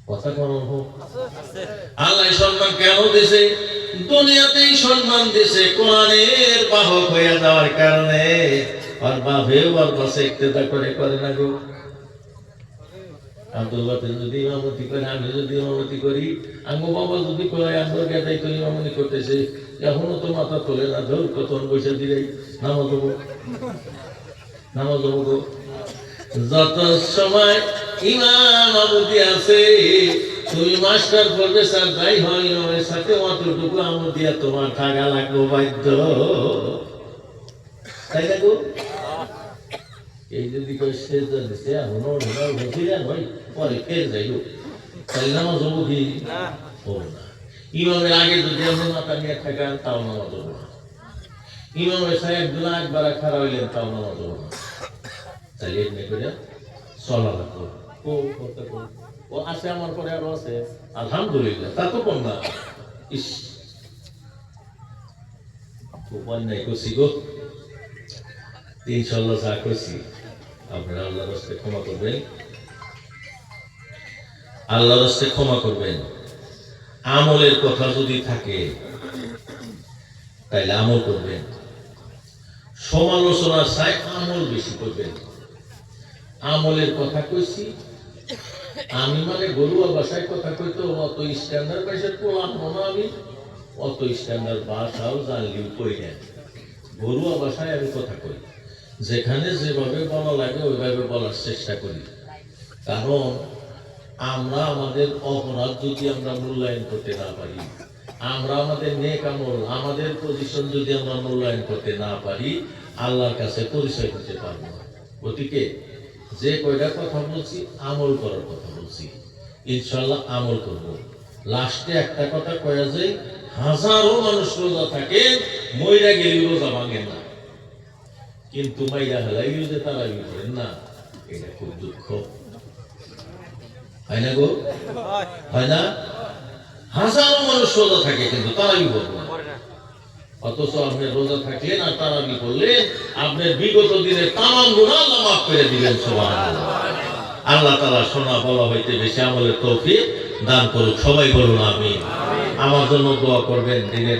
কথা কোন আল্লাহ সম্মান কেন দিছে? দুনিয়াতেই সম্মান দিছে কোরআনের বাহক হয়ে যাওয়ার কারণে। আর বাপেও আর পাশে ইক্তেদা করে না গো। আব্দুল বাতিন যদি ইমামতি করে, আমি যদি ইমামতি করি, আঙ্গো বাবা যদি কয় আঙ্গো গেটাই তো ইমামতি করতেছে, এখনো তো মাথা তোলে না, ধর কত পয়সা দিলেই নামাজ হবো, নামাজ হবো গো। যত সময় ইমাম আমতি আছে, তুমি মাস্টার প্রফেসর যাই হয়, ইমামের সাথে অতটুকু আমতিয়া তোমার থাকা লাগলো বাধ্য, তাই না গো? এই যদি সে দিচ্ছে এখনো নয়, পরে ফের যাই গো, তাই নামাজ হবো কি? হবো না। ইমামের আগে যদি আপনি মাথা নিয়ে থাকেন, তাও নামাজ হবো না। ইমামের সাথে একজন একবার খারাপ হইলেন, তাও নামাজ হবো না। তাই এমনি করে চলা লাগতো। ও আছে আমার পরে আরো আছে, আলহামদুলিল্লাহ, তা তো কম না। ইস, উপায় নাই করছি গো, ইনশাল্লাহ যা করছি আপনারা আল্লাহর রাস্তায় ক্ষমা করবেন, আল্লাহর রাস্তায় ক্ষমা করবেন। আমলের কথা যদি থাকে তাইলে আমল করবেন, সমালোচনার চাই আমল বেশি করবেন। আমলের কথা কইছি আমি, মানে গরুয়া ভাষায় কথা কইতো, অত স্ট্যান্ডার্ড ভাষায় পড়লাম না আমি, অত স্ট্যান্ডার্ড ভাষাও জানলেও কই না। ঘরোয়া ভাষায় আমি কথা কই, যেখানে যেভাবে বলা লাগে ওইভাবে বলার চেষ্টা করি। কারণ আমরা আমাদের অপরাধ যদি আমরা মূল্যায়ন করতে না পারি, আমরা আমাদের নেক আমল, আমাদের পজিশন যদি আমরা মূল্যায়ন করতে না পারি, আল্লাহর কাছে পরিচয় করতে পারবো না। গতিকে যে কয়টা কথা বলছি আমল করার কথা বলছি, ইনশাল্লাহ আমল করব। লাস্টে একটা কথা কয়া যায়, হাজারো মানুষ রোজা থাকে, মইরা গেলে রোজা ভাঙে না, কিন্তু মাইরা হেলাইও যে তারা করেন না, এটা খুব দুঃখ, হয় না গো? হয় না? হাজারো মানুষ রোজা থাকে কিন্তু তারাবি পড়বে না, অথচ আপনি রোজা থাকলেন আর তারাবি পড়লেন, আপনার বিগত দিনের তামাম গুনাহ আল্লাহ মাফ করে দিবেন। সুবহানাল্লাহ। আল্লাহ তাআলা শোনা বলা হইতে বেশি আমলের তৌফিক দান করুক। সবাই বলুন আমিন। আমার জন্য দোয়া করবেন দিনের